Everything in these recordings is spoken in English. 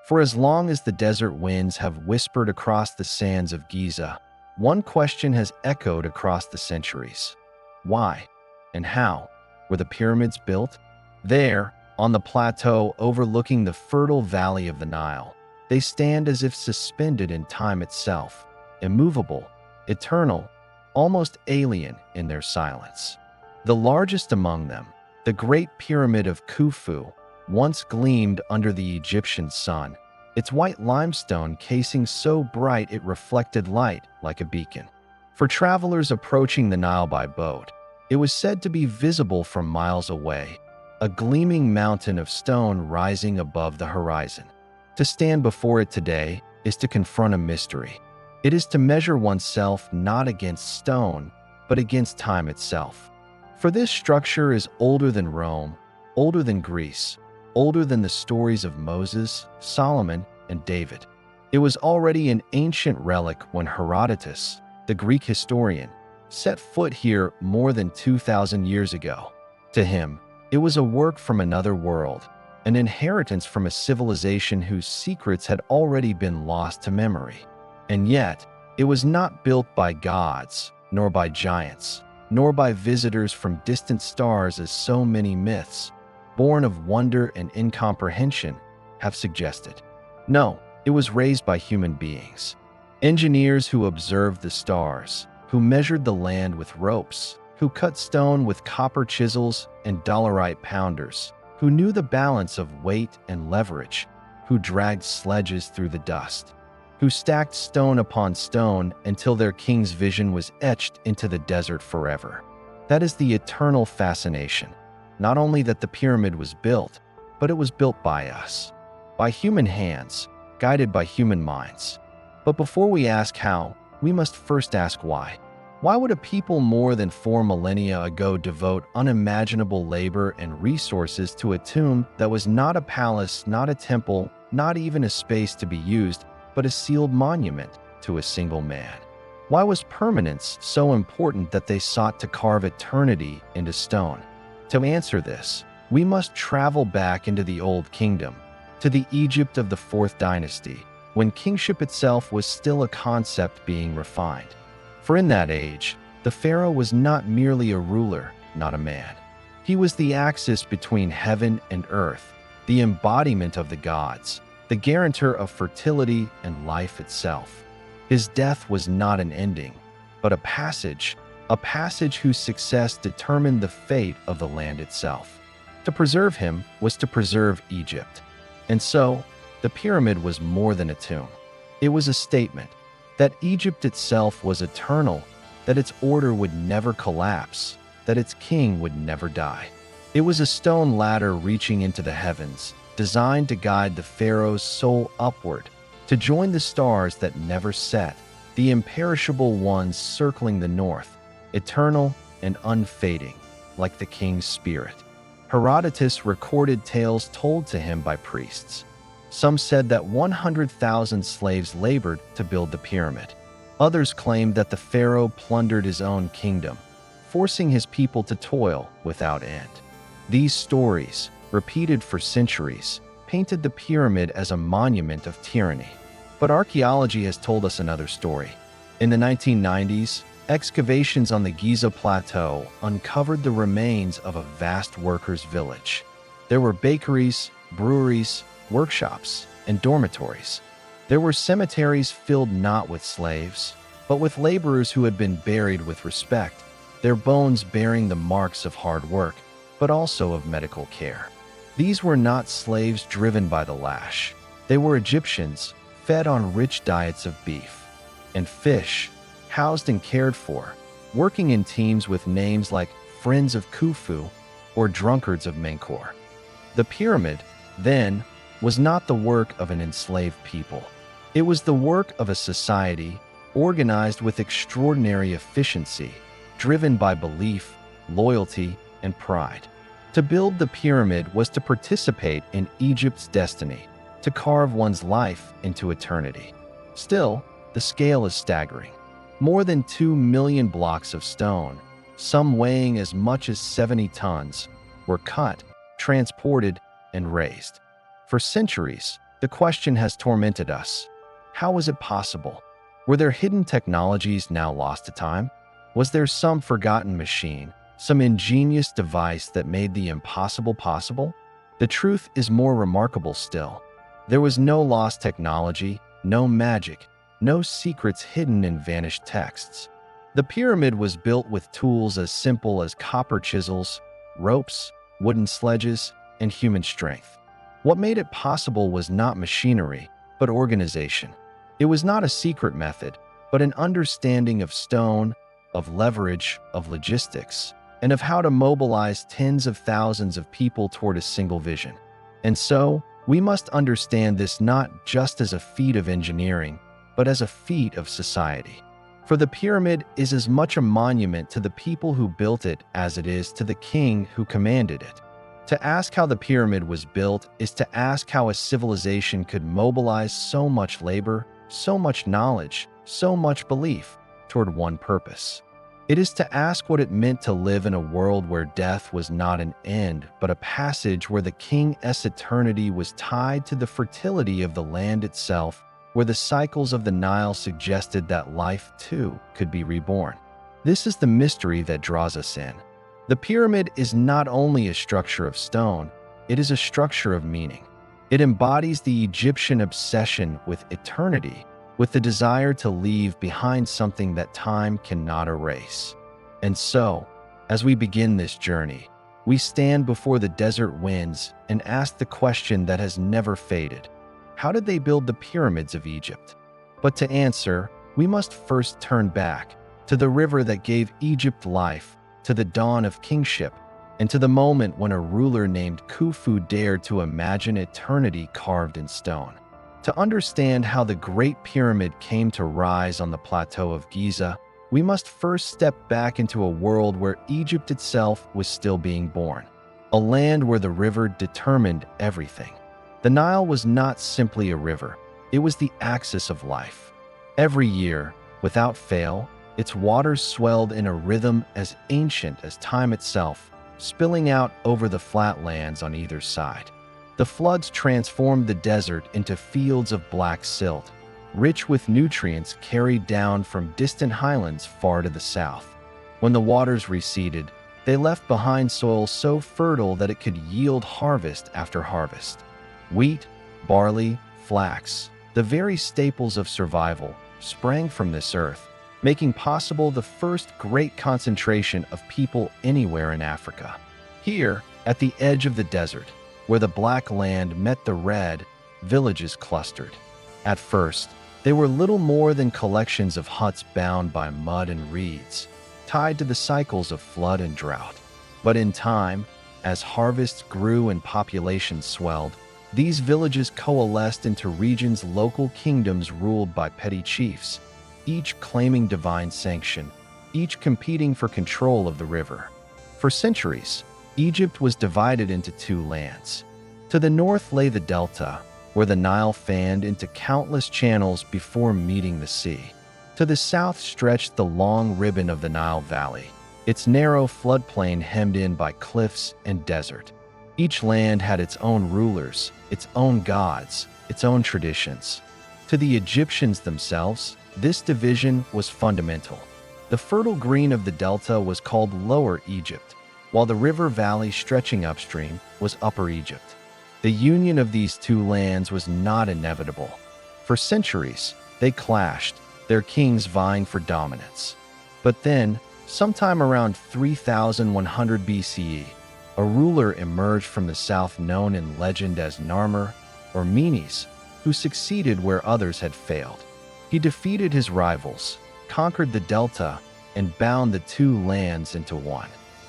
For as long as the desert winds have whispered across the sands of Giza, one question has echoed across the centuries. Why and how were the pyramids built? There, on the plateau overlooking the fertile valley of the Nile, they stand as if suspended in time itself, immovable, eternal, almost alien in their silence. The largest among them, the Great Pyramid of Khufu, once gleamed under the Egyptian sun, its white limestone casing so bright it reflected light like a beacon. For travelers approaching the Nile by boat, it was said to be visible from miles away, a gleaming mountain of stone rising above the horizon. To stand before it today is to confront a mystery. It is to measure oneself not against stone, but against time itself. For this structure is older than Rome, older than Greece, older than the stories of Moses, Solomon, and David. It was already an ancient relic when Herodotus, the Greek historian, set foot here more than 2,000 years ago. To him, it was a work from another world, an inheritance from a civilization whose secrets had already been lost to memory. And yet, it was not built by gods, nor by giants, nor by visitors from distant stars as so many myths, born of wonder and incomprehension, have suggested. No, it was raised by human beings. Engineers who observed the stars, who measured the land with ropes, who cut stone with copper chisels and dolerite pounders, who knew the balance of weight and leverage, who dragged sledges through the dust, who stacked stone upon stone until their king's vision was etched into the desert forever. That is the eternal fascination. Not only that the pyramid was built, but it was built by us, by human hands, guided by human minds. But before we ask how, we must first ask why. Why would a people more than 4 millennia ago devote unimaginable labor and resources to a tomb that was not a palace, not a temple, not even a space to be used, but a sealed monument to a single man? Why was permanence so important that they sought to carve eternity into stone? To answer this, we must travel back into the Old Kingdom, to the Egypt of the 4th dynasty, when kingship itself was still a concept being refined. For in that age, the pharaoh was not merely a ruler, not a man. He was the axis between heaven and earth, the embodiment of the gods, the guarantor of fertility and life itself. His death was not an ending, but a passage whose success determined the fate of the land itself. To preserve him was to preserve Egypt. And so, the pyramid was more than a tomb. It was a statement that Egypt itself was eternal, that its order would never collapse, that its king would never die. It was a stone ladder reaching into the heavens, designed to guide the pharaoh's soul upward, to join the stars that never set, the imperishable ones circling the north, eternal and unfading, like the king's spirit. Herodotus recorded tales told to him by priests. Some said that 100,000 slaves labored to build the pyramid. Others claimed that the pharaoh plundered his own kingdom, forcing his people to toil without end. These stories, repeated for centuries, painted the pyramid as a monument of tyranny. But archaeology has told us another story. In the 1990s, excavations on the Giza Plateau uncovered the remains of a vast workers' village. There were bakeries, breweries, workshops, and dormitories. There were cemeteries filled not with slaves, but with laborers who had been buried with respect, their bones bearing the marks of hard work, but also of medical care. These were not slaves driven by the lash. They were Egyptians, fed on rich diets of beef and fish, housed and cared for, working in teams with names like Friends of Khufu or Drunkards of Menkaure. The pyramid, then, was not the work of an enslaved people. It was the work of a society organized with extraordinary efficiency, driven by belief, loyalty, and pride. To build the pyramid was to participate in Egypt's destiny, to carve one's life into eternity. Still, the scale is staggering. More than 2 million blocks of stone, some weighing as much as 70 tons, were cut, transported, and raised. For centuries, the question has tormented us. How was it possible? Were there hidden technologies now lost to time? Was there some forgotten machine, some ingenious device that made the impossible possible? The truth is more remarkable still. There was no lost technology, no magic, no secrets hidden in vanished texts. The pyramid was built with tools as simple as copper chisels, ropes, wooden sledges, and human strength. What made it possible was not machinery, but organization. It was not a secret method, but an understanding of stone, of leverage, of logistics, and of how to mobilize tens of thousands of people toward a single vision. And so, we must understand this not just as a feat of engineering, but as a feat of society. For the pyramid is as much a monument to the people who built it as it is to the king who commanded it. To ask how the pyramid was built is to ask how a civilization could mobilize so much labor, so much knowledge, so much belief toward one purpose. It is to ask what it meant to live in a world where death was not an end, but a passage, where the king's eternity was tied to the fertility of the land itself, where the cycles of the Nile suggested that life, too, could be reborn. This is the mystery that draws us in. The pyramid is not only a structure of stone, it is a structure of meaning. It embodies the Egyptian obsession with eternity, with the desire to leave behind something that time cannot erase. And so, as we begin this journey, we stand before the desert winds and ask the question that has never faded. How did they build the pyramids of Egypt? But to answer, we must first turn back to the river that gave Egypt life, to the dawn of kingship, and to the moment when a ruler named Khufu dared to imagine eternity carved in stone. To understand how the Great Pyramid came to rise on the plateau of Giza, we must first step back into a world where Egypt itself was still being born, a land where the river determined everything. The Nile was not simply a river, it was the axis of life. Every year, without fail, its waters swelled in a rhythm as ancient as time itself, spilling out over the flatlands on either side. The floods transformed the desert into fields of black silt, rich with nutrients carried down from distant highlands far to the south. When the waters receded, they left behind soil so fertile that it could yield harvest after harvest. Wheat, barley, flax, the very staples of survival, sprang from this earth, making possible the first great concentration of people anywhere in Africa. Here, at the edge of the desert, where the black land met the red, villages clustered. At first, they were little more than collections of huts bound by mud and reeds, tied to the cycles of flood and drought. But in time, as harvests grew and populations swelled, these villages coalesced into regions, local kingdoms ruled by petty chiefs, each claiming divine sanction, each competing for control of the river. For centuries, Egypt was divided into two lands. To the north lay the delta, where the Nile fanned into countless channels before meeting the sea. To the south stretched the long ribbon of the Nile Valley, its narrow floodplain hemmed in by cliffs and desert. Each land had its own rulers, its own gods, its own traditions. To the Egyptians themselves, this division was fundamental. The fertile green of the delta was called Lower Egypt, while the river valley stretching upstream was Upper Egypt. The union of these two lands was not inevitable. For centuries, they clashed, their kings vying for dominance. But then, sometime around 3100 BCE, a ruler emerged from the south known in legend as Narmer, or Menes, who succeeded where others had failed. He defeated his rivals, conquered the delta, and bound the two lands into one.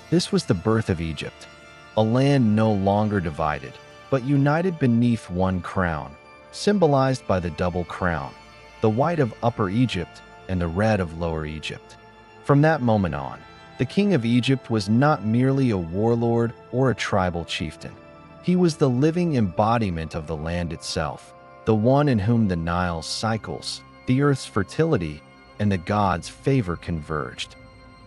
This was the birth of Egypt, a land no longer divided, but united beneath one crown, symbolized by the double crown, the white of Upper Egypt and the red of Lower Egypt. From that moment on, the king of Egypt was not merely a warlord or a tribal chieftain. He was the living embodiment of the land itself, the one in whom the Nile's cycles, the earth's fertility, and the gods' favor converged.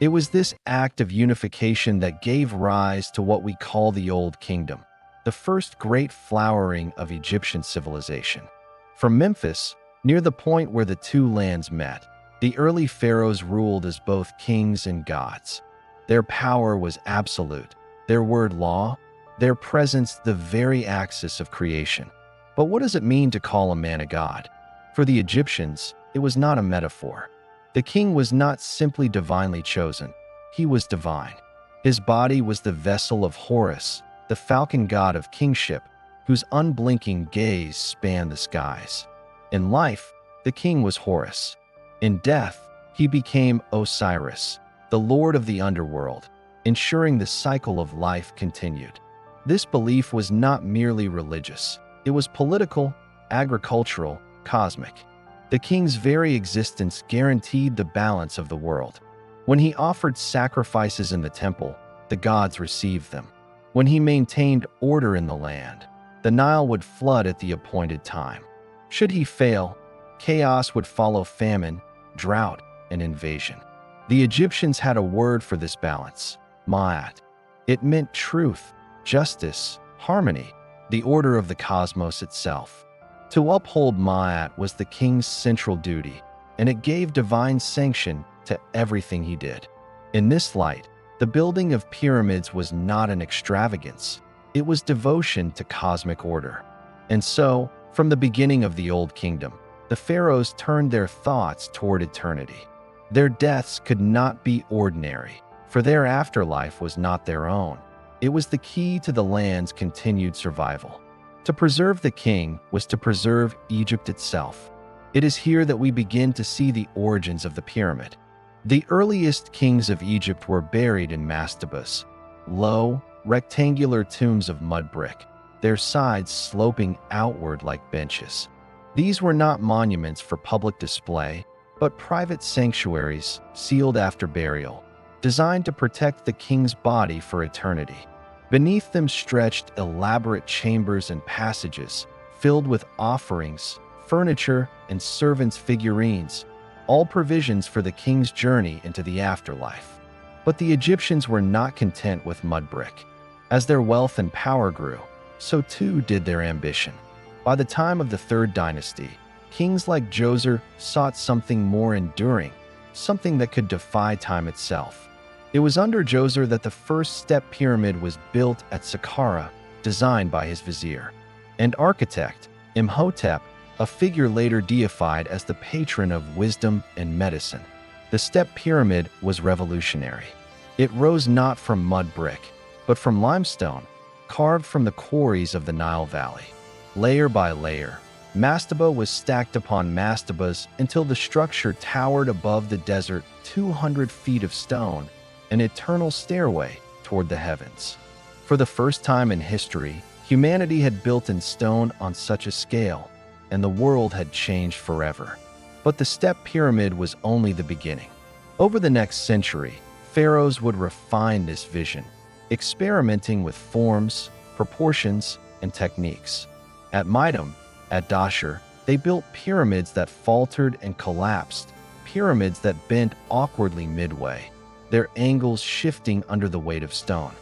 It was this act of unification that gave rise to what we call the Old Kingdom, the first great flowering of Egyptian civilization. From Memphis, near the point where the two lands met, the early pharaohs ruled as both kings and gods. Their power was absolute, their word law, their presence the very axis of creation. But what does it mean to call a man a god? For the Egyptians, it was not a metaphor. The king was not simply divinely chosen, he was divine. His body was the vessel of Horus, the falcon god of kingship, whose unblinking gaze spanned the skies. In life, the king was Horus. In death, he became Osiris, the lord of the underworld, ensuring the cycle of life continued. This belief was not merely religious. It was political, agricultural, cosmic. The king's very existence guaranteed the balance of the world. When he offered sacrifices in the temple, the gods received them. When he maintained order in the land, the Nile would flood at the appointed time. Should he fail, chaos would follow famine, drought, and invasion. The Egyptians had a word for this balance, Ma'at. It meant truth, justice, harmony, the order of the cosmos itself. To uphold Ma'at was the king's central duty, and it gave divine sanction to everything he did. In this light, the building of pyramids was not an extravagance. It was devotion to cosmic order. And so, from the beginning of the Old Kingdom, the pharaohs turned their thoughts toward eternity. Their deaths could not be ordinary, for their afterlife was not their own. It was the key to the land's continued survival. To preserve the king was to preserve Egypt itself. It is here that we begin to see the origins of the pyramid. The earliest kings of Egypt were buried in mastabas, low, rectangular tombs of mud brick, their sides sloping outward like benches. These were not monuments for public display, but private sanctuaries sealed after burial, designed to protect the king's body for eternity. Beneath them stretched elaborate chambers and passages filled with offerings, furniture, and servants' figurines, all provisions for the king's journey into the afterlife. But the Egyptians were not content with mud brick. As their wealth and power grew, so too did their ambition. By the time of the Third Dynasty, kings like Djoser sought something more enduring, something that could defy time itself. It was under Djoser that the first step pyramid was built at Saqqara, designed by his vizier and architect, Imhotep, a figure later deified as the patron of wisdom and medicine. The step pyramid was revolutionary. It rose not from mud brick, but from limestone, carved from the quarries of the Nile Valley. Layer by layer, mastaba was stacked upon mastabas until the structure towered above the desert 200 feet of stone, an eternal stairway toward the heavens. For the first time in history, humanity had built in stone on such a scale, and the world had changed forever. But the step pyramid was only the beginning. Over the next century, pharaohs would refine this vision, experimenting with forms, proportions, and techniques. At Mitam, at Dashur, they built pyramids that faltered and collapsed, pyramids that bent awkwardly midway, their angles shifting under the weight of stone.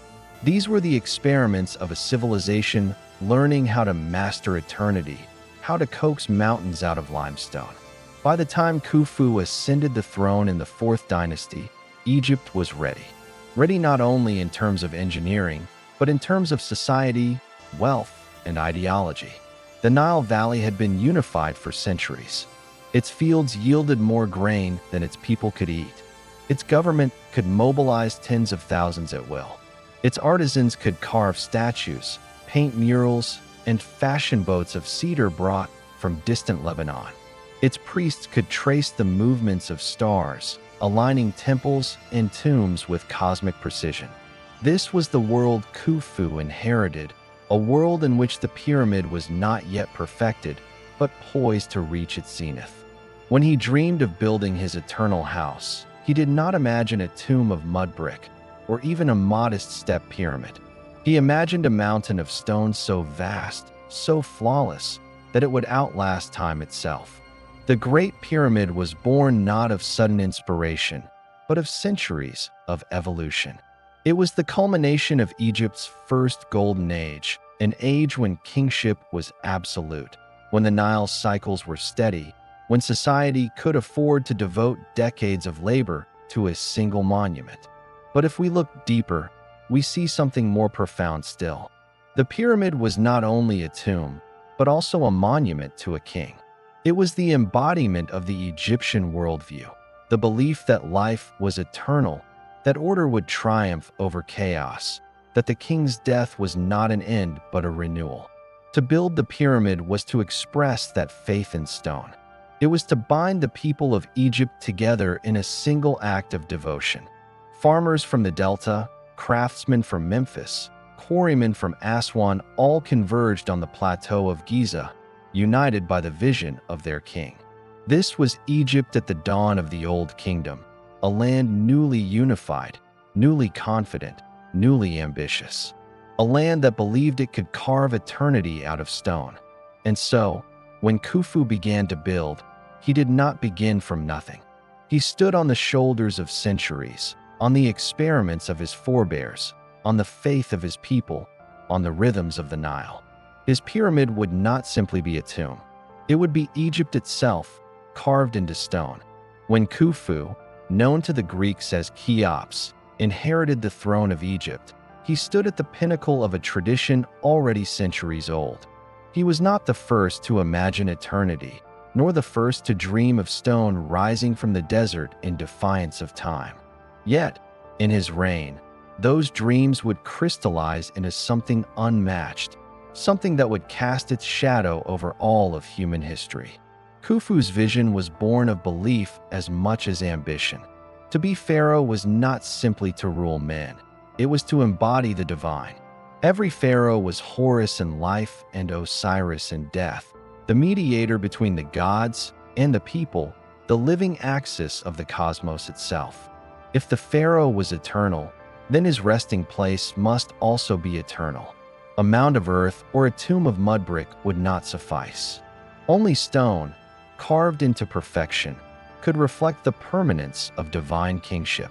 These were the experiments of a civilization learning how to master eternity, how to coax mountains out of limestone. By the time Khufu ascended the throne in the Fourth Dynasty, Egypt was ready. Ready not only in terms of engineering, but in terms of society, wealth, and ideology. The Nile Valley had been unified for centuries. Its fields yielded more grain than its people could eat. Its government could mobilize tens of thousands at will. Its artisans could carve statues, paint murals, and fashion boats of cedar brought from distant Lebanon. Its priests could trace the movements of stars, aligning temples and tombs with cosmic precision. This was the world Khufu inherited, a world in which the pyramid was not yet perfected, but poised to reach its zenith. When he dreamed of building his eternal house, he did not imagine a tomb of mud brick, or even a modest step pyramid. He imagined a mountain of stone so vast, so flawless, that it would outlast time itself. The Great Pyramid was born not of sudden inspiration, but of centuries of evolution. It was the culmination of Egypt's first golden age, an age when kingship was absolute, when the Nile's cycles were steady, when society could afford to devote decades of labor to a single monument. But if we look deeper, we see something more profound still. The pyramid was not only a tomb, but also a monument to a king. It was the embodiment of the Egyptian worldview, the belief that life was eternal, that order would triumph over chaos, that the king's death was not an end but a renewal. To build the pyramid was to express that faith in stone. It was to bind the people of Egypt together in a single act of devotion. Farmers from the Delta, craftsmen from Memphis, quarrymen from Aswan all converged on the plateau of Giza, united by the vision of their king. This was Egypt at the dawn of the Old Kingdom, a land newly unified, newly confident, newly ambitious. A land that believed it could carve eternity out of stone. And so, when Khufu began to build, he did not begin from nothing. He stood on the shoulders of centuries, on the experiments of his forebears, on the faith of his people, on the rhythms of the Nile. His pyramid would not simply be a tomb. It would be Egypt itself, carved into stone. When Khufu, known to the Greeks as Cheops, inherited the throne of Egypt, he stood at the pinnacle of a tradition already centuries old. He was not the first to imagine eternity, nor the first to dream of stone rising from the desert in defiance of time. Yet, in his reign, those dreams would crystallize into something unmatched, something that would cast its shadow over all of human history. Khufu's vision was born of belief as much as ambition. To be pharaoh was not simply to rule men. It was to embody the divine. Every pharaoh was Horus in life and Osiris in death, the mediator between the gods and the people, the living axis of the cosmos itself. If the pharaoh was eternal, then his resting place must also be eternal. A mound of earth or a tomb of mud brick would not suffice. Only stone, carved into perfection, could reflect the permanence of divine kingship.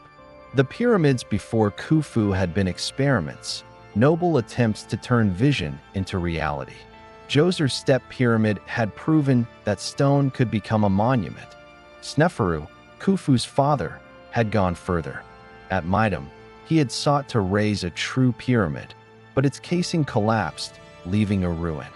The pyramids before Khufu had been experiments, noble attempts to turn vision into reality. Djoser's step pyramid had proven that stone could become a monument. Sneferu, Khufu's father, had gone further. At Mitam, he had sought to raise a true pyramid, but its casing collapsed, leaving a ruin.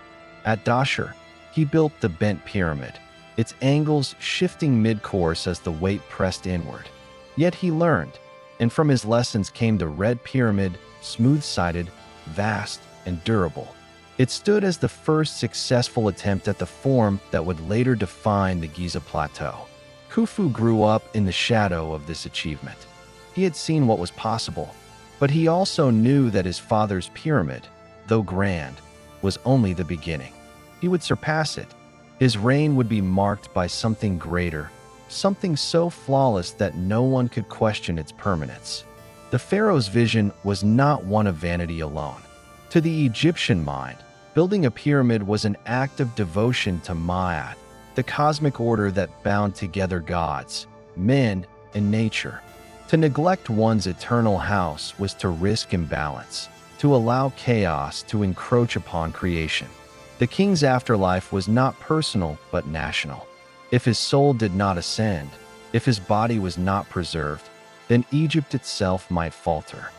At Dashur, he built the bent pyramid, its angles shifting mid-course as the weight pressed inward. Yet he learned, and from his lessons came the red pyramid, smooth-sided, vast, and durable. It stood as the first successful attempt at the form that would later define the Giza Plateau. Khufu grew up in the shadow of this achievement. He had seen what was possible, but he also knew that his father's pyramid, though grand, was only the beginning. He would surpass it. His reign would be marked by something greater, something so flawless that no one could question its permanence. The pharaoh's vision was not one of vanity alone. To the Egyptian mind, building a pyramid was an act of devotion to Ma'at, the cosmic order that bound together gods, men, and nature. To neglect one's eternal house was to risk imbalance, to allow chaos to encroach upon creation. The king's afterlife was not personal but national. If his soul did not ascend, if his body was not preserved, then Egypt itself might falter.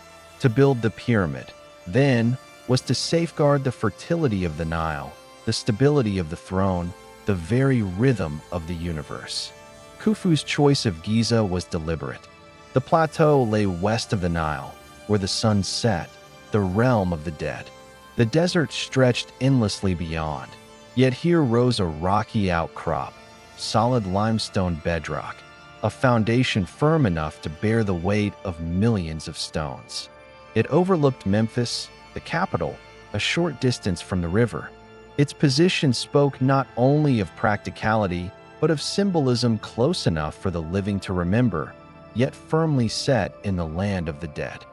To build the pyramid, then, was to safeguard the fertility of the Nile, the stability of the throne, the very rhythm of the universe. Khufu's choice of Giza was deliberate. The plateau lay west of the Nile, where the sun set, the realm of the dead. The desert stretched endlessly beyond, yet here rose a rocky outcrop, solid limestone bedrock, a foundation firm enough to bear the weight of millions of stones. It overlooked Memphis, the capital, a short distance from the river. Its position spoke not only of practicality, but of symbolism close enough for the living to remember, yet firmly set in the land of the dead.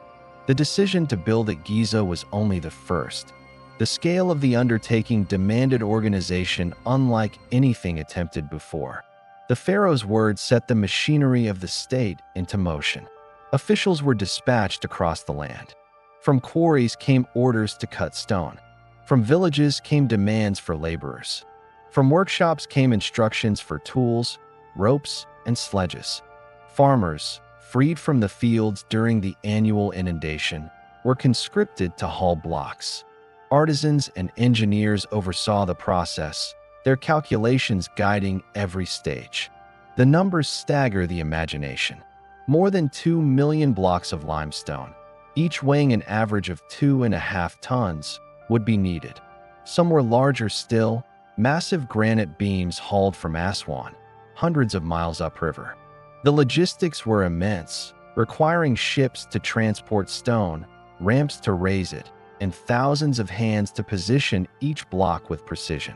The decision to build at Giza was only the first. The scale of the undertaking demanded organization unlike anything attempted before. The pharaoh's words set the machinery of the state into motion. Officials were dispatched across the land. From quarries came orders to cut stone. From villages came demands for laborers. From workshops came instructions for tools, ropes, and sledges. Farmers, freed from the fields during the annual inundation, were conscripted to haul blocks. Artisans and engineers oversaw the process, their calculations guiding every stage. The numbers stagger the imagination. More than 2 million blocks of limestone, each weighing an average of 2.5 tons, would be needed. Some were larger still, massive granite beams hauled from Aswan, hundreds of miles upriver. The logistics were immense, requiring ships to transport stone, ramps to raise it, and thousands of hands to position each block with precision.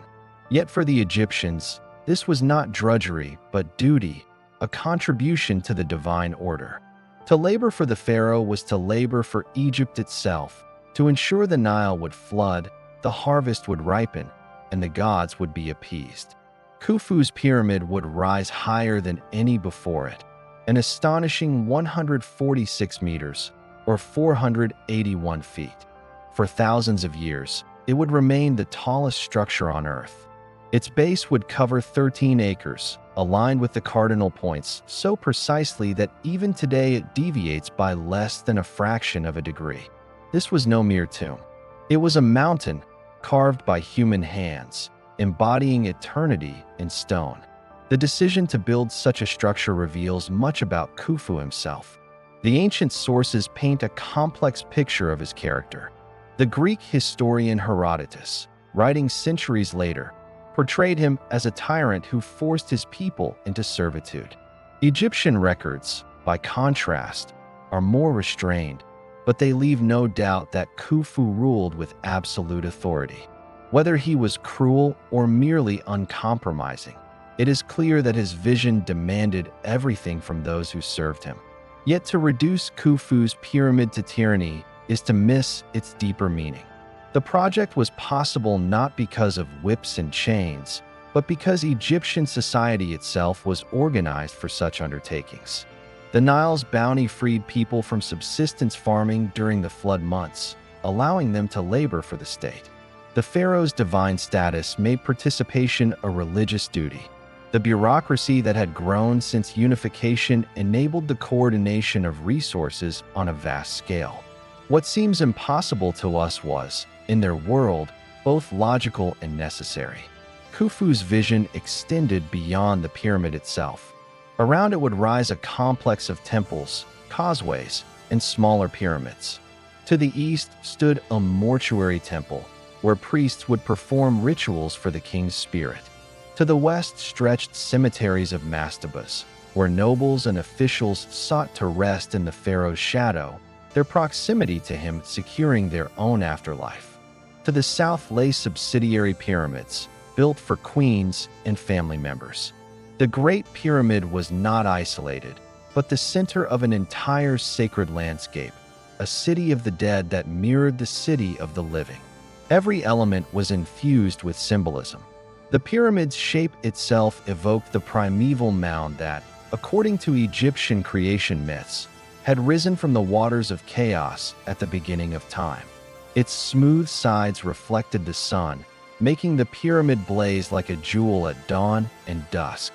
Yet for the Egyptians, this was not drudgery, but duty, a contribution to the divine order. To labor for the pharaoh was to labor for Egypt itself, to ensure the Nile would flood, the harvest would ripen, and the gods would be appeased. Khufu's pyramid would rise higher than any before it, an astonishing 146 meters, or 481 feet. For thousands of years, it would remain the tallest structure on Earth. Its base would cover 13 acres, aligned with the cardinal points so precisely that even today it deviates by less than a fraction of a degree. This was no mere tomb. It was a mountain carved by human hands, embodying eternity in stone. The decision to build such a structure reveals much about Khufu himself. The ancient sources paint a complex picture of his character. The Greek historian Herodotus, writing centuries later, portrayed him as a tyrant who forced his people into servitude. Egyptian records, by contrast, are more restrained, but they leave no doubt that Khufu ruled with absolute authority. Whether he was cruel or merely uncompromising, it is clear that his vision demanded everything from those who served him. Yet to reduce Khufu's pyramid to tyranny is to miss its deeper meaning. The project was possible not because of whips and chains, but because Egyptian society itself was organized for such undertakings. The Nile's bounty freed people from subsistence farming during the flood months, allowing them to labor for the state. The pharaoh's divine status made participation a religious duty. The bureaucracy that had grown since unification enabled the coordination of resources on a vast scale. What seems impossible to us was, in their world, both logical and necessary. Khufu's vision extended beyond the pyramid itself. Around it would rise a complex of temples, causeways, and smaller pyramids. To the east stood a mortuary temple, where priests would perform rituals for the king's spirit. To the west stretched cemeteries of mastabas, where nobles and officials sought to rest in the pharaoh's shadow, their proximity to him securing their own afterlife. To the south lay subsidiary pyramids, built for queens and family members. The Great Pyramid was not isolated, but the center of an entire sacred landscape, a city of the dead that mirrored the city of the living. Every element was infused with symbolism. The pyramid's shape itself evoked the primeval mound that, according to Egyptian creation myths, had risen from the waters of chaos at the beginning of time. Its smooth sides reflected the sun, making the pyramid blaze like a jewel at dawn and dusk.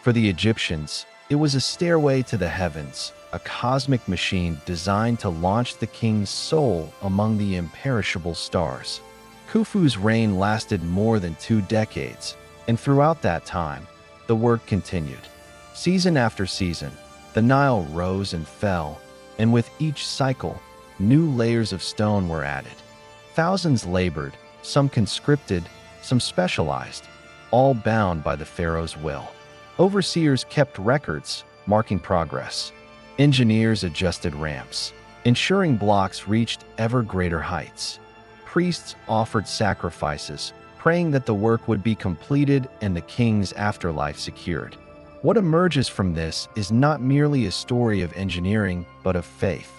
For the Egyptians, it was a stairway to the heavens, a cosmic machine designed to launch the king's soul among the imperishable stars. Khufu's reign lasted more than 2 decades, and throughout that time, the work continued. Season after season, the Nile rose and fell, and with each cycle, new layers of stone were added. Thousands labored, some conscripted, some specialized, all bound by the pharaoh's will. Overseers kept records, marking progress. Engineers adjusted ramps, ensuring blocks reached ever greater heights. Priests offered sacrifices, praying that the work would be completed and the king's afterlife secured. What emerges from this is not merely a story of engineering, but of faith.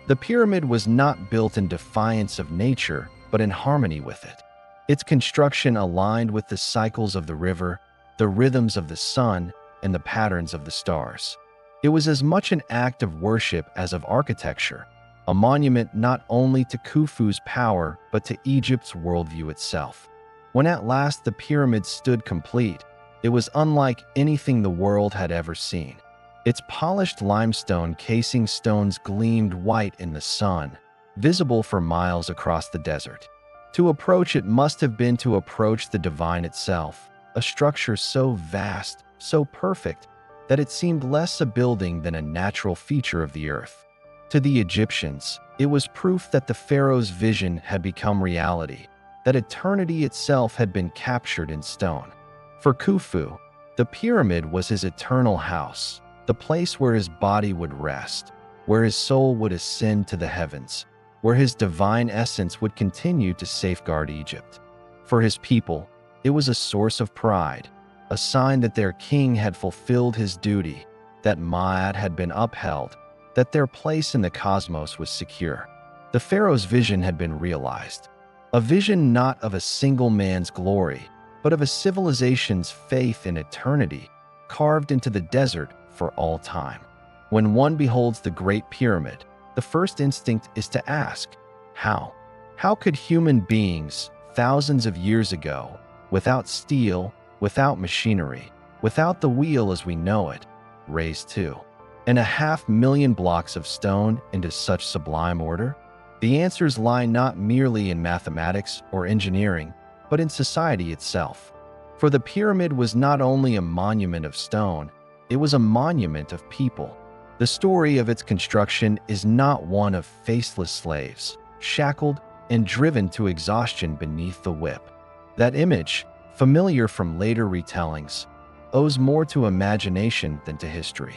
The pyramid was not built in defiance of nature, but in harmony with it. Its construction aligned with the cycles of the river, the rhythms of the sun, and the patterns of the stars. It was as much an act of worship as of architecture, a monument not only to Khufu's power but to Egypt's worldview itself. When at last the pyramids stood complete, it was unlike anything the world had ever seen. Its polished limestone casing stones gleamed white in the sun, visible for miles across the desert. To approach it must have been to approach the divine itself, a structure so vast, so perfect, that it seemed less a building than a natural feature of the earth. To the Egyptians, it was proof that the pharaoh's vision had become reality, that eternity itself had been captured in stone. For Khufu, the pyramid was his eternal house, the place where his body would rest, where his soul would ascend to the heavens, where his divine essence would continue to safeguard Egypt. For his people, it was a source of pride, a sign that their king had fulfilled his duty, that Ma'at had been upheld, that their place in the cosmos was secure. The pharaoh's vision had been realized, a vision not of a single man's glory, but of a civilization's faith in eternity, carved into the desert for all time. When one beholds the Great Pyramid, the first instinct is to ask, how? How could human beings, thousands of years ago, without steel, without machinery, without the wheel as we know it, raise 2.5 million blocks of stone into such sublime order? The answers lie not merely in mathematics or engineering, but in society itself. For the pyramid was not only a monument of stone, it was a monument of people. The story of its construction is not one of faceless slaves, shackled and driven to exhaustion beneath the whip. That image, familiar from later retellings, owes more to imagination than to history.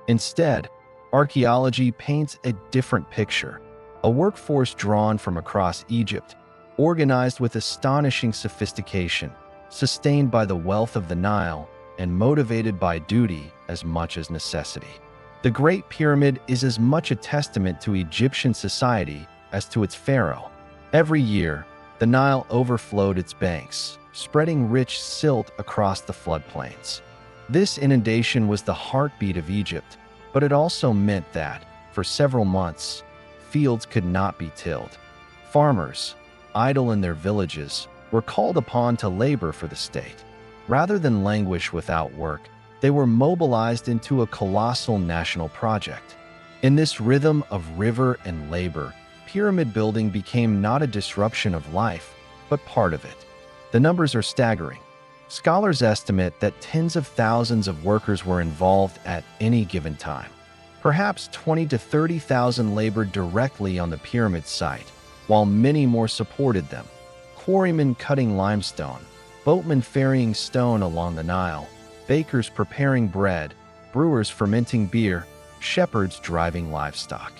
Instead, archaeology paints a different picture, a workforce drawn from across Egypt, organized with astonishing sophistication, sustained by the wealth of the Nile, and motivated by duty as much as necessity. The Great Pyramid is as much a testament to Egyptian society as to its pharaoh. Every year, the Nile overflowed its banks, spreading rich silt across the floodplains. This inundation was the heartbeat of Egypt, but it also meant that, for several months, fields could not be tilled. Farmers, idle in their villages, were called upon to labor for the state. Rather than languish without work, they were mobilized into a colossal national project. In this rhythm of river and labor, pyramid building became not a disruption of life, but part of it. The numbers are staggering. Scholars estimate that tens of thousands of workers were involved at any given time. Perhaps 20 to 30,000 labored directly on the pyramid site, while many more supported them. Quarrymen cutting limestone, boatmen ferrying stone along the Nile, bakers preparing bread, brewers fermenting beer, shepherds driving livestock.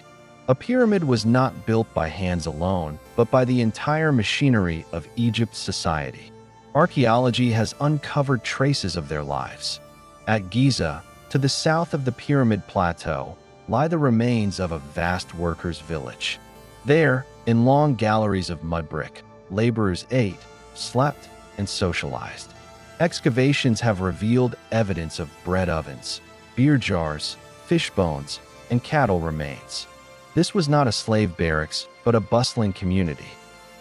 A pyramid was not built by hands alone, but by the entire machinery of Egypt's society. Archaeology has uncovered traces of their lives. At Giza, to the south of the Pyramid Plateau, lie the remains of a vast workers' village. There, in long galleries of mud brick, laborers ate, slept, and socialized. Excavations have revealed evidence of bread ovens, beer jars, fish bones, and cattle remains. This was not a slave barracks, but a bustling community.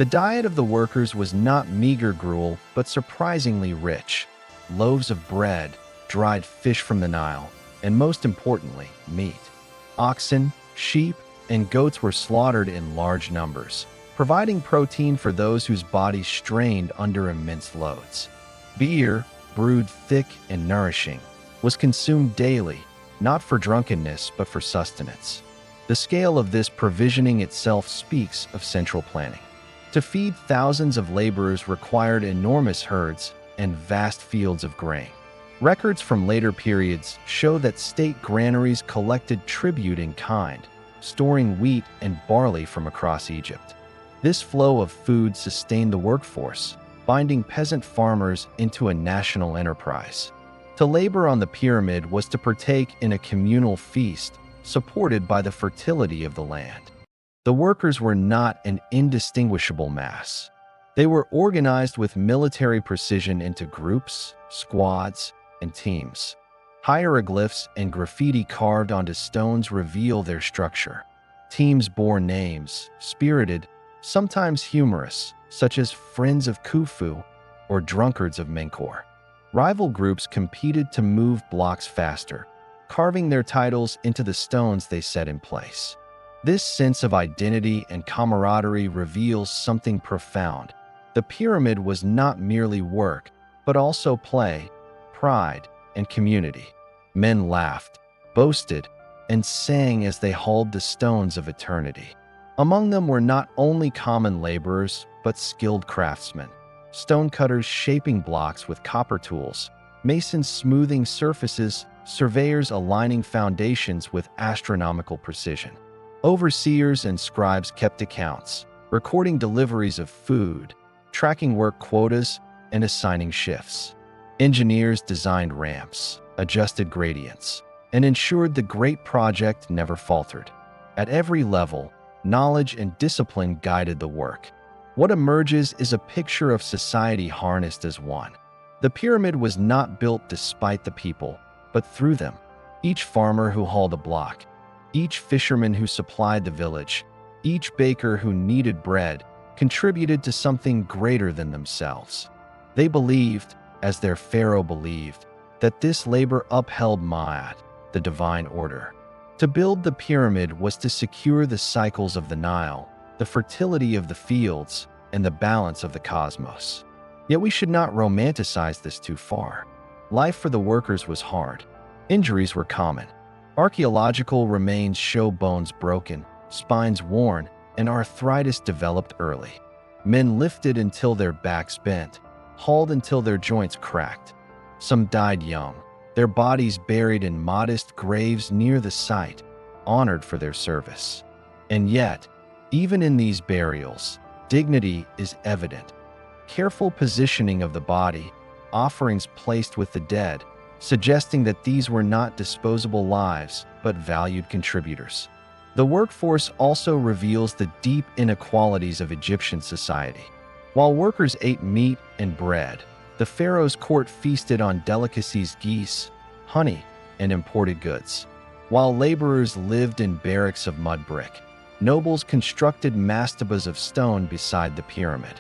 The diet of the workers was not meager gruel, but surprisingly rich. Loaves of bread, dried fish from the Nile, and most importantly, meat. Oxen, sheep, and goats were slaughtered in large numbers, providing protein for those whose bodies strained under immense loads. Beer, brewed thick and nourishing, was consumed daily, not for drunkenness but for sustenance. The scale of this provisioning itself speaks of central planning. To feed thousands of laborers required enormous herds and vast fields of grain. Records from later periods show that state granaries collected tribute in kind, storing wheat and barley from across Egypt. This flow of food sustained the workforce, binding peasant farmers into a national enterprise. To labor on the pyramid was to partake in a communal feast, supported by the fertility of the land. The workers were not an indistinguishable mass. They were organized with military precision into groups, squads, and teams. Hieroglyphs and graffiti carved onto stones reveal their structure. Teams bore names, spirited, sometimes humorous, such as Friends of Khufu or Drunkards of Menkaure. Rival groups competed to move blocks faster, carving their titles into the stones they set in place. This sense of identity and camaraderie reveals something profound. The pyramid was not merely work, but also play, pride, and community. Men laughed, boasted, and sang as they hauled the stones of eternity. Among them were not only common laborers, but skilled craftsmen, stonecutters shaping blocks with copper tools, masons smoothing surfaces, surveyors aligning foundations with astronomical precision. Overseers and scribes kept accounts, recording deliveries of food, tracking work quotas, and assigning shifts. Engineers designed ramps, adjusted gradients, and ensured the great project never faltered. At every level, knowledge and discipline guided the work. What emerges is a picture of society harnessed as one. The pyramid was not built despite the people, but through them. Each farmer who hauled a block, each fisherman who supplied the village, each baker who kneaded bread, contributed to something greater than themselves. They believed, as their pharaoh believed, that this labor upheld Ma'at, the divine order. To build the pyramid was to secure the cycles of the Nile, the fertility of the fields, and the balance of the cosmos. Yet we should not romanticize this too far. Life for the workers was hard. Injuries were common. Archaeological remains show bones broken, spines worn, and arthritis developed early. Men lifted until their backs bent, hauled until their joints cracked. Some died young, their bodies buried in modest graves near the site, honored for their service. And yet, even in these burials, dignity is evident. Careful positioning of the body, offerings placed with the dead, suggesting that these were not disposable lives, but valued contributors. The workforce also reveals the deep inequalities of Egyptian society. While workers ate meat and bread, the pharaoh's court feasted on delicacies, geese, honey, and imported goods. While laborers lived in barracks of mud brick, nobles constructed mastabas of stone beside the pyramid.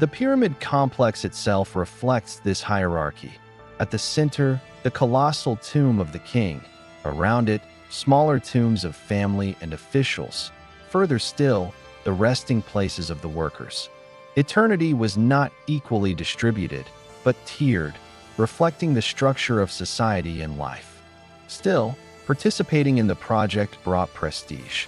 The pyramid complex itself reflects this hierarchy. At the center, the colossal tomb of the king. Around it, smaller tombs of family and officials. Further still, the resting places of the workers. Eternity was not equally distributed, but tiered, reflecting the structure of society and life. Still, participating in the project brought prestige.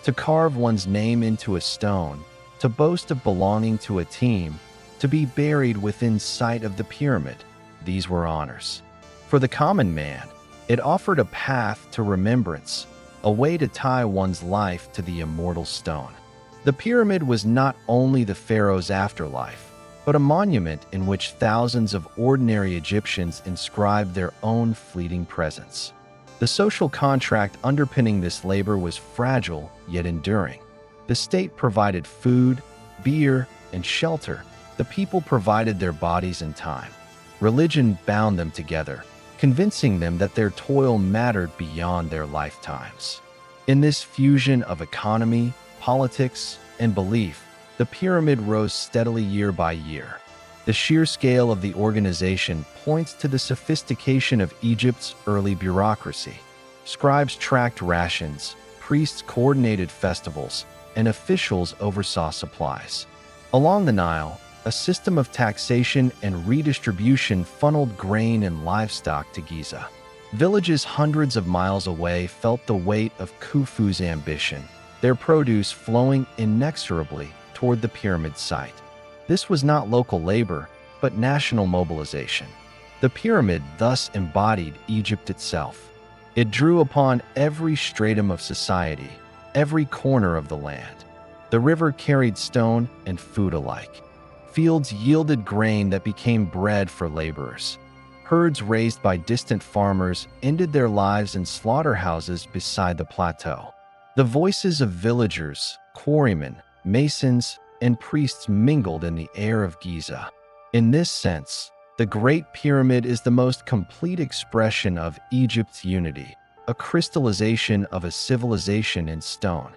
To carve one's name into a stone, to boast of belonging to a team, to be buried within sight of the pyramid, these were honors. For the common man, it offered a path to remembrance, a way to tie one's life to the immortal stone. The pyramid was not only the pharaoh's afterlife, but a monument in which thousands of ordinary Egyptians inscribed their own fleeting presence. The social contract underpinning this labor was fragile yet enduring. The state provided food, beer, and shelter. The people provided their bodies and time. Religion bound them together, convincing them that their toil mattered beyond their lifetimes. In this fusion of economy, politics, and belief, the pyramid rose steadily year by year. The sheer scale of the organization points to the sophistication of Egypt's early bureaucracy. Scribes tracked rations, priests coordinated festivals, and officials oversaw supplies. Along the Nile, a system of taxation and redistribution funneled grain and livestock to Giza. Villages hundreds of miles away felt the weight of Khufu's ambition, their produce flowing inexorably toward the pyramid site. This was not local labor, but national mobilization. The pyramid thus embodied Egypt itself. It drew upon every stratum of society, every corner of the land. The river carried stone and food alike. Fields yielded grain that became bread for laborers. Herds raised by distant farmers ended their lives in slaughterhouses beside the plateau. The voices of villagers, quarrymen, masons, and priests mingled in the air of Giza. In this sense, the Great Pyramid is the most complete expression of Egypt's unity, a crystallization of a civilization in stone.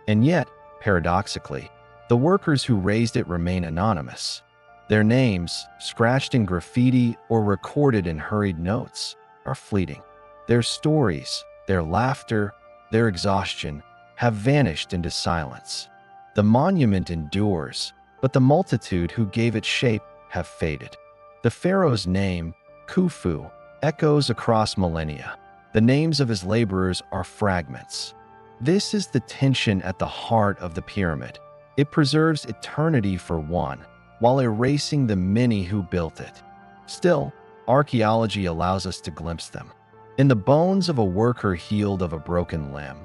And yet, paradoxically, the workers who raised it remain anonymous. Their names, scratched in graffiti or recorded in hurried notes, are fleeting. Their stories, their laughter, their exhaustion have vanished into silence. The monument endures, but the multitude who gave it shape have faded. The pharaoh's name, Khufu, echoes across millennia. The names of his laborers are fragments. This is the tension at the heart of the pyramid. It preserves eternity for one, while erasing the many who built it. Still, archaeology allows us to glimpse them. In the bones of a worker healed of a broken limb,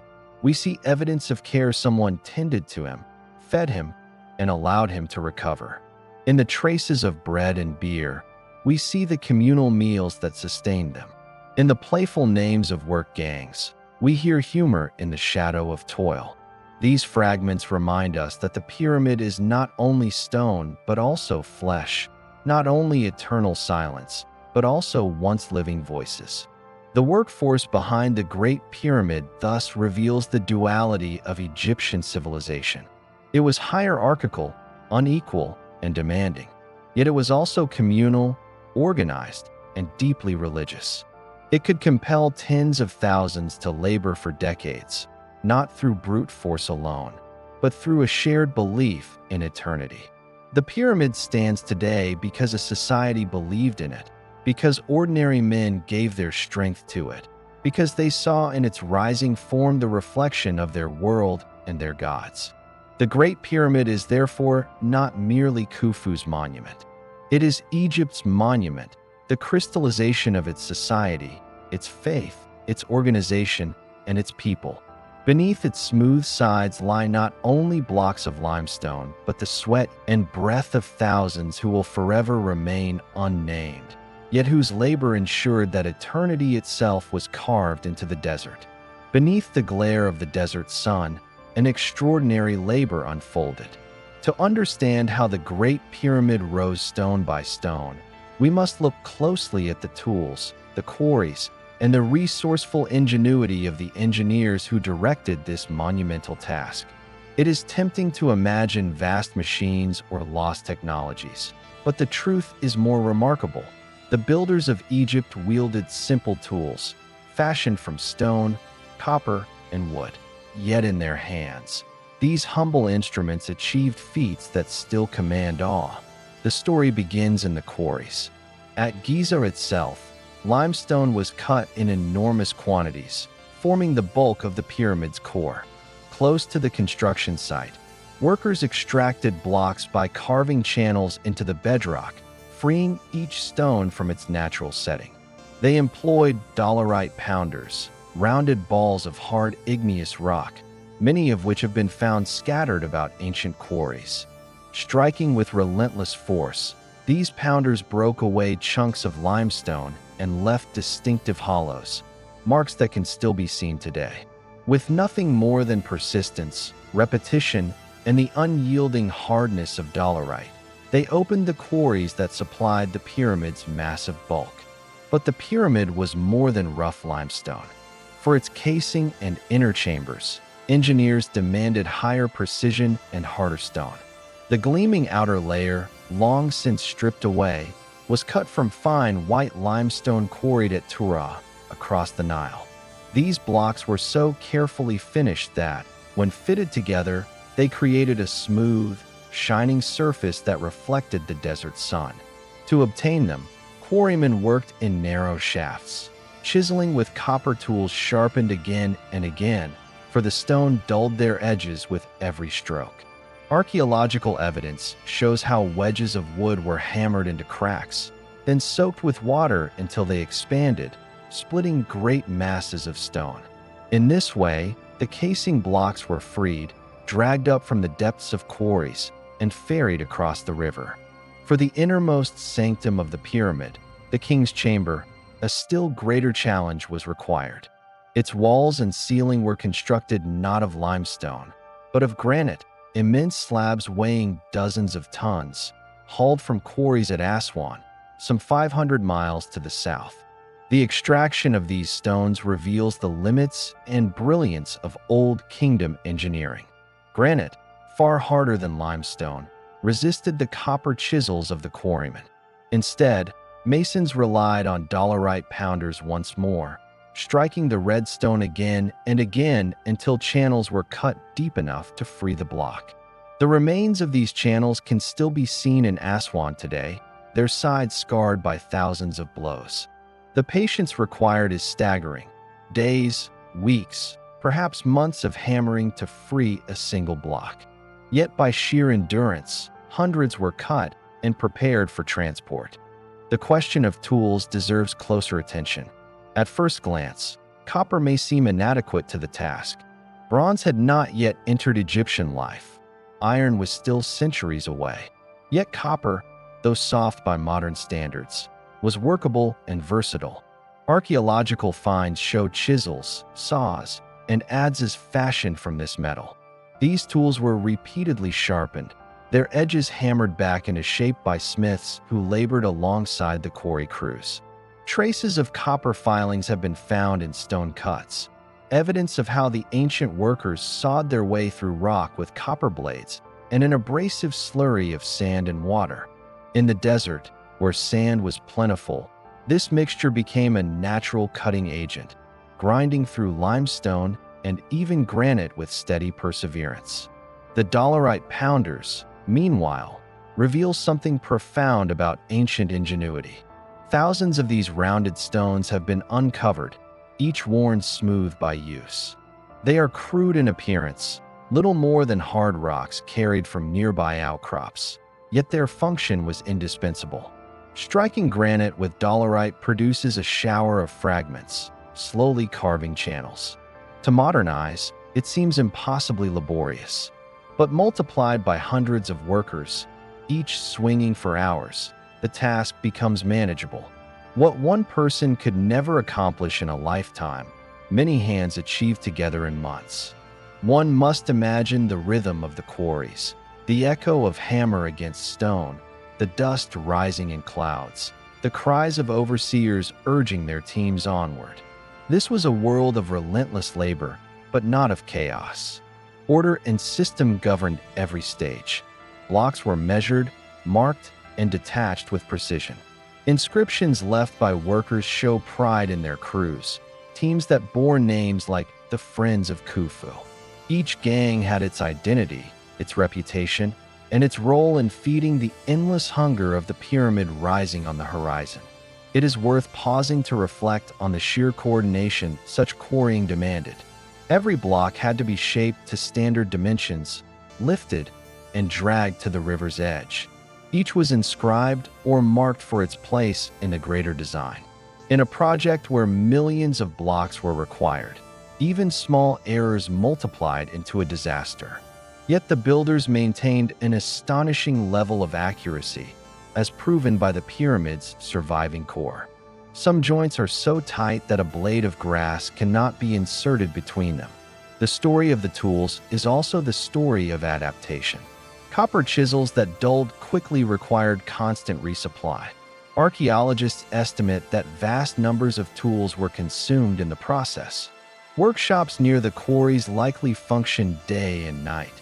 we see evidence of care someone tended to him, fed him, and allowed him to recover. In the traces of bread and beer, we see the communal meals that sustained them. In the playful names of work gangs, we hear humor in the shadow of toil. These fragments remind us that the pyramid is not only stone but also flesh, not only eternal silence, but also once living voices. The workforce behind the Great Pyramid thus reveals the duality of Egyptian civilization. It was hierarchical, unequal, and demanding. Yet it was also communal, organized, and deeply religious. It could compel tens of thousands to labor for decades, not through brute force alone, but through a shared belief in eternity. The pyramid stands today because a society believed in it, because ordinary men gave their strength to it, because they saw in its rising form the reflection of their world and their gods. The Great Pyramid is therefore not merely Khufu's monument. It is Egypt's monument, the crystallization of its society, its faith, its organization, and its people. Beneath its smooth sides lie not only blocks of limestone, but the sweat and breath of thousands who will forever remain unnamed, yet whose labor ensured that eternity itself was carved into the desert. Beneath the glare of the desert sun, an extraordinary labor unfolded. To understand how the Great Pyramid rose stone by stone, we must look closely at the tools, the quarries, and the resourceful ingenuity of the engineers who directed this monumental task. It is tempting to imagine vast machines or lost technologies, but the truth is more remarkable. The builders of Egypt wielded simple tools, fashioned from stone, copper, and wood. Yet in their hands, these humble instruments achieved feats that still command awe. The story begins in the quarries. At Giza itself, limestone was cut in enormous quantities, forming the bulk of the pyramid's core. Close to the construction site, workers extracted blocks by carving channels into the bedrock, freeing each stone from its natural setting. They employed dolerite pounders, rounded balls of hard igneous rock, many of which have been found scattered about ancient quarries. Striking with relentless force, these pounders broke away chunks of limestone and left distinctive hollows, marks that can still be seen today. With nothing more than persistence, repetition, and the unyielding hardness of dolerite, they opened the quarries that supplied the pyramid's massive bulk. But the pyramid was more than rough limestone. For its casing and inner chambers, engineers demanded higher precision and harder stone. The gleaming outer layer, long since stripped away, was cut from fine white limestone quarried at Tura, across the Nile. These blocks were so carefully finished that, when fitted together, they created a smooth, shining surface that reflected the desert sun. To obtain them, quarrymen worked in narrow shafts, chiseling with copper tools sharpened again and again, for the stone dulled their edges with every stroke. Archaeological evidence shows how wedges of wood were hammered into cracks, then soaked with water until they expanded, splitting great masses of stone. In this way, the casing blocks were freed, dragged up from the depths of quarries, and ferried across the river. For the innermost sanctum of the pyramid, the king's chamber, a still greater challenge was required. Its walls and ceiling were constructed not of limestone, but of granite, immense slabs weighing dozens of tons, hauled from quarries at Aswan, some 500 miles to the south. The extraction of these stones reveals the limits and brilliance of Old Kingdom engineering. Granite, far harder than limestone, resisted the copper chisels of the quarrymen. Instead, masons relied on dolerite pounders once more, striking the red stone again and again until channels were cut deep enough to free the block. The remains of these channels can still be seen in Aswan today, their sides scarred by thousands of blows. The patience required is staggering. Days, weeks, perhaps months of hammering to free a single block. Yet by sheer endurance, hundreds were cut and prepared for transport. The question of tools deserves closer attention. At first glance, copper may seem inadequate to the task. Bronze had not yet entered Egyptian life. Iron was still centuries away. Yet copper, though soft by modern standards, was workable and versatile. Archaeological finds show chisels, saws, and adzes fashioned from this metal. These tools were repeatedly sharpened, their edges hammered back into shape by smiths who labored alongside the quarry crews. Traces of copper filings have been found in stone cuts, evidence of how the ancient workers sawed their way through rock with copper blades and an abrasive slurry of sand and water. In the desert, where sand was plentiful, this mixture became a natural cutting agent, grinding through limestone and even granite with steady perseverance. The dolerite pounders, meanwhile, reveal something profound about ancient ingenuity. Thousands of these rounded stones have been uncovered, each worn smooth by use. They are crude in appearance, little more than hard rocks carried from nearby outcrops, yet their function was indispensable. Striking granite with dolerite produces a shower of fragments, slowly carving channels. To modernize, it seems impossibly laborious, but multiplied by hundreds of workers, each swinging for hours, the task becomes manageable. What one person could never accomplish in a lifetime, many hands achieve together in months. One must imagine the rhythm of the quarries, the echo of hammer against stone, the dust rising in clouds, the cries of overseers urging their teams onward. This was a world of relentless labor, but not of chaos. Order and system governed every stage. Blocks were measured, marked, and detached with precision. Inscriptions left by workers show pride in their crews, teams that bore names like the Friends of Khufu. Each gang had its identity, its reputation, and its role in feeding the endless hunger of the pyramid rising on the horizon. It is worth pausing to reflect on the sheer coordination such quarrying demanded. Every block had to be shaped to standard dimensions, lifted, and dragged to the river's edge. Each was inscribed or marked for its place in the greater design. In a project where millions of blocks were required, even small errors multiplied into a disaster. Yet the builders maintained an astonishing level of accuracy, as proven by the pyramid's surviving core. Some joints are so tight that a blade of grass cannot be inserted between them. The story of the tools is also the story of adaptation. Copper chisels that dulled quickly required constant resupply. Archaeologists estimate that vast numbers of tools were consumed in the process. Workshops near the quarries likely functioned day and night,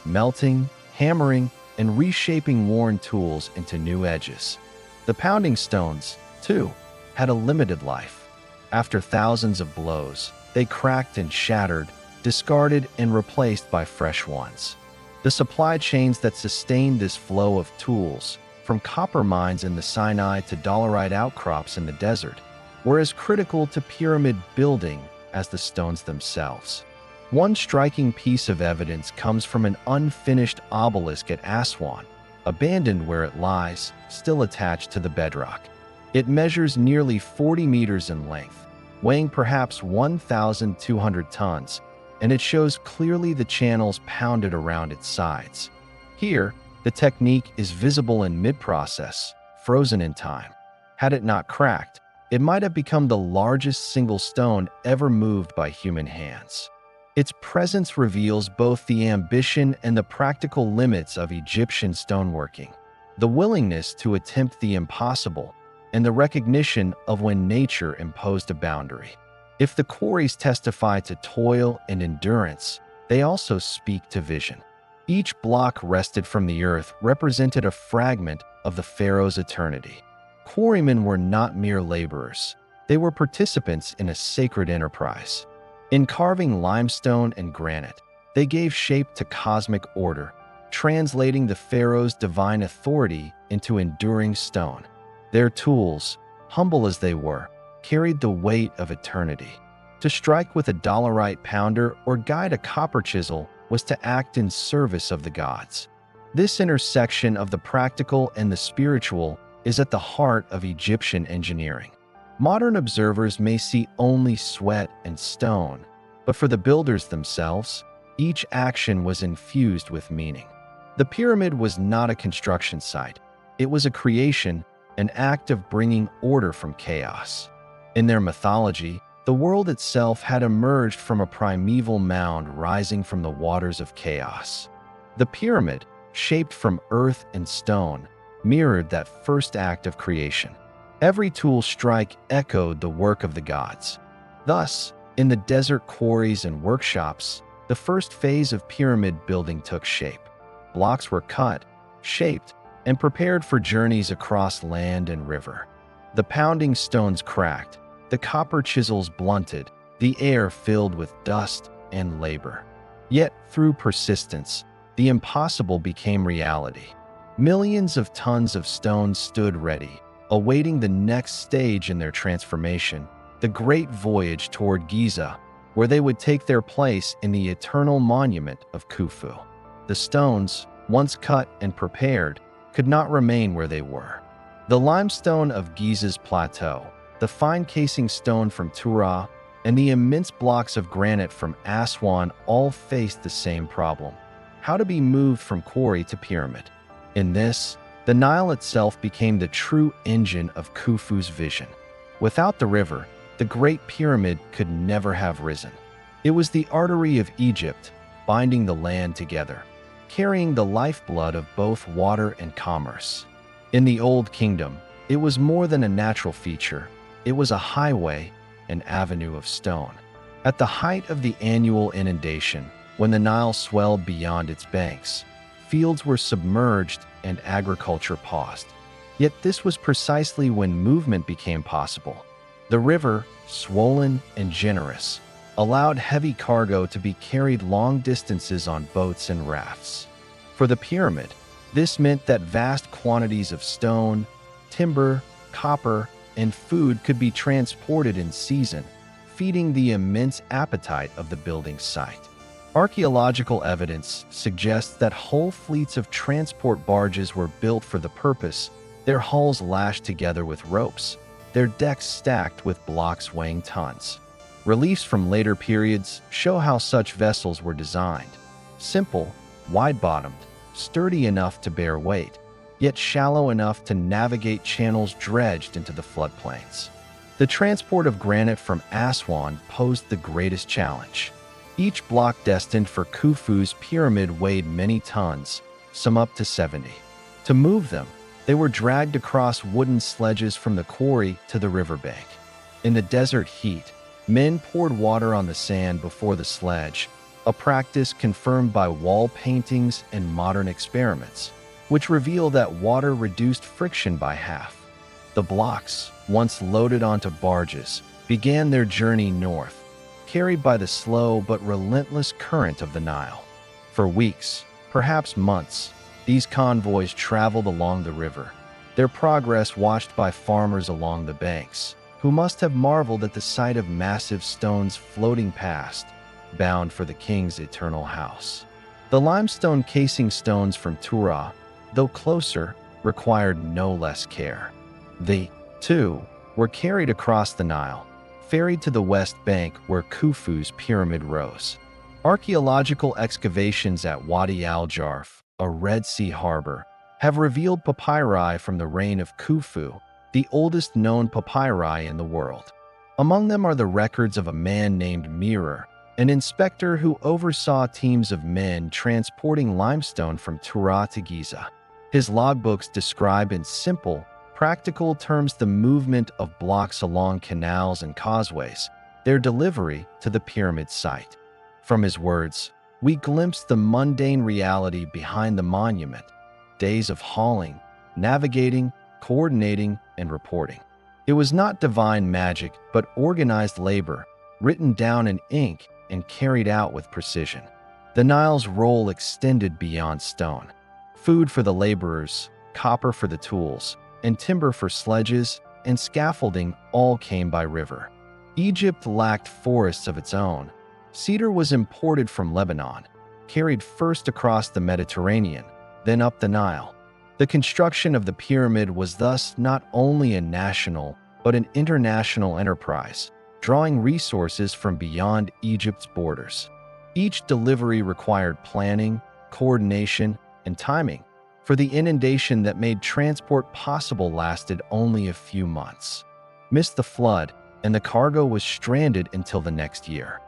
melting, hammering, and reshaping worn tools into new edges. The pounding stones, too, had a limited life. After thousands of blows, they cracked and shattered, discarded and replaced by fresh ones. The supply chains that sustained this flow of tools, from copper mines in the Sinai to dolerite outcrops in the desert, were as critical to pyramid building as the stones themselves. One striking piece of evidence comes from an unfinished obelisk at Aswan, abandoned where it lies, still attached to the bedrock. It measures nearly 40 meters in length, weighing perhaps 1,200 tons, and it shows clearly the channels pounded around its sides. Here, the technique is visible in mid-process, frozen in time. Had it not cracked, it might have become the largest single stone ever moved by human hands. Its presence reveals both the ambition and the practical limits of Egyptian stoneworking, the willingness to attempt the impossible, and the recognition of when nature imposed a boundary. If the quarries testify to toil and endurance, they also speak to vision. Each block wrested from the earth represented a fragment of the pharaoh's eternity. Quarrymen were not mere laborers. They were participants in a sacred enterprise. In carving limestone and granite, they gave shape to cosmic order, translating the pharaoh's divine authority into enduring stone. Their tools, humble as they were, carried the weight of eternity. To strike with a dolerite pounder or guide a copper chisel was to act in service of the gods. This intersection of the practical and the spiritual is at the heart of Egyptian engineering. Modern observers may see only sweat and stone, but for the builders themselves, each action was infused with meaning. The pyramid was not a construction site. It was a creation, an act of bringing order from chaos. In their mythology, the world itself had emerged from a primeval mound rising from the waters of chaos. The pyramid, shaped from earth and stone, mirrored that first act of creation. Every tool strike echoed the work of the gods. Thus, in the desert quarries and workshops, the first phase of pyramid building took shape. Blocks were cut, shaped, and prepared for journeys across land and river. The pounding stones cracked, the copper chisels blunted, the air filled with dust and labor. Yet, through persistence, the impossible became reality. Millions of tons of stone stood ready, awaiting the next stage in their transformation, the great voyage toward Giza, where they would take their place in the eternal monument of Khufu. The stones, once cut and prepared, could not remain where they were. The limestone of Giza's plateau, the fine casing stone from Tura, and the immense blocks of granite from Aswan all faced the same problem: how to be moved from quarry to pyramid. In this, the Nile itself became the true engine of Khufu's vision. Without the river, the Great Pyramid could never have risen. It was the artery of Egypt, binding the land together, carrying the lifeblood of both water and commerce. In the Old Kingdom, it was more than a natural feature. It was a highway, an avenue of stone. At the height of the annual inundation, when the Nile swelled beyond its banks, fields were submerged and agriculture paused. Yet this was precisely when movement became possible. The river, swollen and generous, allowed heavy cargo to be carried long distances on boats and rafts. For the pyramid, this meant that vast quantities of stone, timber, copper, and food could be transported in season, feeding the immense appetite of the building site. Archaeological evidence suggests that whole fleets of transport barges were built for the purpose, their hulls lashed together with ropes, their decks stacked with blocks weighing tons. Reliefs from later periods show how such vessels were designed: simple, wide-bottomed, sturdy enough to bear weight, yet shallow enough to navigate channels dredged into the floodplains. The transport of granite from Aswan posed the greatest challenge. Each block destined for Khufu's pyramid weighed many tons, some up to 70. To move them, they were dragged across wooden sledges from the quarry to the riverbank. In the desert heat, men poured water on the sand before the sledge, a practice confirmed by wall paintings and modern experiments, which reveal that water reduced friction by half. The blocks, once loaded onto barges, began their journey north, carried by the slow but relentless current of the Nile. For weeks, perhaps months, these convoys traveled along the river, their progress watched by farmers along the banks, who must have marveled at the sight of massive stones floating past, bound for the king's eternal house. The limestone casing stones from Tura, though closer, required no less care. They, too, were carried across the Nile, ferried to the west bank where Khufu's pyramid rose. Archaeological excavations at Wadi al-Jarf, a Red Sea harbor, have revealed papyri from the reign of Khufu, the oldest known papyri in the world. Among them are the records of a man named Mirror, an inspector who oversaw teams of men transporting limestone from Tura to Giza. His logbooks describe in simple, practical terms the movement of blocks along canals and causeways, their delivery to the pyramid site. From his words, we glimpse the mundane reality behind the monument: days of hauling, navigating, coordinating, and reporting. It was not divine magic, but organized labor, written down in ink and carried out with precision. The Nile's role extended beyond stone. Food for the laborers, copper for the tools, and timber for sledges and scaffolding all came by river. Egypt lacked forests of its own. Cedar was imported from Lebanon, carried first across the Mediterranean, then up the Nile. The construction of the pyramid was thus not only a national, but an international enterprise, drawing resources from beyond Egypt's borders. Each delivery required planning, coordination, and timing, for the inundation that made transport possible lasted only a few months. Miss the flood, and the cargo was stranded until the next year.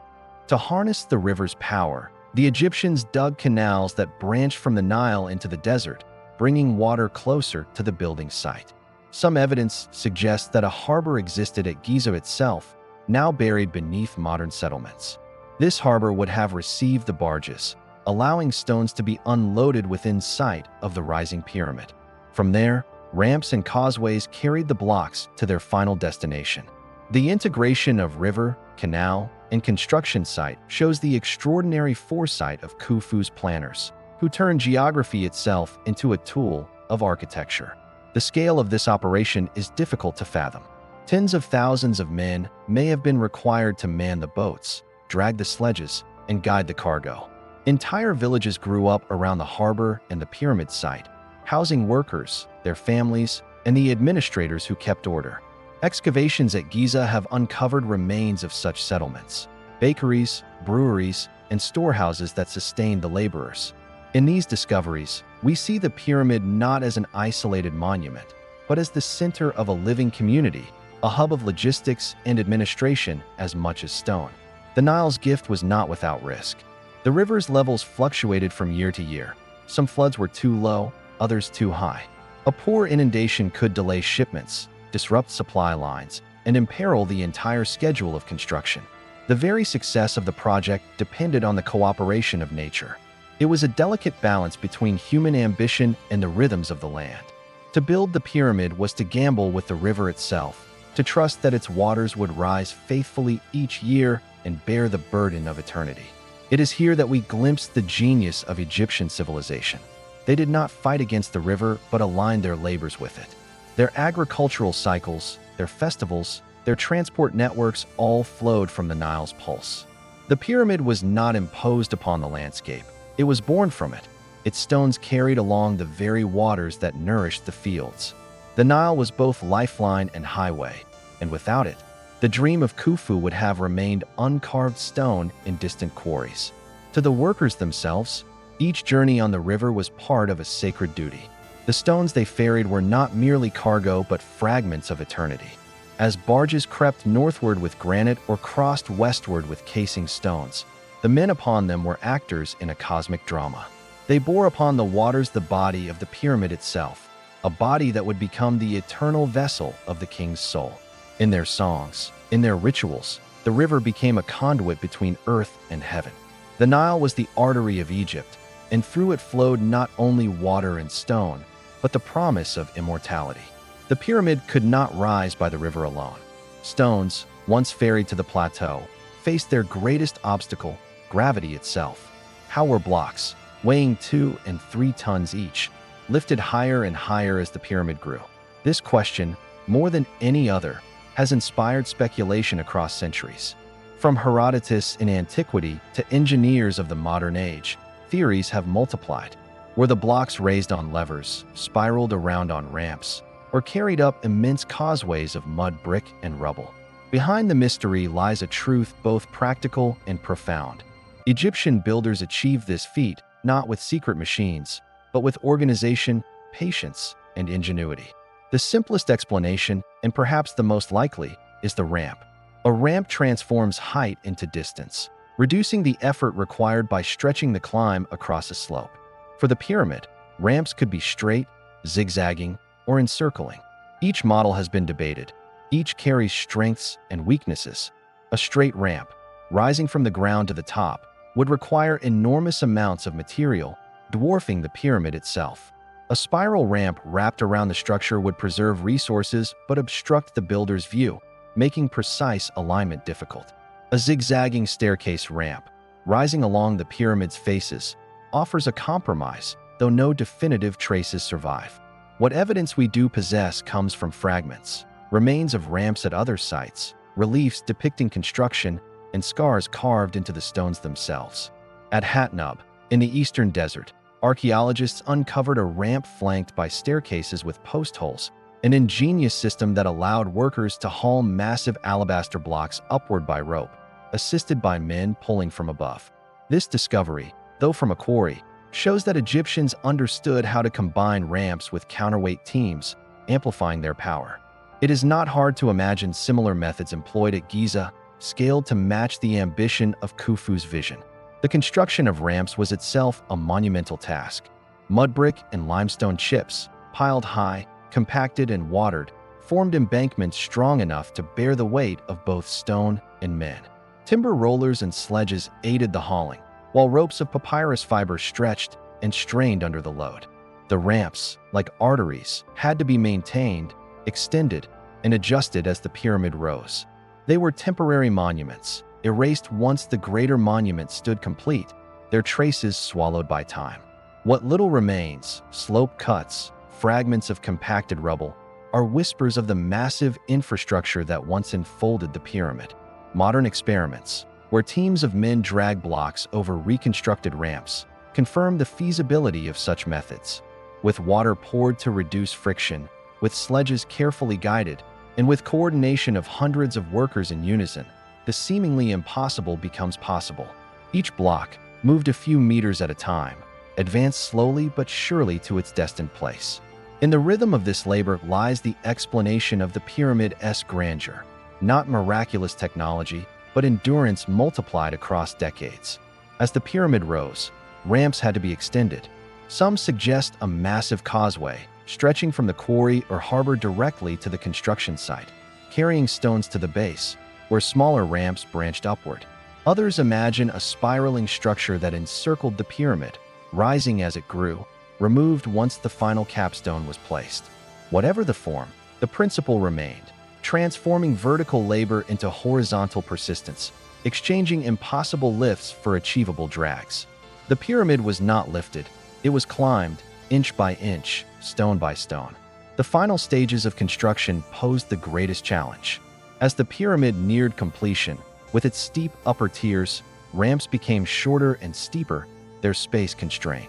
To harness the river's power, the Egyptians dug canals that branched from the Nile into the desert, bringing water closer to the building site. Some evidence suggests that a harbor existed at Giza itself, now buried beneath modern settlements. This harbor would have received the barges, allowing stones to be unloaded within sight of the rising pyramid. From there, ramps and causeways carried the blocks to their final destination. The integration of river, canal, and construction site shows the extraordinary foresight of Khufu's planners, who turned geography itself into a tool of architecture. The scale of this operation is difficult to fathom. Tens of thousands of men may have been required to man the boats, drag the sledges, and guide the cargo. Entire villages grew up around the harbor and the pyramid site, housing workers, their families, and the administrators who kept order. Excavations at Giza have uncovered remains of such settlements: bakeries, breweries, and storehouses that sustained the laborers. In these discoveries, we see the pyramid not as an isolated monument, but as the center of a living community, a hub of logistics and administration as much as stone. The Nile's gift was not without risk. The river's levels fluctuated from year to year. Some floods were too low, others too high. A poor inundation could delay shipments, disrupt supply lines, and imperil the entire schedule of construction. The very success of the project depended on the cooperation of nature. It was a delicate balance between human ambition and the rhythms of the land. To build the pyramid was to gamble with the river itself, to trust that its waters would rise faithfully each year and bear the burden of eternity. It is here that we glimpse the genius of Egyptian civilization. They did not fight against the river, but aligned their labors with it. Their agricultural cycles, their festivals, their transport networks all flowed from the Nile's pulse. The pyramid was not imposed upon the landscape. It was born from it. Its stones carried along the very waters that nourished the fields. The Nile was both lifeline and highway, and without it, the dream of Khufu would have remained uncarved stone in distant quarries. To the workers themselves, each journey on the river was part of a sacred duty. The stones they ferried were not merely cargo but fragments of eternity. As barges crept northward with granite or crossed westward with casing stones, the men upon them were actors in a cosmic drama. They bore upon the waters the body of the pyramid itself, a body that would become the eternal vessel of the king's soul. In their songs, in their rituals, the river became a conduit between earth and heaven. The Nile was the artery of Egypt, and through it flowed not only water and stone, but the promise of immortality. The pyramid could not rise by the river alone. Stones, once ferried to the plateau, faced their greatest obstacle, gravity itself. How were blocks, weighing 2 and 3 tons each, lifted higher and higher as the pyramid grew? This question, more than any other, has inspired speculation across centuries. From Herodotus in antiquity to engineers of the modern age, theories have multiplied. Were the blocks raised on levers, spiraled around on ramps, or carried up immense causeways of mud, brick, and rubble? Behind the mystery lies a truth both practical and profound. Egyptian builders achieved this feat not with secret machines, but with organization, patience, and ingenuity. The simplest explanation, and perhaps the most likely, is the ramp. A ramp transforms height into distance, reducing the effort required by stretching the climb across a slope. For the pyramid, ramps could be straight, zigzagging, or encircling. Each model has been debated. Each carries strengths and weaknesses. A straight ramp, rising from the ground to the top, would require enormous amounts of material, dwarfing the pyramid itself. A spiral ramp wrapped around the structure would preserve resources but obstruct the builder's view, making precise alignment difficult. A zigzagging staircase ramp, rising along the pyramid's faces, offers a compromise, though no definitive traces survive. What evidence we do possess comes from fragments, remains of ramps at other sites, reliefs depicting construction, and scars carved into the stones themselves. At Hatnub, in the eastern desert, archaeologists uncovered a ramp flanked by staircases with post holes, an ingenious system that allowed workers to haul massive alabaster blocks upward by rope, assisted by men pulling from above. This discovery, though from a quarry, shows that Egyptians understood how to combine ramps with counterweight teams, amplifying their power. It is not hard to imagine similar methods employed at Giza, scaled to match the ambition of Khufu's vision. The construction of ramps was itself a monumental task. Mud brick and limestone chips, piled high, compacted and watered, formed embankments strong enough to bear the weight of both stone and men. Timber rollers and sledges aided the hauling, while ropes of papyrus fiber stretched and strained under the load. The ramps, like arteries, had to be maintained, extended, and adjusted as the pyramid rose. They were temporary monuments, erased once the greater monument stood complete, their traces swallowed by time. What little remains, slope cuts, fragments of compacted rubble, are whispers of the massive infrastructure that once enfolded the pyramid. Modern experiments, where teams of men drag blocks over reconstructed ramps, confirm the feasibility of such methods. With water poured to reduce friction, with sledges carefully guided, and with coordination of hundreds of workers in unison, the seemingly impossible becomes possible. Each block, moved a few meters at a time, advanced slowly but surely to its destined place. In the rhythm of this labor lies the explanation of the pyramid's grandeur, not miraculous technology, but endurance multiplied across decades. As the pyramid rose, ramps had to be extended. Some suggest a massive causeway, stretching from the quarry or harbor directly to the construction site, carrying stones to the base, where smaller ramps branched upward. Others imagine a spiraling structure that encircled the pyramid, rising as it grew, removed once the final capstone was placed. Whatever the form, the principle remained, transforming vertical labor into horizontal persistence, exchanging impossible lifts for achievable drags. The pyramid was not lifted, it was climbed, inch by inch, stone by stone. The final stages of construction posed the greatest challenge. As the pyramid neared completion, with its steep upper tiers, ramps became shorter and steeper, their space constrained.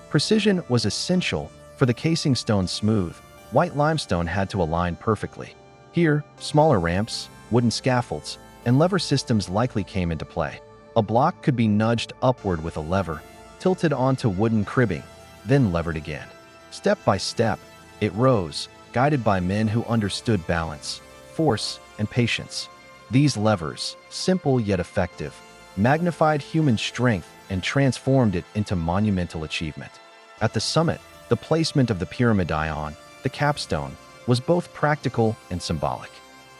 Precision was essential, for the casing stone smooth, white limestone had to align perfectly. Here, smaller ramps, wooden scaffolds, and lever systems likely came into play. A block could be nudged upward with a lever, tilted onto wooden cribbing, then levered again. Step by step, it rose, guided by men who understood balance, force, and patience. These levers, simple yet effective, magnified human strength and transformed it into monumental achievement. At the summit, the placement of the pyramidion, the capstone, was both practical and symbolic.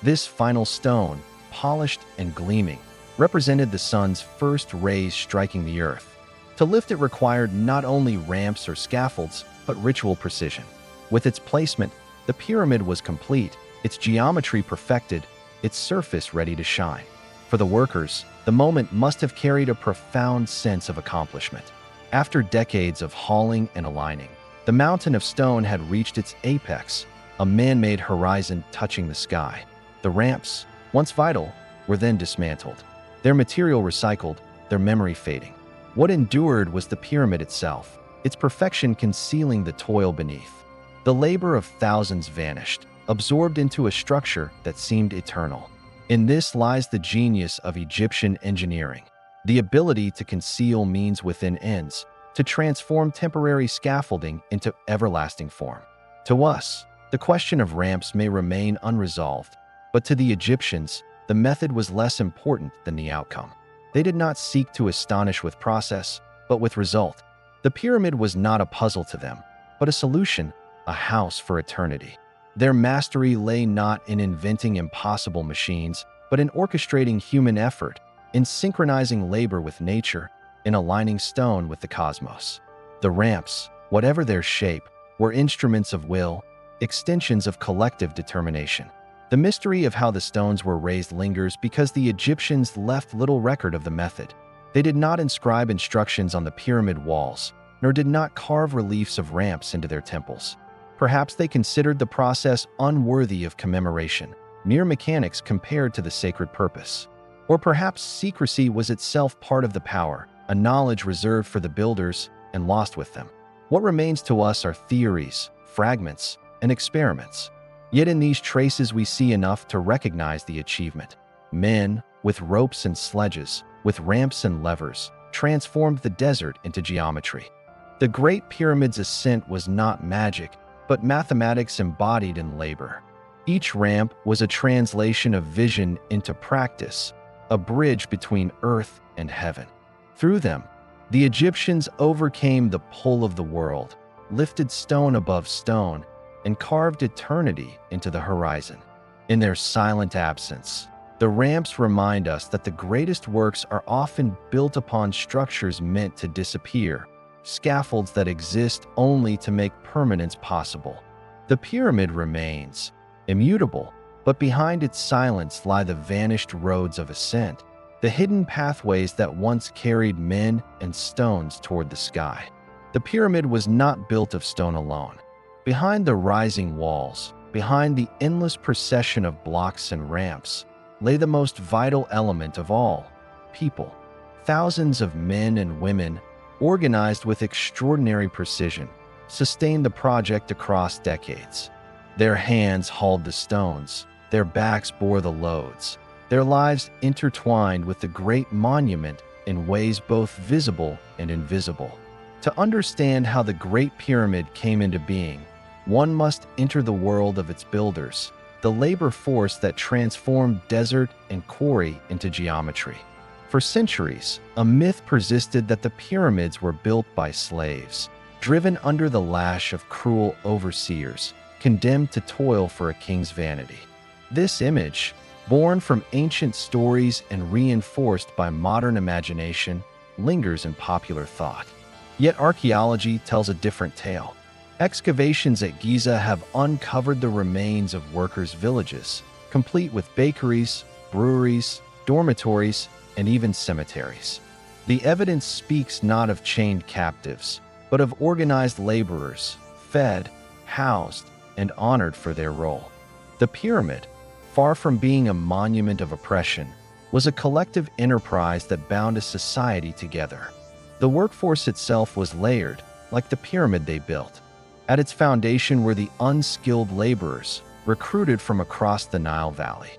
This final stone, polished and gleaming, represented the sun's first rays striking the earth. To lift it required not only ramps or scaffolds, but ritual precision. With its placement, the pyramid was complete, its geometry perfected, its surface ready to shine. For the workers, the moment must have carried a profound sense of accomplishment. After decades of hauling and aligning, the mountain of stone had reached its apex, a man-made horizon touching the sky. The ramps, once vital, were then dismantled, their material recycled, their memory fading. What endured was the pyramid itself, its perfection concealing the toil beneath. The labor of thousands vanished, absorbed into a structure that seemed eternal. In this lies the genius of Egyptian engineering, the ability to conceal means within ends, to transform temporary scaffolding into everlasting form. To us, the question of ramps may remain unresolved, but to the Egyptians, the method was less important than the outcome. They did not seek to astonish with process, but with result. The pyramid was not a puzzle to them, but a solution, a house for eternity. Their mastery lay not in inventing impossible machines, but in orchestrating human effort, in synchronizing labor with nature, in aligning stone with the cosmos. The ramps, whatever their shape, were instruments of will, extensions of collective determination. The mystery of how the stones were raised lingers because the Egyptians left little record of the method. They did not inscribe instructions on the pyramid walls, nor did not carve reliefs of ramps into their temples. Perhaps they considered the process unworthy of commemoration, mere mechanics compared to the sacred purpose. Or perhaps secrecy was itself part of the power, a knowledge reserved for the builders and lost with them. What remains to us are theories, fragments, and experiments. Yet in these traces we see enough to recognize the achievement. Men, with ropes and sledges, with ramps and levers, transformed the desert into geometry. The Great Pyramid's ascent was not magic, but mathematics embodied in labor. Each ramp was a translation of vision into practice, a bridge between earth and heaven. Through them, the Egyptians overcame the pull of the world, lifted stone above stone, and carved eternity into the horizon. In their silent absence, the ramps remind us that the greatest works are often built upon structures meant to disappear, scaffolds that exist only to make permanence possible. The pyramid remains, immutable, but behind its silence lie the vanished roads of ascent, the hidden pathways that once carried men and stones toward the sky. The pyramid was not built of stone alone. Behind the rising walls, behind the endless procession of blocks and ramps, lay the most vital element of all: people. Thousands of men and women, organized with extraordinary precision, sustained the project across decades. Their hands hauled the stones, their backs bore the loads, their lives intertwined with the great monument in ways both visible and invisible. To understand how the Great Pyramid came into being, one must enter the world of its builders, the labor force that transformed desert and quarry into geometry. For centuries, a myth persisted that the pyramids were built by slaves, driven under the lash of cruel overseers, condemned to toil for a king's vanity. This image, born from ancient stories and reinforced by modern imagination, lingers in popular thought. Yet archaeology tells a different tale. Excavations at Giza have uncovered the remains of workers' villages, complete with bakeries, breweries, dormitories, and even cemeteries. The evidence speaks not of chained captives, but of organized laborers, fed, housed, and honored for their role. The pyramid, far from being a monument of oppression, was a collective enterprise that bound a society together. The workforce itself was layered, like the pyramid they built. At its foundation were the unskilled laborers, recruited from across the Nile Valley.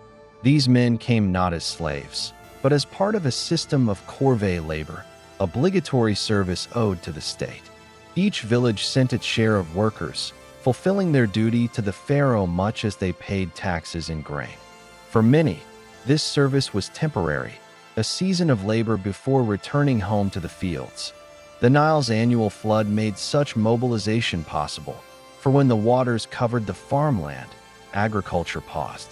These men came not as slaves, but as part of a system of corvée labor, obligatory service owed to the state. Each village sent its share of workers, fulfilling their duty to the pharaoh much as they paid taxes in grain. For many, this service was temporary, a season of labor before returning home to the fields. The Nile's annual flood made such mobilization possible, for when the waters covered the farmland, agriculture paused.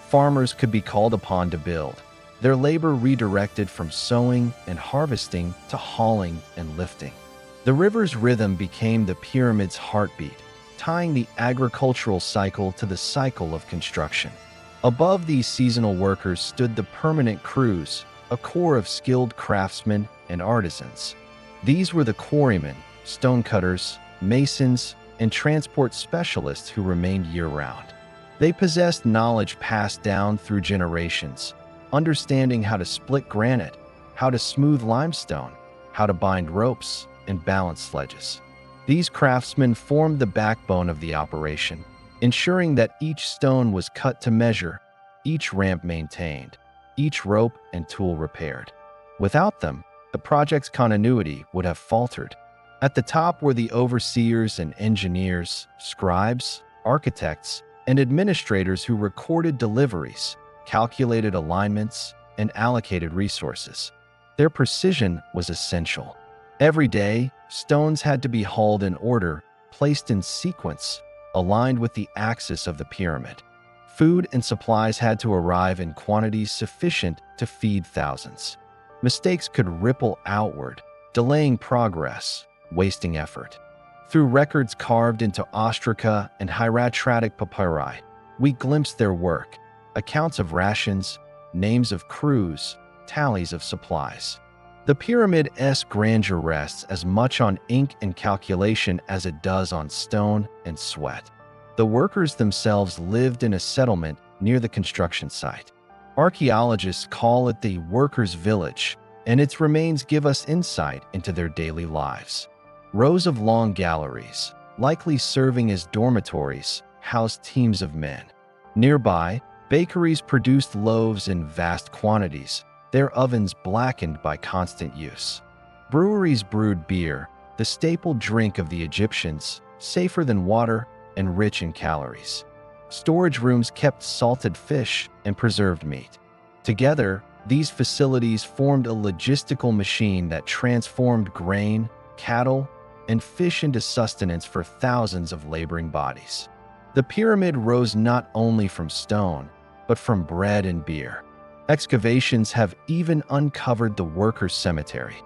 Farmers could be called upon to build, their labor redirected from sowing and harvesting to hauling and lifting. The river's rhythm became the pyramid's heartbeat, tying the agricultural cycle to the cycle of construction. Above these seasonal workers stood the permanent crews, a core of skilled craftsmen and artisans. These were the quarrymen, stonecutters, masons, and transport specialists who remained year-round. They possessed knowledge passed down through generations, understanding how to split granite, how to smooth limestone, how to bind ropes, and balance sledges. These craftsmen formed the backbone of the operation, ensuring that each stone was cut to measure, each ramp maintained, each rope and tool repaired. Without them, the project's continuity would have faltered. At the top were the overseers and engineers, scribes, architects, and administrators who recorded deliveries, calculated alignments, and allocated resources. Their precision was essential. Every day, stones had to be hauled in order, placed in sequence, aligned with the axis of the pyramid. Food and supplies had to arrive in quantities sufficient to feed thousands. Mistakes could ripple outward, delaying progress, wasting effort. Through records carved into ostraca and hieratic papyri, we glimpse their work, accounts of rations, names of crews, tallies of supplies. The pyramid's grandeur rests as much on ink and calculation as it does on stone and sweat. The workers themselves lived in a settlement near the construction site. Archaeologists call it the workers' village, and its remains give us insight into their daily lives. Rows of long galleries, likely serving as dormitories, housed teams of men. Nearby, bakeries produced loaves in vast quantities, their ovens blackened by constant use. Breweries brewed beer, the staple drink of the Egyptians, safer than water and rich in calories. Storage rooms kept salted fish and preserved meat. Together, these facilities formed a logistical machine that transformed grain, cattle, and fish into sustenance for thousands of laboring bodies. The pyramid rose not only from stone, but from bread and beer. Excavations have even uncovered the workers' cemetery.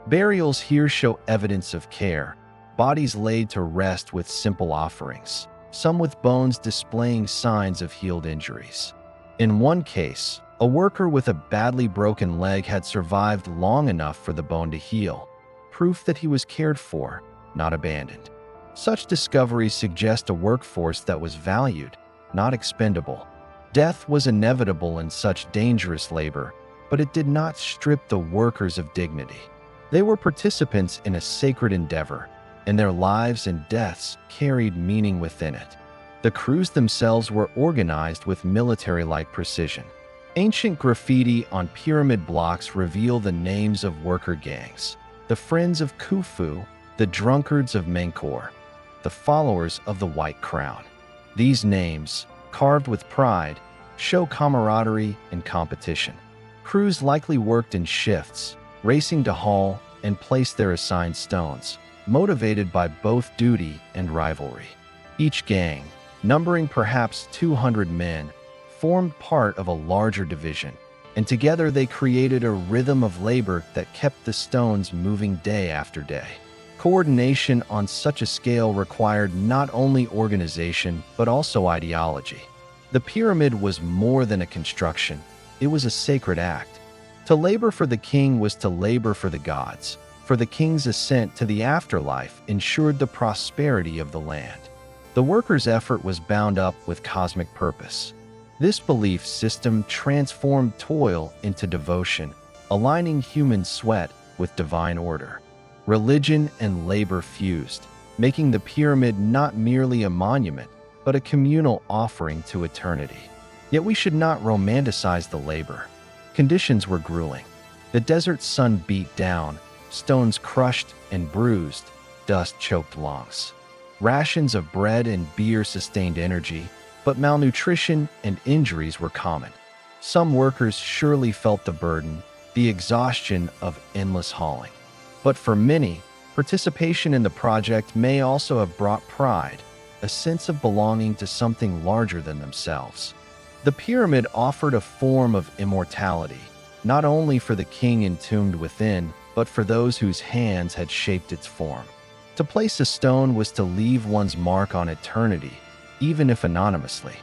Burials here show evidence of care, bodies laid to rest with simple offerings, some with bones displaying signs of healed injuries. In one case, a worker with a badly broken leg had survived long enough for the bone to heal, proof that he was cared for, not abandoned. Such discoveries suggest a workforce that was valued, not expendable. Death was inevitable in such dangerous labor, but it did not strip the workers of dignity. They were participants in a sacred endeavor, and their lives and deaths carried meaning within it. The crews themselves were organized with military-like precision. Ancient graffiti on pyramid blocks reveal the names of worker gangs: the Friends of Khufu, the Drunkards of Menkaure, the Followers of the White Crown. These names, carved with pride, show camaraderie and competition. Crews likely worked in shifts, racing to haul and place their assigned stones, motivated by both duty and rivalry. Each gang, numbering perhaps 200 men, formed part of a larger division, and together they created a rhythm of labor that kept the stones moving day after day. Coordination on such a scale required not only organization but also ideology. The pyramid was more than a construction, it was a sacred act. To labor for the king was to labor for the gods, for the king's ascent to the afterlife ensured the prosperity of the land. The workers' effort was bound up with cosmic purpose. This belief system transformed toil into devotion, aligning human sweat with divine order. Religion and labor fused, making the pyramid not merely a monument, but a communal offering to eternity. Yet we should not romanticize the labor. Conditions were grueling. The desert sun beat down, stones crushed and bruised, dust choked lungs. Rations of bread and beer sustained energy, but malnutrition and injuries were common. Some workers surely felt the burden, the exhaustion of endless hauling. But for many, participation in the project may also have brought pride, a sense of belonging to something larger than themselves. The pyramid offered a form of immortality, not only for the king entombed within, but for those whose hands had shaped its form. To place a stone was to leave one's mark on eternity, even if anonymously.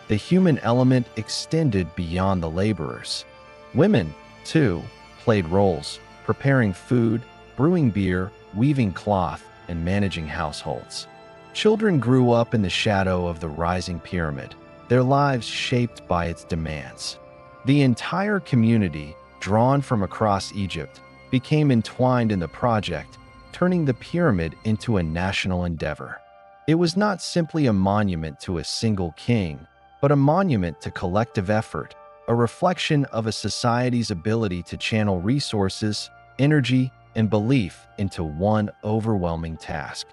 The human element extended beyond the laborers. Women, too, played roles, preparing food, brewing beer, weaving cloth, and managing households. Children grew up in the shadow of the rising pyramid, their lives shaped by its demands. The entire community, drawn from across Egypt, became entwined in the project, turning the pyramid into a national endeavor. It was not simply a monument to a single king, but a monument to collective effort, a reflection of a society's ability to channel resources, energy, and belief into one overwhelming task.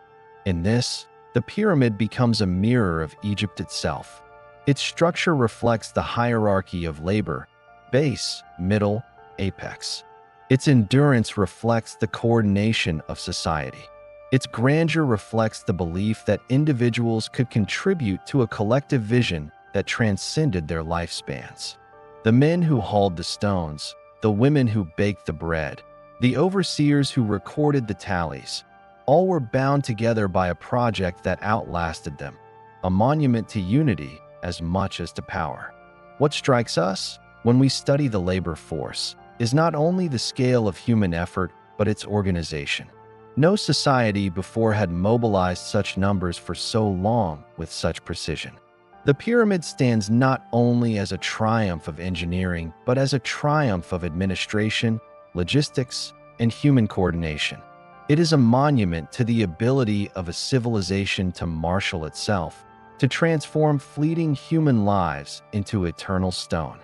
In this, the pyramid becomes a mirror of Egypt itself. Its structure reflects the hierarchy of labor: base, middle, apex. Its endurance reflects the coordination of society. Its grandeur reflects the belief that individuals could contribute to a collective vision that transcended their lifespans. The men who hauled the stones, the women who baked the bread, the overseers who recorded the tallies. All were bound together by a project that outlasted them, a monument to unity as much as to power. What strikes us when we study the labor force is not only the scale of human effort, but its organization. No society before had mobilized such numbers for so long with such precision. The pyramid stands not only as a triumph of engineering, but as a triumph of administration, logistics, and human coordination. It is a monument to the ability of a civilization to marshal itself, to transform fleeting human lives into eternal stone.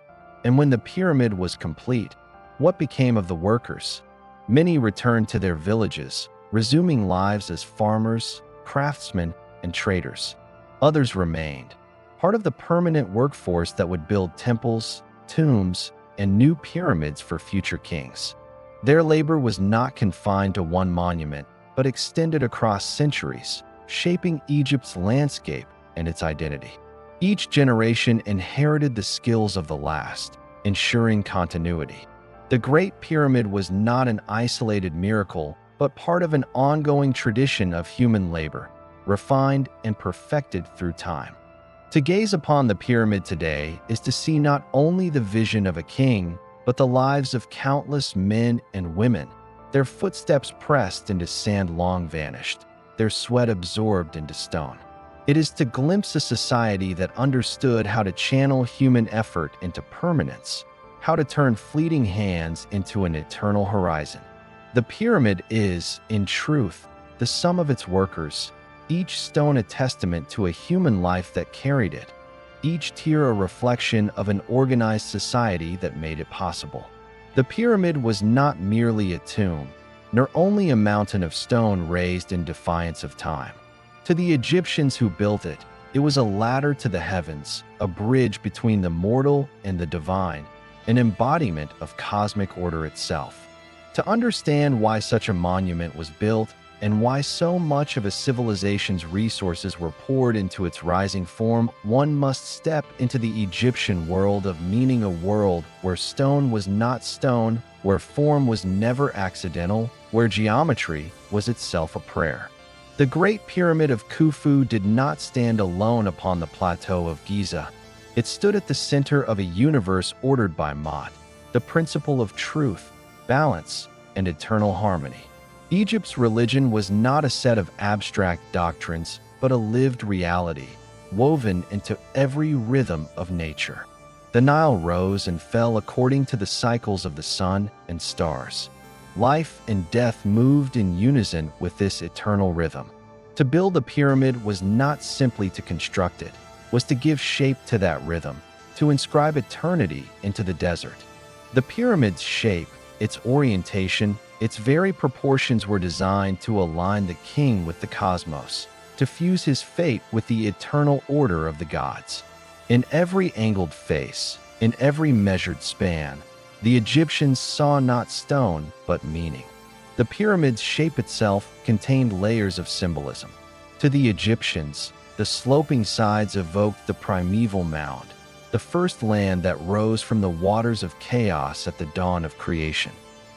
And when the pyramid was complete, what became of the workers? Many returned to their villages, resuming lives as farmers, craftsmen, and traders. Others remained, part of the permanent workforce that would build temples, tombs, and new pyramids for future kings. Their labor was not confined to one monument, but extended across centuries, shaping Egypt's landscape and its identity. Each generation inherited the skills of the last, ensuring continuity. The Great Pyramid was not an isolated miracle, but part of an ongoing tradition of human labor, refined and perfected through time. To gaze upon the pyramid today is to see not only the vision of a king, but the lives of countless men and women, their footsteps pressed into sand long vanished, their sweat absorbed into stone. It is to glimpse a society that understood how to channel human effort into permanence, how to turn fleeting hands into an eternal horizon. The pyramid is, in truth, the sum of its workers, each stone a testament to a human life that carried it, each tier a reflection of an organized society that made it possible. The pyramid was not merely a tomb, nor only a mountain of stone raised in defiance of time. To the Egyptians who built it, it was a ladder to the heavens, a bridge between the mortal and the divine, an embodiment of cosmic order itself. To understand why such a monument was built and why so much of a civilization's resources were poured into its rising form, one must step into the Egyptian world of meaning, a world where stone was not stone, where form was never accidental, where geometry was itself a prayer. The Great Pyramid of Khufu did not stand alone upon the plateau of Giza. It stood at the center of a universe ordered by Ma'at, the principle of truth, balance, and eternal harmony. Egypt's religion was not a set of abstract doctrines, but a lived reality, woven into every rhythm of nature. The Nile rose and fell according to the cycles of the sun and stars. Life and death moved in unison with this eternal rhythm. To build a pyramid was not simply to construct it, was to give shape to that rhythm, to inscribe eternity into the desert. The pyramid's shape, its orientation, its very proportions were designed to align the king with the cosmos, to fuse his fate with the eternal order of the gods. In every angled face, in every measured span, the Egyptians saw not stone, but meaning. The pyramid's shape itself contained layers of symbolism. To the Egyptians, the sloping sides evoked the primeval mound, the first land that rose from the waters of chaos at the dawn of creation.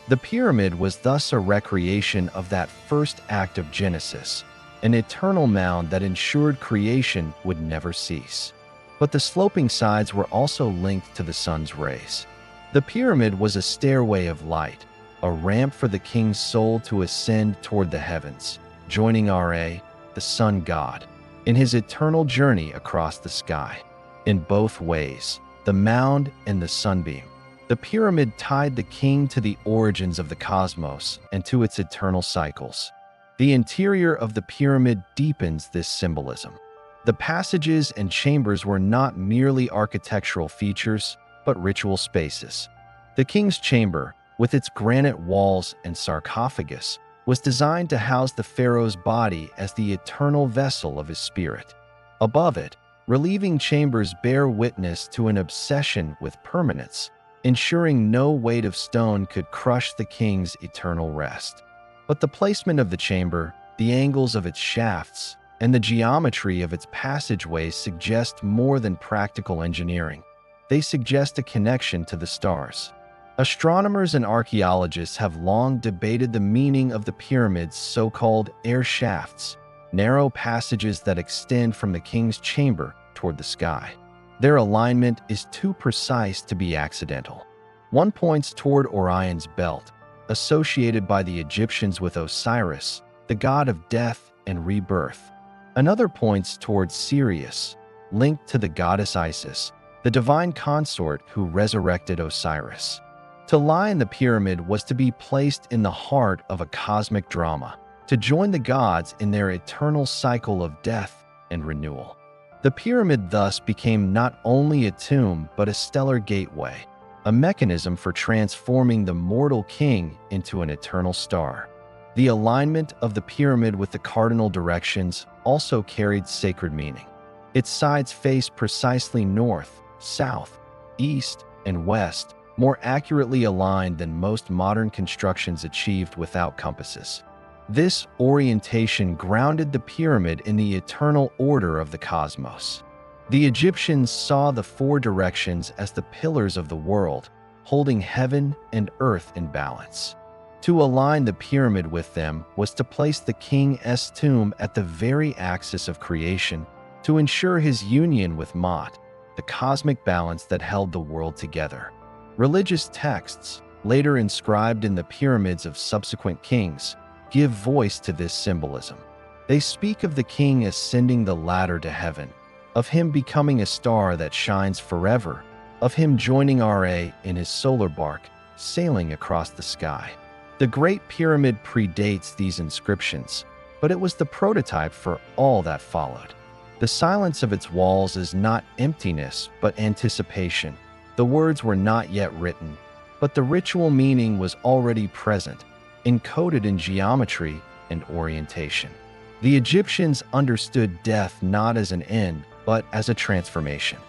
The pyramid was thus a recreation of that first act of Genesis, an eternal mound that ensured creation would never cease. But the sloping sides were also linked to the sun's rays. The pyramid was a stairway of light, a ramp for the king's soul to ascend toward the heavens, joining Ra, the sun god, in his eternal journey across the sky. In both ways, the mound and the sunbeam, the pyramid tied the king to the origins of the cosmos and to its eternal cycles. The interior of the pyramid deepens this symbolism. The passages and chambers were not merely architectural features, but ritual spaces. The king's chamber, with its granite walls and sarcophagus, was designed to house the pharaoh's body as the eternal vessel of his spirit. Above it, relieving chambers bear witness to an obsession with permanence, ensuring no weight of stone could crush the king's eternal rest. But the placement of the chamber, the angles of its shafts, and the geometry of its passageways suggest more than practical engineering. They suggest a connection to the stars. Astronomers and archaeologists have long debated the meaning of the pyramid's so-called air shafts, narrow passages that extend from the king's chamber toward the sky. Their alignment is too precise to be accidental. One points toward Orion's belt, associated by the Egyptians with Osiris, the god of death and rebirth. Another points toward Sirius, linked to the goddess Isis, the divine consort who resurrected Osiris. To lie in the pyramid was to be placed in the heart of a cosmic drama, to join the gods in their eternal cycle of death and renewal. The pyramid thus became not only a tomb but a stellar gateway, a mechanism for transforming the mortal king into an eternal star. The alignment of the pyramid with the cardinal directions also carried sacred meaning. Its sides faced precisely north, south, east, and west, more accurately aligned than most modern constructions achieved without compasses. This orientation grounded the pyramid in the eternal order of the cosmos. The Egyptians saw the four directions as the pillars of the world, holding heaven and earth in balance. To align the pyramid with them was to place the king's tomb at the very axis of creation, to ensure his union with Ma'at, the cosmic balance that held the world together. Religious texts, later inscribed in the pyramids of subsequent kings, give voice to this symbolism. They speak of the king ascending the ladder to heaven, of him becoming a star that shines forever, of him joining Ra in his solar bark, sailing across the sky. The Great Pyramid predates these inscriptions, but it was the prototype for all that followed. The silence of its walls is not emptiness, but anticipation. The words were not yet written, but the ritual meaning was already present, encoded in geometry and orientation. The Egyptians understood death not as an end, but as a transformation.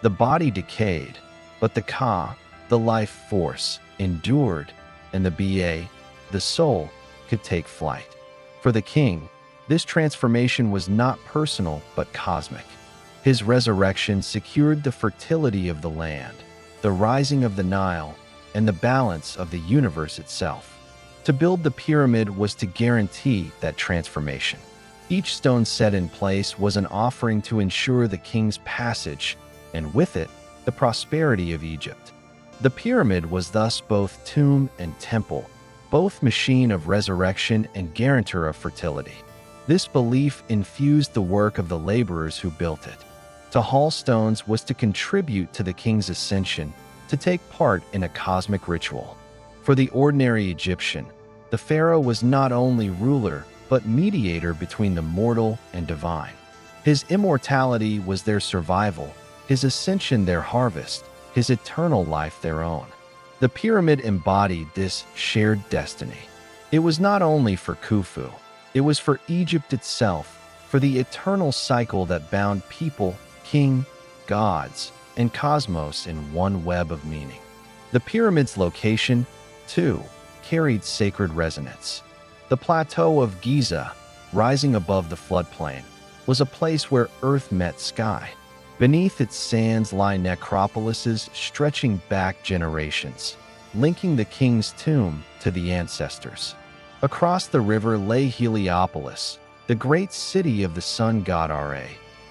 The body decayed, but the Ka, the life force, endured, and the Ba, the soul, could take flight. For the king, this transformation was not personal but cosmic. His resurrection secured the fertility of the land, the rising of the Nile, and the balance of the universe itself. To build the pyramid was to guarantee that transformation. Each stone set in place was an offering to ensure the king's passage, and with it, the prosperity of Egypt. The pyramid was thus both tomb and temple, both machine of resurrection and guarantor of fertility. This belief infused the work of the laborers who built it. To haul stones was to contribute to the king's ascension, to take part in a cosmic ritual. For the ordinary Egyptian, the pharaoh was not only ruler, but mediator between the mortal and divine. His immortality was their survival, his ascension their harvest, his eternal life their own. The pyramid embodied this shared destiny. It was not only for Khufu, it was for Egypt itself, for the eternal cycle that bound people, king, gods, and cosmos in one web of meaning. The pyramid's location, too, carried sacred resonance. The plateau of Giza, rising above the floodplain, was a place where earth met sky. Beneath its sands lie necropolises stretching back generations, linking the king's tomb to the ancestors. Across the river lay Heliopolis, the great city of the sun god Ra,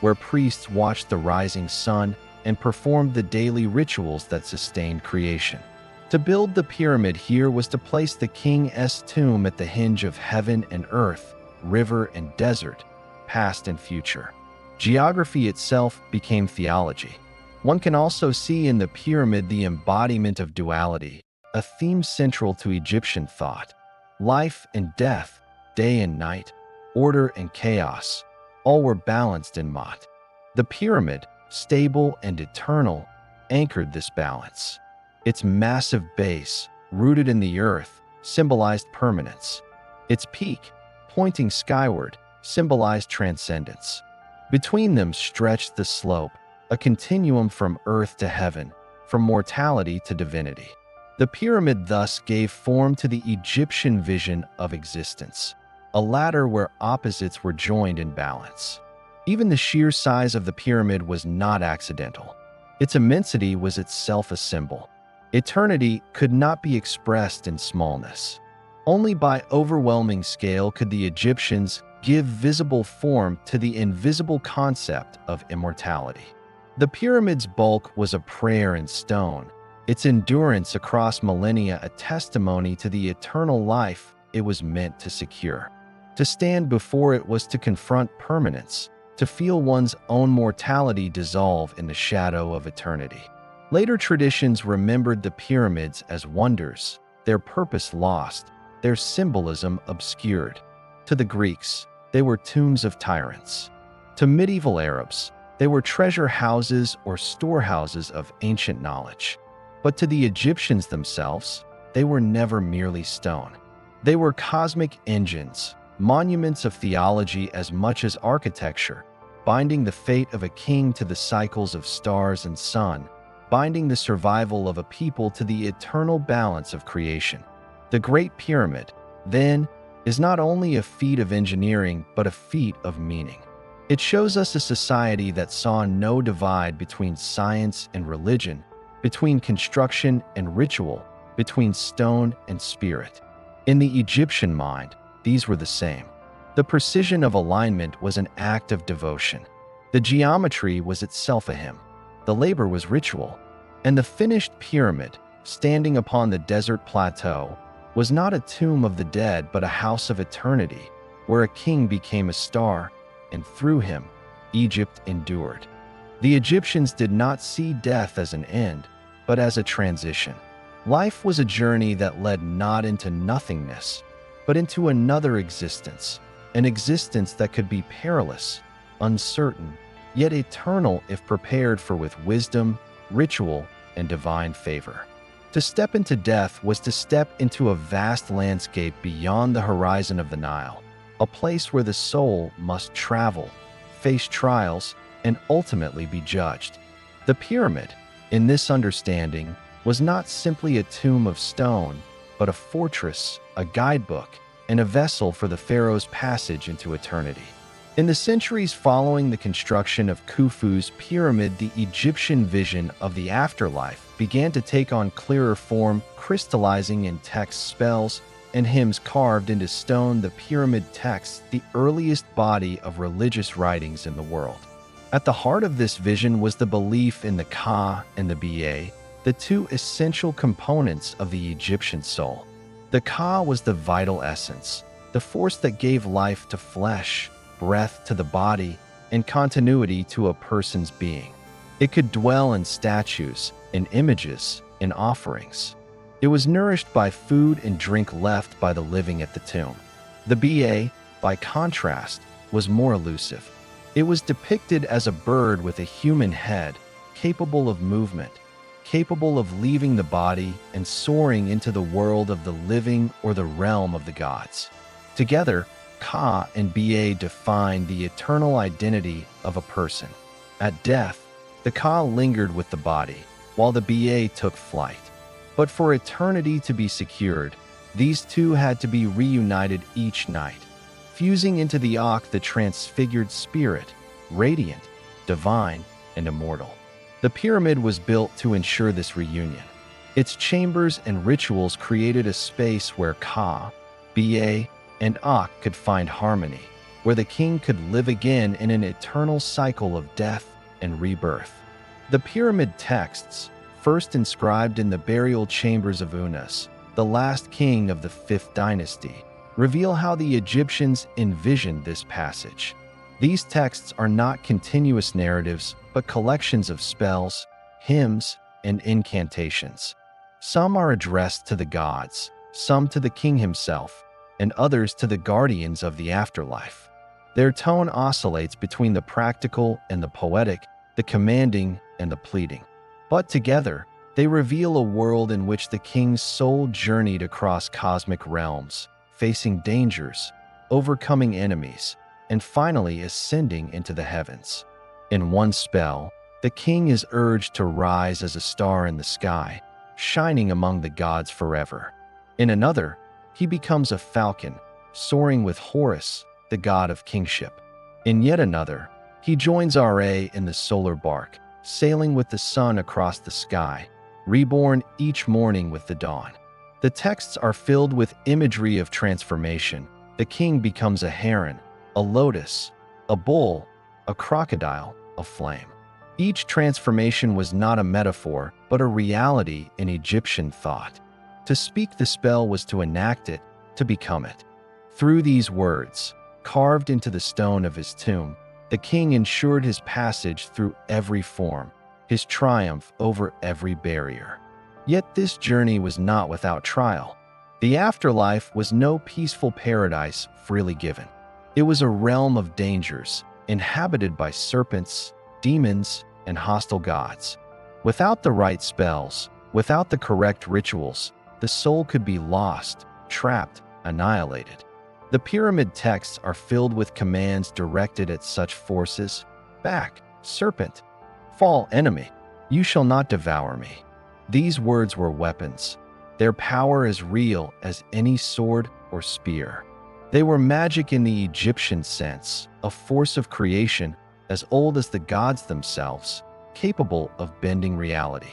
where priests watched the rising sun and performed the daily rituals that sustained creation. To build the pyramid here was to place the king's tomb at the hinge of heaven and earth, river and desert, past and future. Geography itself became theology. One can also see in the pyramid the embodiment of duality, a theme central to Egyptian thought. Life and death, day and night, order and chaos, all were balanced in Ma'at. The pyramid, stable and eternal, anchored this balance. Its massive base, rooted in the earth, symbolized permanence. Its peak, pointing skyward, symbolized transcendence. Between them stretched the slope, a continuum from earth to heaven, from mortality to divinity. The pyramid thus gave form to the Egyptian vision of existence, a ladder where opposites were joined in balance. Even the sheer size of the pyramid was not accidental. Its immensity was itself a symbol. Eternity could not be expressed in smallness. Only by overwhelming scale could the Egyptians give visible form to the invisible concept of immortality. The pyramid's bulk was a prayer in stone, its endurance across millennia a testimony to the eternal life it was meant to secure. To stand before it was to confront permanence, to feel one's own mortality dissolve in the shadow of eternity. Later traditions remembered the pyramids as wonders, their purpose lost, their symbolism obscured. To the Greeks, they were tombs of tyrants. To medieval Arabs, they were treasure houses or storehouses of ancient knowledge. But to the Egyptians themselves, they were never merely stone. They were cosmic engines, monuments of theology as much as architecture, binding the fate of a king to the cycles of stars and sun, binding the survival of a people to the eternal balance of creation. The Great Pyramid, then, is not only a feat of engineering but a feat of meaning. It shows us a society that saw no divide between science and religion, between construction and ritual, between stone and spirit. In the Egyptian mind, these were the same. The precision of alignment was an act of devotion. The geometry was itself a hymn. The labor was ritual. And the finished pyramid, standing upon the desert plateau, was not a tomb of the dead but a house of eternity, where a king became a star, and through him, Egypt endured. The Egyptians did not see death as an end, but as a transition. Life was a journey that led not into nothingness, but into another existence, an existence that could be perilous, uncertain, yet eternal if prepared for with wisdom, ritual, and divine favor. To step into death was to step into a vast landscape beyond the horizon of the Nile, a place where the soul must travel, face trials, and ultimately be judged. The pyramid, in this understanding, was not simply a tomb of stone, but a fortress, a guidebook, and a vessel for the pharaoh's passage into eternity. In the centuries following the construction of Khufu's pyramid, the Egyptian vision of the afterlife began to take on clearer form, crystallizing in text spells and hymns carved into stone. The pyramid texts, the earliest body of religious writings in the world. At the heart of this vision was the belief in the Ka and the Ba, the two essential components of the Egyptian soul. The Ka was the vital essence, the force that gave life to flesh, breath to the body, and continuity to a person's being. It could dwell in statues, in images, in offerings. It was nourished by food and drink left by the living at the tomb. The Ba, by contrast, was more elusive. It was depicted as a bird with a human head, capable of movement, capable of leaving the body and soaring into the world of the living or the realm of the gods. Together, Ka and Ba defined the eternal identity of a person. At death, the Ka lingered with the body, while the Ba took flight. But for eternity to be secured, these two had to be reunited each night, fusing into the Akh, the transfigured spirit, radiant, divine, and immortal. The pyramid was built to ensure this reunion. Its chambers and rituals created a space where Ka, Ba, and Akh could find harmony, where the king could live again in an eternal cycle of death and rebirth. The pyramid texts, first inscribed in the burial chambers of Unas, the last king of the 5th dynasty, reveal how the Egyptians envisioned this passage. These texts are not continuous narratives, but collections of spells, hymns, and incantations. Some are addressed to the gods, some to the king himself, and others to the guardians of the afterlife. Their tone oscillates between the practical and the poetic, the commanding and the pleading. But together, they reveal a world in which the king's soul journeyed across cosmic realms, facing dangers, overcoming enemies, and finally ascending into the heavens. In one spell, the king is urged to rise as a star in the sky, shining among the gods forever. In another, he becomes a falcon, soaring with Horus, the god of kingship. In yet another, he joins Ra in the solar bark, sailing with the sun across the sky, reborn each morning with the dawn. The texts are filled with imagery of transformation. The king becomes a heron, a lotus, a bull, a crocodile, a flame. Each transformation was not a metaphor, but a reality in Egyptian thought. To speak the spell was to enact it, to become it. Through these words, carved into the stone of his tomb, the king ensured his passage through every form, his triumph over every barrier. Yet this journey was not without trial. The afterlife was no peaceful paradise freely given. It was a realm of dangers, inhabited by serpents, demons, and hostile gods. Without the right spells, without the correct rituals, the soul could be lost, trapped, annihilated. The pyramid texts are filled with commands directed at such forces. Back, serpent. Fall, enemy. You shall not devour me. These words were weapons. Their power as real as any sword or spear. They were magic in the Egyptian sense, a force of creation as old as the gods themselves, capable of bending reality.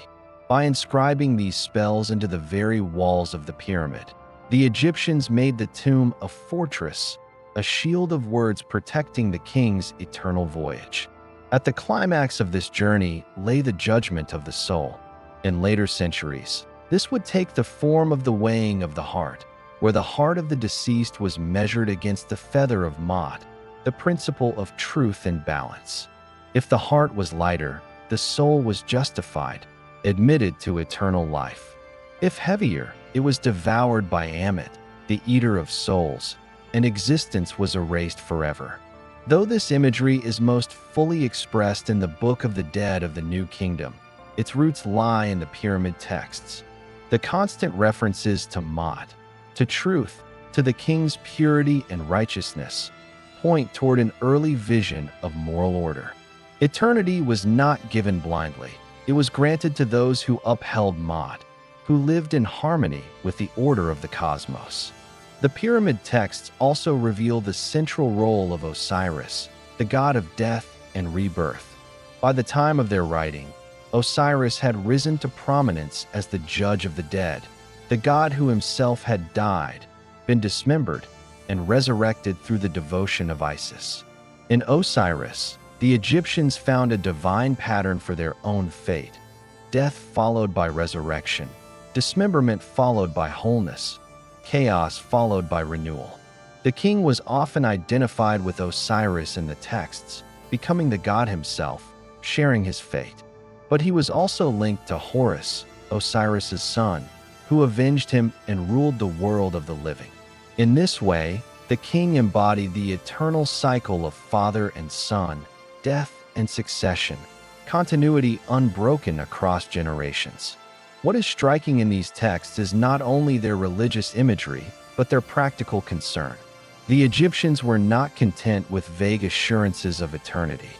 By inscribing these spells into the very walls of the pyramid, the Egyptians made the tomb a fortress, a shield of words protecting the king's eternal voyage. At the climax of this journey lay the judgment of the soul. In later centuries, this would take the form of the weighing of the heart, where the heart of the deceased was measured against the feather of Ma'at, the principle of truth and balance. If the heart was lighter, the soul was justified, admitted to eternal life. If heavier, it was devoured by Ammit, the eater of souls, and existence was erased forever. Though this imagery is most fully expressed in the Book of the Dead of the New Kingdom, its roots lie in the pyramid texts. The constant references to Ma'at, to truth, to the king's purity and righteousness, point toward an early vision of moral order. Eternity was not given blindly. It was granted to those who upheld Ma'at, who lived in harmony with the order of the cosmos. The pyramid texts also reveal the central role of Osiris, the god of death and rebirth. By the time of their writing, Osiris had risen to prominence as the judge of the dead, the god who himself had died, been dismembered, and resurrected through the devotion of Isis. In Osiris, the Egyptians found a divine pattern for their own fate: death followed by resurrection, dismemberment followed by wholeness, chaos followed by renewal. The king was often identified with Osiris in the texts, becoming the god himself, sharing his fate. But he was also linked to Horus, Osiris's son, who avenged him and ruled the world of the living. In this way, the king embodied the eternal cycle of father and son, death and succession, continuity unbroken across generations. What is striking in these texts is not only their religious imagery, but their practical concern. The Egyptians were not content with vague assurances of eternity.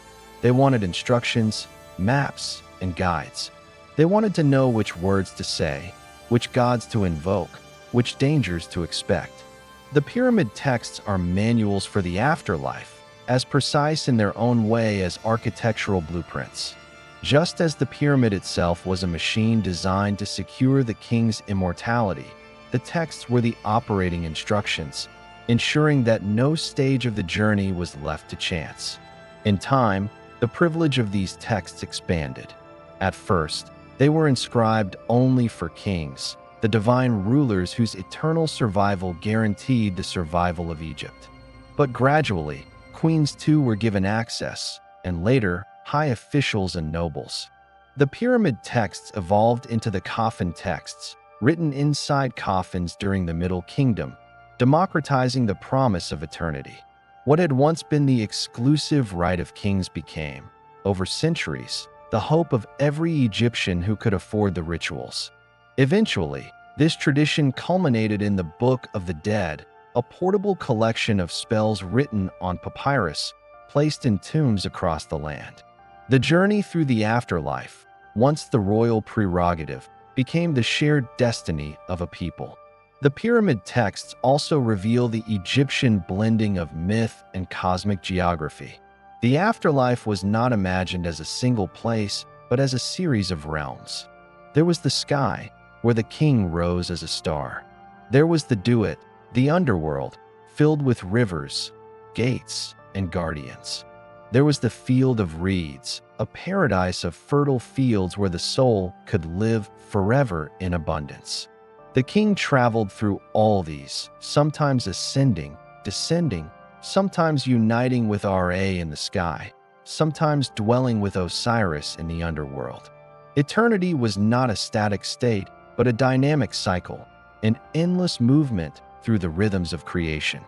They wanted instructions, maps, and guides. They wanted to know which words to say, which gods to invoke, which dangers to expect. The pyramid texts are manuals for the afterlife, as precise in their own way as architectural blueprints. Just as the pyramid itself was a machine designed to secure the king's immortality, the texts were the operating instructions, ensuring that no stage of the journey was left to chance. In time, the privilege of these texts expanded. At first, they were inscribed only for kings, the divine rulers whose eternal survival guaranteed the survival of Egypt. But gradually, queens too were given access, and later, high officials and nobles. The pyramid texts evolved into the coffin texts, written inside coffins during the Middle Kingdom, democratizing the promise of eternity. What had once been the exclusive right of kings became, over centuries, the hope of every Egyptian who could afford the rituals. Eventually, this tradition culminated in the Book of the Dead, a portable collection of spells written on papyrus, placed in tombs across the land. The journey through the afterlife, once the royal prerogative, became the shared destiny of a people. The pyramid texts also reveal the Egyptian blending of myth and cosmic geography. The afterlife was not imagined as a single place, but as a series of realms. There was the sky, where the king rose as a star. There was the duat, the underworld, filled with rivers, gates, and guardians. There was the field of reeds, a paradise of fertile fields where the soul could live forever in abundance. The king traveled through all these, sometimes ascending, descending, sometimes uniting with Ra in the sky, sometimes dwelling with Osiris in the underworld. Eternity was not a static state, but a dynamic cycle, an endless movement through the rhythms of creation.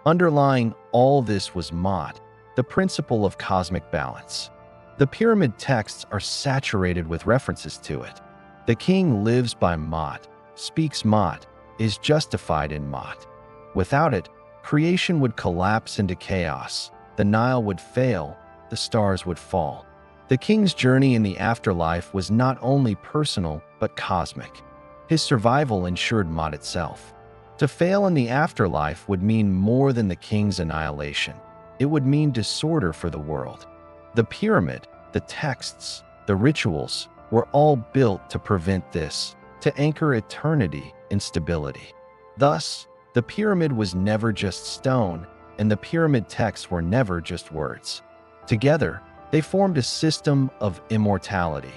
Underlying all this was Ma'at, the principle of cosmic balance. The pyramid texts are saturated with references to it. The king lives by Ma'at, speaks Ma'at, is justified in Ma'at. Without it, creation would collapse into chaos, the Nile would fail, the stars would fall. The king's journey in the afterlife was not only personal, but cosmic. His survival ensured Ma'at itself. To fail in the afterlife would mean more than the king's annihilation. It would mean disorder for the world. The pyramid, the texts, the rituals were all built to prevent this, to anchor eternity in stability. Thus, the pyramid was never just stone, and the pyramid texts were never just words. Together, they formed a system of immortality.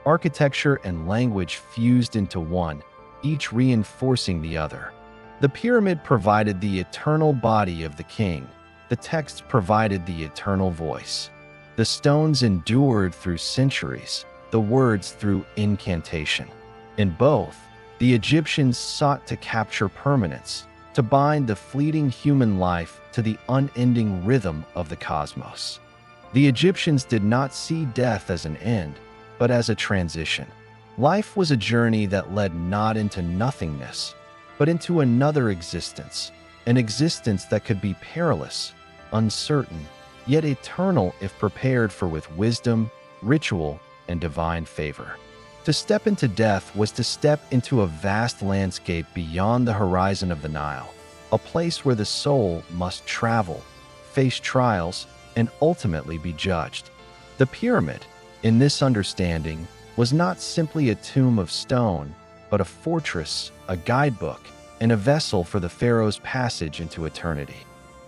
Architecture and language fused into one, each reinforcing the other. The pyramid provided the eternal body of the king. The texts provided the eternal voice. The stones endured through centuries, the words through incantation. In both, the Egyptians sought to capture permanence, to bind the fleeting human life to the unending rhythm of the cosmos. The Egyptians did not see death as an end, but as a transition. Life was a journey that led not into nothingness, but into another existence, an existence that could be perilous, uncertain, yet eternal if prepared for with wisdom, ritual, and divine favor. To step into death was to step into a vast landscape beyond the horizon of the Nile, a place where the soul must travel, face trials, and ultimately be judged. The pyramid, in this understanding, was not simply a tomb of stone, but a fortress, a guidebook, and a vessel for the pharaoh's passage into eternity.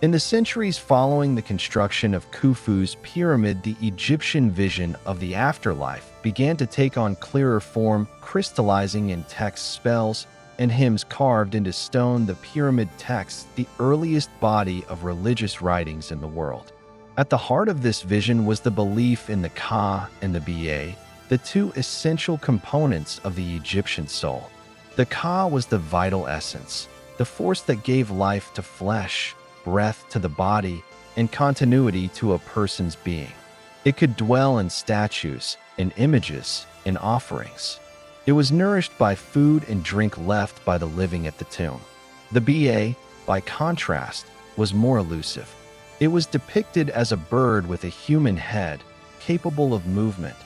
In the centuries following the construction of Khufu's pyramid, the Egyptian vision of the afterlife began to take on clearer form, crystallizing in text spells and hymns carved into stone. The pyramid texts, the earliest body of religious writings in the world. At the heart of this vision was the belief in the Ka and the Ba, the two essential components of the Egyptian soul. The Ka was the vital essence, the force that gave life to flesh, breath to the body, and continuity to a person's being. It could dwell in statues, in images, in offerings. It was nourished by food and drink left by the living at the tomb. The Ba, by contrast, was more elusive. It was depicted as a bird with a human head, capable of movement,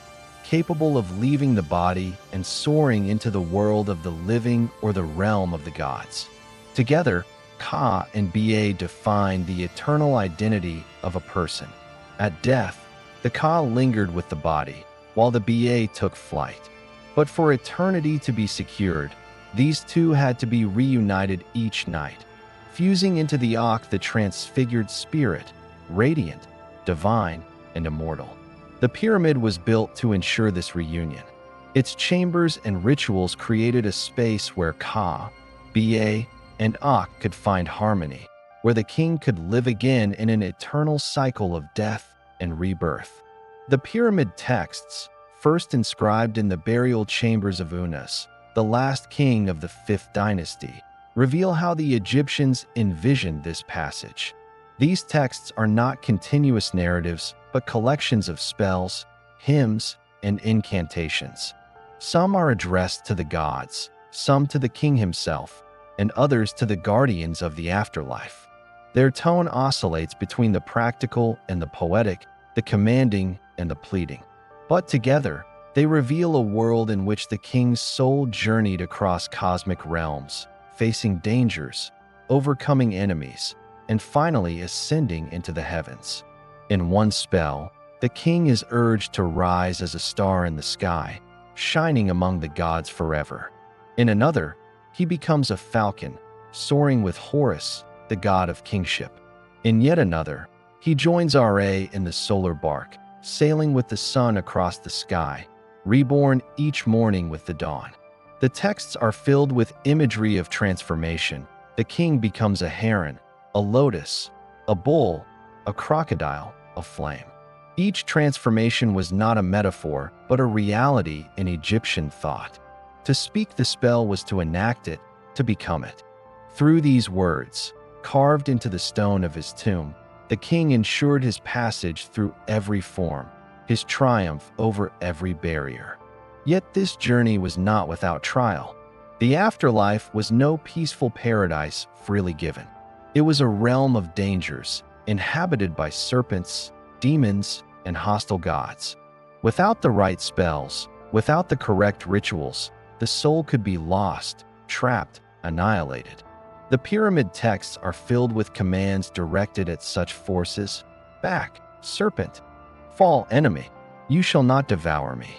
capable of leaving the body and soaring into the world of the living or the realm of the gods. Together, Ka and Ba defined the eternal identity of a person. At death, the Ka lingered with the body, while the Ba took flight. But for eternity to be secured, these two had to be reunited each night, fusing into the Akh, the transfigured spirit, radiant, divine, and immortal. The pyramid was built to ensure this reunion. Its chambers and rituals created a space where Ka, Ba, and Akh could find harmony, where the king could live again in an eternal cycle of death and rebirth. The pyramid texts, first inscribed in the burial chambers of Unas, the last king of the 5th dynasty, reveal how the Egyptians envisioned this passage. These texts are not continuous narratives, but collections of spells, hymns, and incantations. Some are addressed to the gods, some to the king himself, and others to the guardians of the afterlife. Their tone oscillates between the practical and the poetic, the commanding and the pleading. But together, they reveal a world in which the king's soul journeyed across cosmic realms, facing dangers, overcoming enemies, and finally ascending into the heavens. In one spell, the king is urged to rise as a star in the sky, shining among the gods forever. In another, he becomes a falcon, soaring with Horus, the god of kingship. In yet another, he joins Ra in the solar bark, sailing with the sun across the sky, reborn each morning with the dawn. The texts are filled with imagery of transformation. The king becomes a heron, a lotus, a bull, a crocodile, a flame. Each transformation was not a metaphor, but a reality in Egyptian thought. To speak the spell was to enact it, to become it. Through these words, carved into the stone of his tomb, the king ensured his passage through every form, his triumph over every barrier. Yet this journey was not without trial. The afterlife was no peaceful paradise freely given. It was a realm of dangers, inhabited by serpents, demons, and hostile gods. Without the right spells, without the correct rituals, the soul could be lost, trapped, annihilated. The pyramid texts are filled with commands directed at such forces. Back, serpent. Fall, enemy. You shall not devour me.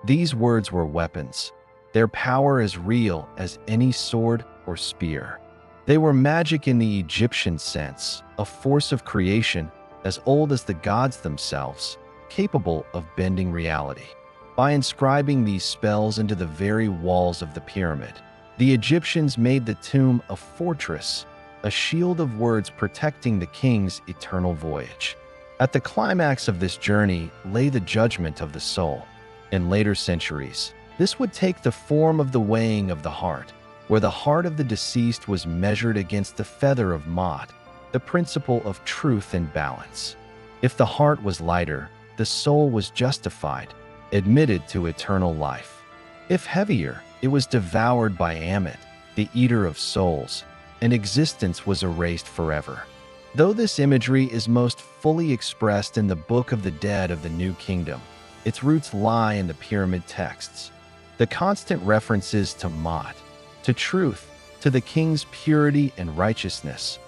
These words were weapons. Their power as real as any sword or spear. They were magic in the Egyptian sense, a force of creation as old as the gods themselves, capable of bending reality. By inscribing these spells into the very walls of the pyramid, the Egyptians made the tomb a fortress, a shield of words protecting the king's eternal voyage. At the climax of this journey lay the judgment of the soul. In later centuries, this would take the form of the weighing of the heart, where the heart of the deceased was measured against the feather of Ma'at, the principle of truth and balance. If the heart was lighter, the soul was justified, admitted to eternal life. If heavier, it was devoured by Ammit, the eater of souls, and existence was erased forever. Though this imagery is most fully expressed in the Book of the Dead of the New Kingdom, its roots lie in the pyramid texts. The constant references to Ma'at, to truth, to the king's purity and righteousness,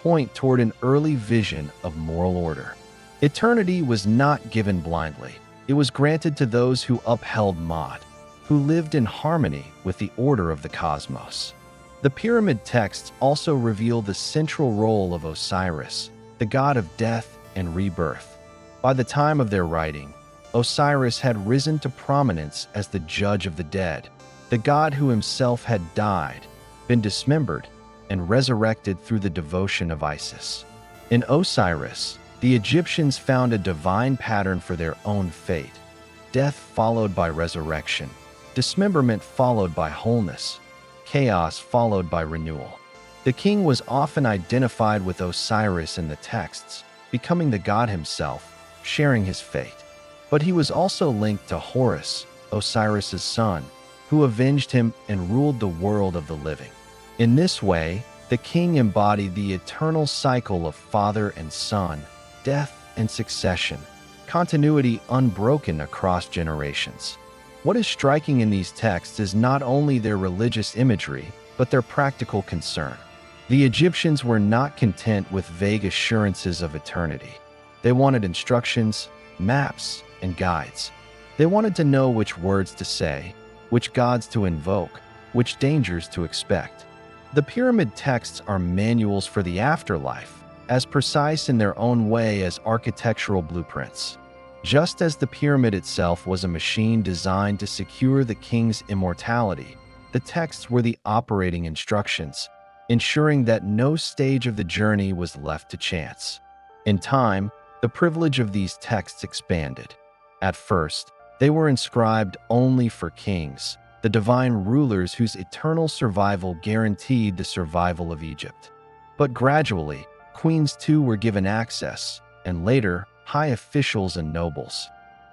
point toward an early vision of moral order. Eternity was not given blindly. It was granted to those who upheld Ma'at, who lived in harmony with the order of the cosmos. The pyramid texts also reveal the central role of Osiris, the god of death and rebirth. By the time of their writing, Osiris had risen to prominence as the judge of the dead, the god who himself had died, been dismembered, and resurrected through the devotion of Isis. In Osiris, the Egyptians found a divine pattern for their own fate: death followed by resurrection, dismemberment followed by wholeness, chaos followed by renewal. The king was often identified with Osiris in the texts, becoming the god himself, sharing his fate. But he was also linked to Horus, Osiris's son, who avenged him and ruled the world of the living. In this way, the king embodied the eternal cycle of father and son, death and succession, continuity unbroken across generations. What is striking in these texts is not only their religious imagery, but their practical concern. The Egyptians were not content with vague assurances of eternity. They wanted instructions, maps, and guides. They wanted to know which words to say, which gods to invoke, which dangers to expect. The pyramid texts are manuals for the afterlife, as precise in their own way as architectural blueprints. Just as the pyramid itself was a machine designed to secure the king's immortality, the texts were the operating instructions, ensuring that no stage of the journey was left to chance. In time, the privilege of these texts expanded. At first, they were inscribed only for kings, the divine rulers whose eternal survival guaranteed the survival of Egypt. But gradually, queens too were given access, and later, high officials and nobles.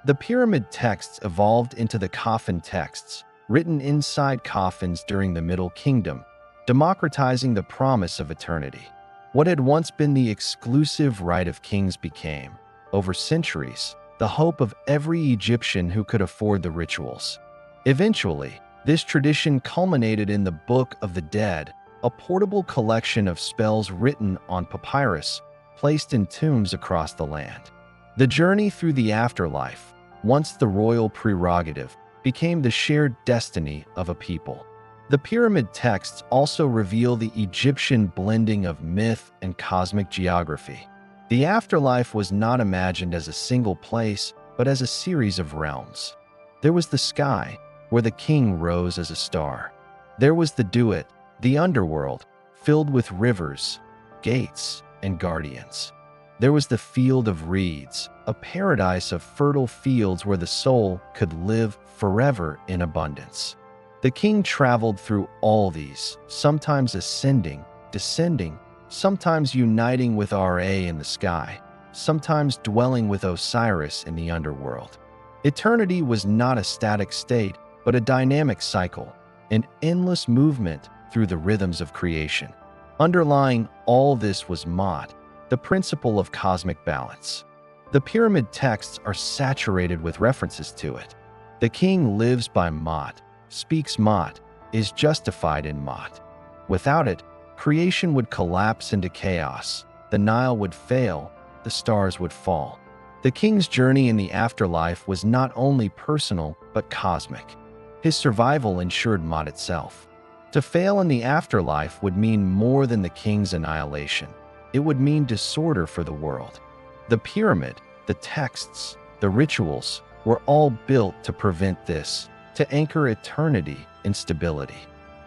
The pyramid texts evolved into the coffin texts, written inside coffins during the Middle Kingdom, democratizing the promise of eternity. What had once been the exclusive right of kings became, over centuries, the hope of every Egyptian who could afford the rituals. Eventually, this tradition culminated in the Book of the Dead, a portable collection of spells written on papyrus, placed in tombs across the land. The journey through the afterlife, once the royal prerogative, became the shared destiny of a people. The pyramid texts also reveal the Egyptian blending of myth and cosmic geography. The afterlife was not imagined as a single place, but as a series of realms. There was the sky, where the king rose as a star. There was the Duat, the underworld, filled with rivers, gates, and guardians. There was the field of reeds, a paradise of fertile fields where the soul could live forever in abundance. The king traveled through all these, sometimes ascending, descending, sometimes uniting with Ra in the sky, sometimes dwelling with Osiris in the underworld. Eternity was not a static state, but a dynamic cycle, an endless movement through the rhythms of creation. Underlying all this was Ma'at, the principle of cosmic balance. The pyramid texts are saturated with references to it. The king lives by Ma'at, speaks Ma'at, is justified in Ma'at. Without it, creation would collapse into chaos, the Nile would fail, the stars would fall. The king's journey in the afterlife was not only personal, but cosmic. His survival ensured Ma'at itself. To fail in the afterlife would mean more than the king's annihilation. It would mean disorder for the world. The pyramid, the texts, the rituals were all built to prevent this, to anchor eternity in stability.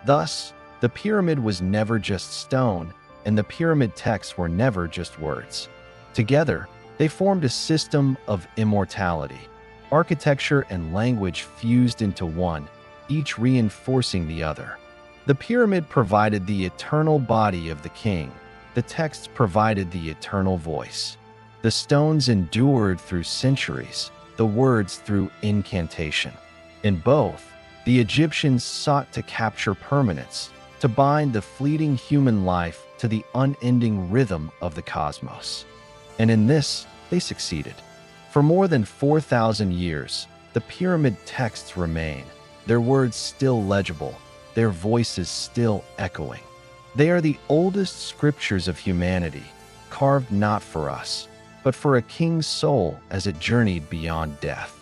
Thus, the pyramid was never just stone, and the pyramid texts were never just words. Together, they formed a system of immortality. Architecture and language fused into one, each reinforcing the other. The pyramid provided the eternal body of the king. The texts provided the eternal voice. The stones endured through centuries, the words through incantation. In both, the Egyptians sought to capture permanence, to bind the fleeting human life to the unending rhythm of the cosmos. And in this, they succeeded. For more than 4,000 years, the pyramid texts remain, their words still legible, their voices still echoing. They are the oldest scriptures of humanity, carved not for us, but for a king's soul as it journeyed beyond death.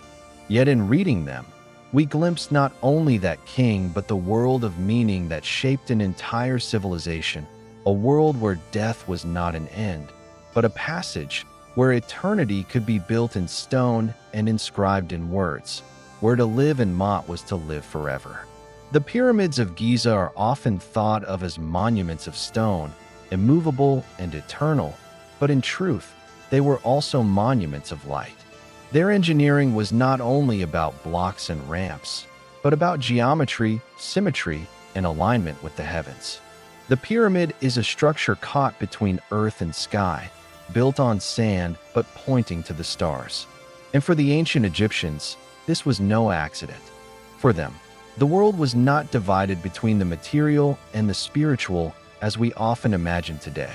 Yet in reading them, we glimpse not only that king, but the world of meaning that shaped an entire civilization, a world where death was not an end, but a passage, where eternity could be built in stone and inscribed in words, where to live in Ma'at was to live forever. The pyramids of Giza are often thought of as monuments of stone, immovable and eternal, but in truth, they were also monuments of light. Their engineering was not only about blocks and ramps, but about geometry, symmetry, and alignment with the heavens. The pyramid is a structure caught between earth and sky, built on sand but pointing to the stars. And for the ancient Egyptians, this was no accident. For them, the world was not divided between the material and the spiritual as we often imagine today.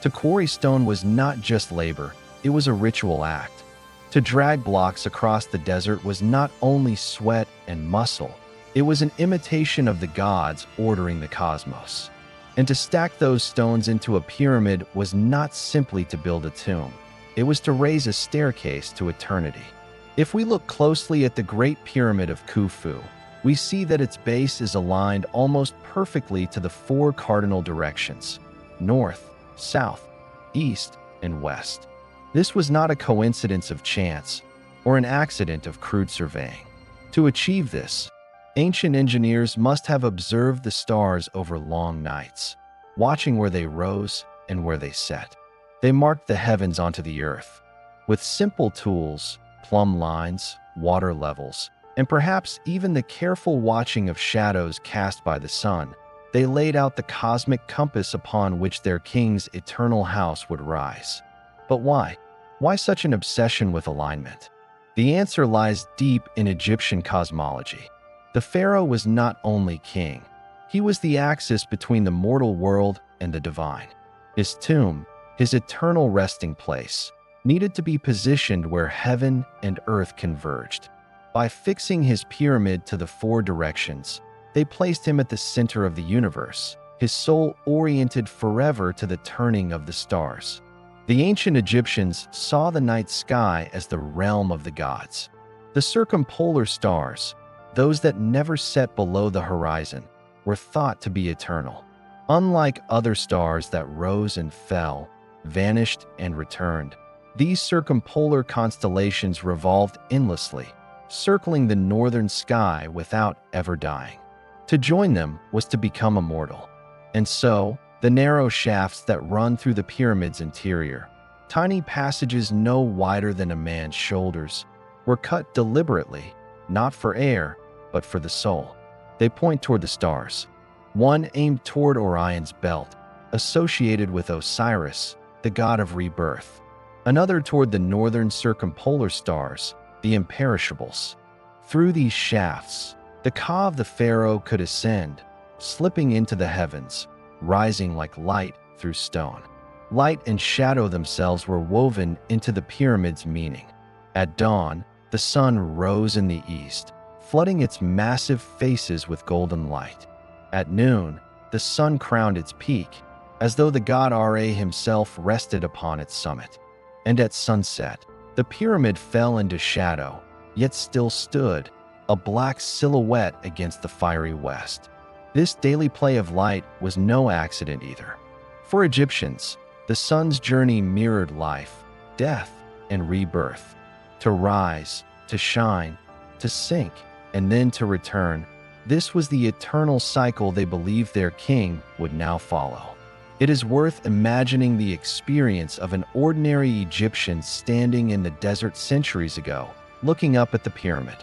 To quarry stone was not just labor, it was a ritual act. To drag blocks across the desert was not only sweat and muscle, it was an imitation of the gods ordering the cosmos. And to stack those stones into a pyramid was not simply to build a tomb, it was to raise a staircase to eternity. If we look closely at the Great Pyramid of Khufu, we see that its base is aligned almost perfectly to the four cardinal directions: north, south, east, and west. This was not a coincidence of chance or an accident of crude surveying. To achieve this, ancient engineers must have observed the stars over long nights, watching where they rose and where they set. They marked the heavens onto the earth. With simple tools, plumb lines, water levels, and perhaps even the careful watching of shadows cast by the sun, they laid out the cosmic compass upon which their king's eternal house would rise. But why? Why such an obsession with alignment? The answer lies deep in Egyptian cosmology. The pharaoh was not only king, he was the axis between the mortal world and the divine. His tomb, his eternal resting place, needed to be positioned where heaven and earth converged. By fixing his pyramid to the four directions, they placed him at the center of the universe, his soul oriented forever to the turning of the stars. The ancient Egyptians saw the night sky as the realm of the gods. The circumpolar stars, those that never set below the horizon, were thought to be eternal. Unlike other stars that rose and fell, vanished and returned, these circumpolar constellations revolved endlessly, circling the northern sky without ever dying. To join them was to become immortal. And so, the narrow shafts that run through the pyramid's interior, tiny passages no wider than a man's shoulders, were cut deliberately, not for air, but for the soul. They point toward the stars. One aimed toward Orion's belt, associated with Osiris, the god of rebirth. Another toward the northern circumpolar stars, the imperishables. Through these shafts, the Ka of the pharaoh could ascend, slipping into the heavens, rising like light through stone. Light and shadow themselves were woven into the pyramid's meaning. At dawn, the sun rose in the east, flooding its massive faces with golden light. At noon, the sun crowned its peak, as though the god Ra himself rested upon its summit. And at sunset, the pyramid fell into shadow, yet still stood, a black silhouette against the fiery west. This daily play of light was no accident either. For Egyptians, the sun's journey mirrored life, death, and rebirth. To rise, to shine, to sink, and then to return, this was the eternal cycle they believed their king would now follow. It is worth imagining the experience of an ordinary Egyptian standing in the desert centuries ago, looking up at the pyramid.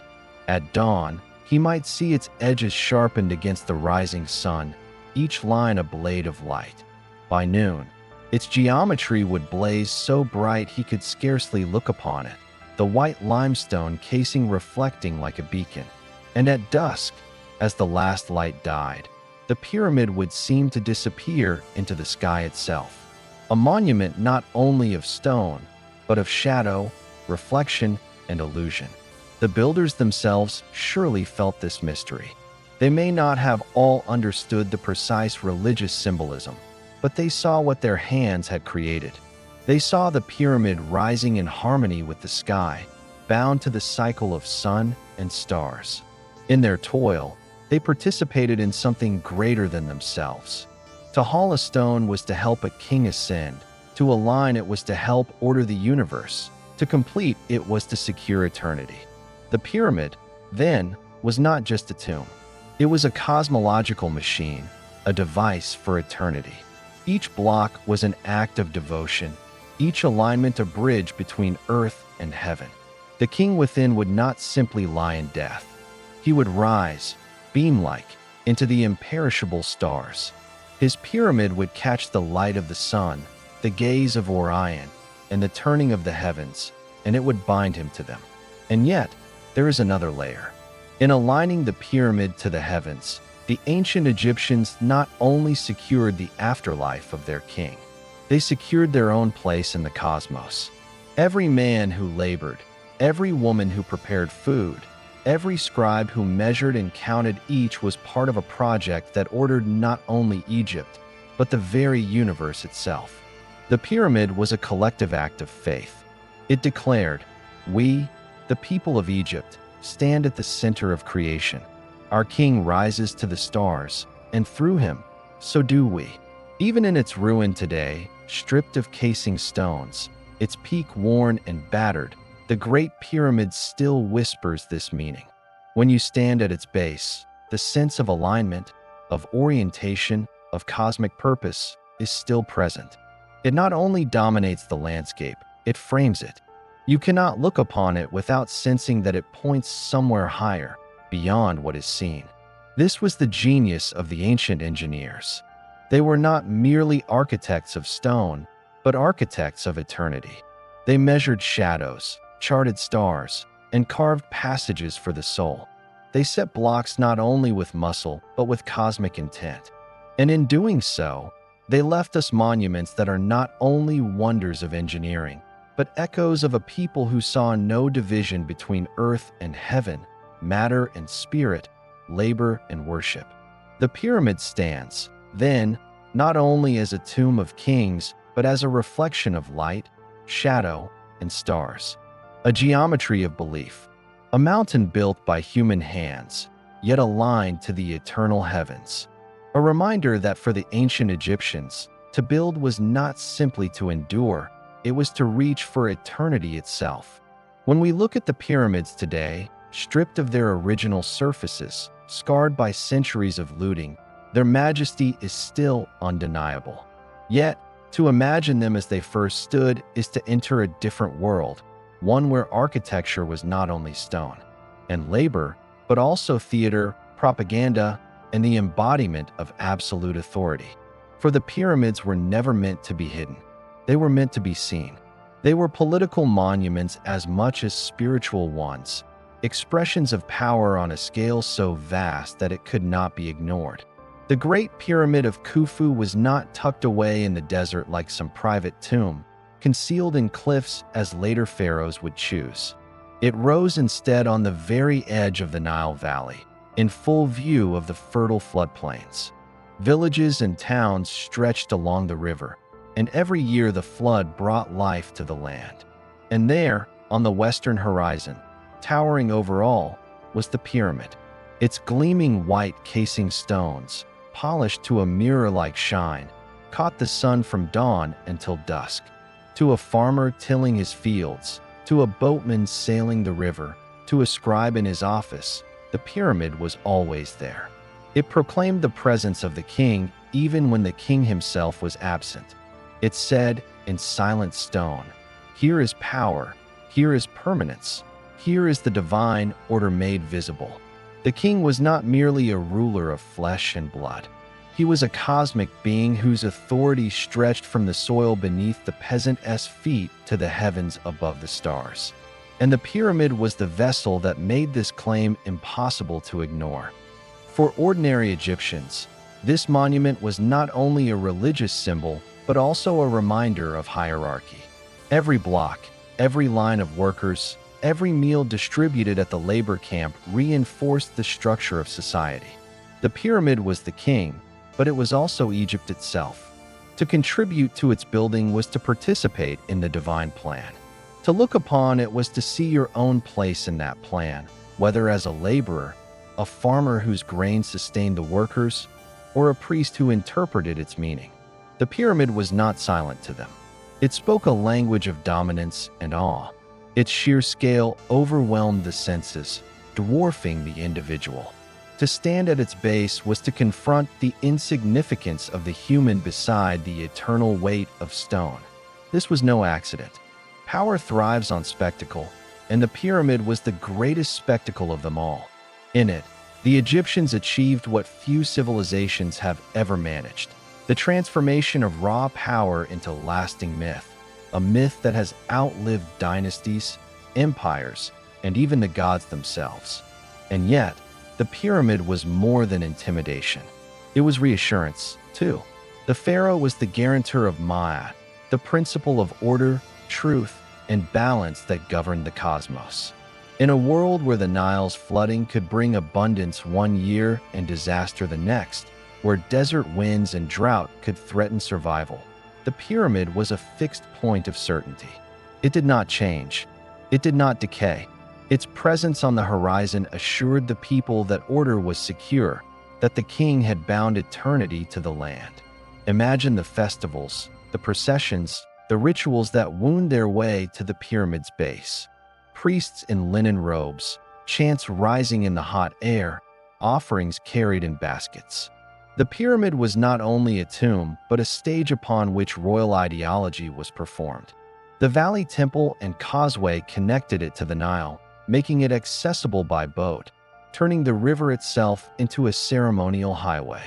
At dawn, he might see its edges sharpened against the rising sun, each line a blade of light. By noon, its geometry would blaze so bright he could scarcely look upon it, the white limestone casing reflecting like a beacon. And at dusk, as the last light died, the pyramid would seem to disappear into the sky itself, a monument not only of stone, but of shadow, reflection, and illusion. The builders themselves surely felt this mystery. They may not have all understood the precise religious symbolism, but they saw what their hands had created. They saw the pyramid rising in harmony with the sky, bound to the cycle of sun and stars. In their toil, they participated in something greater than themselves. To haul a stone was to help a king ascend. To align it was to help order the universe. To complete it was to secure eternity. The pyramid, then, was not just a tomb. It was a cosmological machine, a device for eternity. Each block was an act of devotion, each alignment a bridge between earth and heaven. The king within would not simply lie in death. He would rise, beam-like, into the imperishable stars. His pyramid would catch the light of the sun, the gaze of Orion, and the turning of the heavens, and it would bind him to them. And yet, there is another layer. In aligning the pyramid to the heavens, the ancient Egyptians not only secured the afterlife of their king, they secured their own place in the cosmos. Every man who labored, every woman who prepared food, every scribe who measured and counted each was part of a project that ordered not only Egypt, but the very universe itself. The pyramid was a collective act of faith. It declared, "We, the people of Egypt, stand at the center of creation. Our king rises to the stars, and through him, so do we." Even in its ruin today, stripped of casing stones, its peak worn and battered, the Great Pyramid still whispers this meaning. When you stand at its base, the sense of alignment, of orientation, of cosmic purpose is still present. It not only dominates the landscape, it frames it. You cannot look upon it without sensing that it points somewhere higher, beyond what is seen. This was the genius of the ancient engineers. They were not merely architects of stone, but architects of eternity. They measured shadows, charted stars, and carved passages for the soul. They set blocks not only with muscle, but with cosmic intent. And in doing so, they left us monuments that are not only wonders of engineering, but echoes of a people who saw no division between earth and heaven, matter and spirit, labor and worship. The pyramid stands, then, not only as a tomb of kings, but as a reflection of light, shadow, and stars. A geometry of belief. a mountain built by human hands, yet aligned to the eternal heavens. A reminder that for the ancient Egyptians, to build was not simply to endure, it was to reach for eternity itself. When we look at the pyramids today, stripped of their original surfaces, scarred by centuries of looting, their majesty is still undeniable. Yet, to imagine them as they first stood is to enter a different world, one where architecture was not only stone and labor, but also theater, propaganda, and the embodiment of absolute authority. For the pyramids were never meant to be hidden. They were meant to be seen. They were political monuments as much as spiritual ones, expressions of power on a scale so vast that it could not be ignored. The Great Pyramid of Khufu was not tucked away in the desert like some private tomb, concealed in cliffs as later pharaohs would choose. It rose instead on the very edge of the Nile Valley, in full view of the fertile floodplains. Villages and towns stretched along the river, and every year the flood brought life to the land. And there, on the western horizon, towering over all, was the pyramid. Its gleaming white casing stones, polished to a mirror-like shine, caught the sun from dawn until dusk. To a farmer tilling his fields, to a boatman sailing the river, to a scribe in his office, the pyramid was always there. It proclaimed the presence of the king even when the king himself was absent. It said, in silent stone, "Here is power, here is permanence, here is the divine order made visible." The king was not merely a ruler of flesh and blood. He was a cosmic being whose authority stretched from the soil beneath the peasant's feet to the heavens above the stars. And the pyramid was the vessel that made this claim impossible to ignore. For ordinary Egyptians, this monument was not only a religious symbol, but also a reminder of hierarchy. Every block, every line of workers, every meal distributed at the labor camp reinforced the structure of society. The pyramid was the king, but it was also Egypt itself. To contribute to its building was to participate in the divine plan. To look upon it was to see your own place in that plan, whether as a laborer, a farmer whose grain sustained the workers, or a priest who interpreted its meaning. The pyramid was not silent to them. It spoke a language of dominance and awe. Its sheer scale overwhelmed the senses, dwarfing the individual. To stand at its base was to confront the insignificance of the human beside the eternal weight of stone. This was no accident. Power thrives on spectacle, and the pyramid was the greatest spectacle of them all. In it, the Egyptians achieved what few civilizations have ever managed: the transformation of raw power into lasting myth, a myth that has outlived dynasties, empires, and even the gods themselves. And yet, the pyramid was more than intimidation. It was reassurance, too. The pharaoh was the guarantor of Ma'at, the principle of order, truth, and balance that governed the cosmos. In a world where the Nile's flooding could bring abundance one year and disaster the next, where desert winds and drought could threaten survival, the pyramid was a fixed point of certainty. It did not change. It did not decay. Its presence on the horizon assured the people that order was secure, that the king had bound eternity to the land. Imagine the festivals, the processions, the rituals that wound their way to the pyramid's base. Priests in linen robes, chants rising in the hot air, offerings carried in baskets. The pyramid was not only a tomb, but a stage upon which royal ideology was performed. The Valley Temple and Causeway connected it to the Nile, making it accessible by boat, turning the river itself into a ceremonial highway.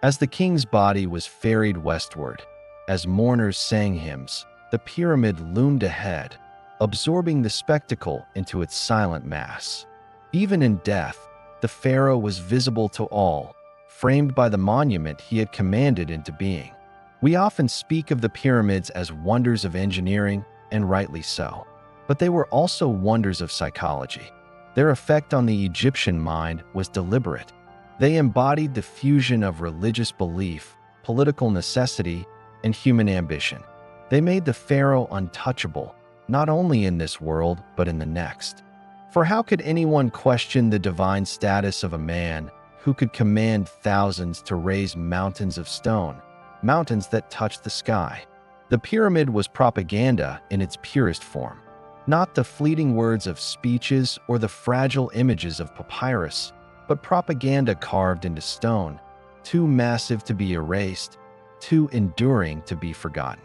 As the king's body was ferried westward, as mourners sang hymns, the pyramid loomed ahead, absorbing the spectacle into its silent mass. Even in death, the pharaoh was visible to all, framed by the monument he had commanded into being. We often speak of the pyramids as wonders of engineering, and rightly so. But they were also wonders of psychology. Their effect on the Egyptian mind was deliberate. They embodied the fusion of religious belief, political necessity, and human ambition. They made the pharaoh untouchable, not only in this world, but in the next. For how could anyone question the divine status of a man who could command thousands to raise mountains of stone, mountains that touched the sky? The pyramid was propaganda in its purest form, not the fleeting words of speeches or the fragile images of papyrus, but propaganda carved into stone, too massive to be erased, too enduring to be forgotten.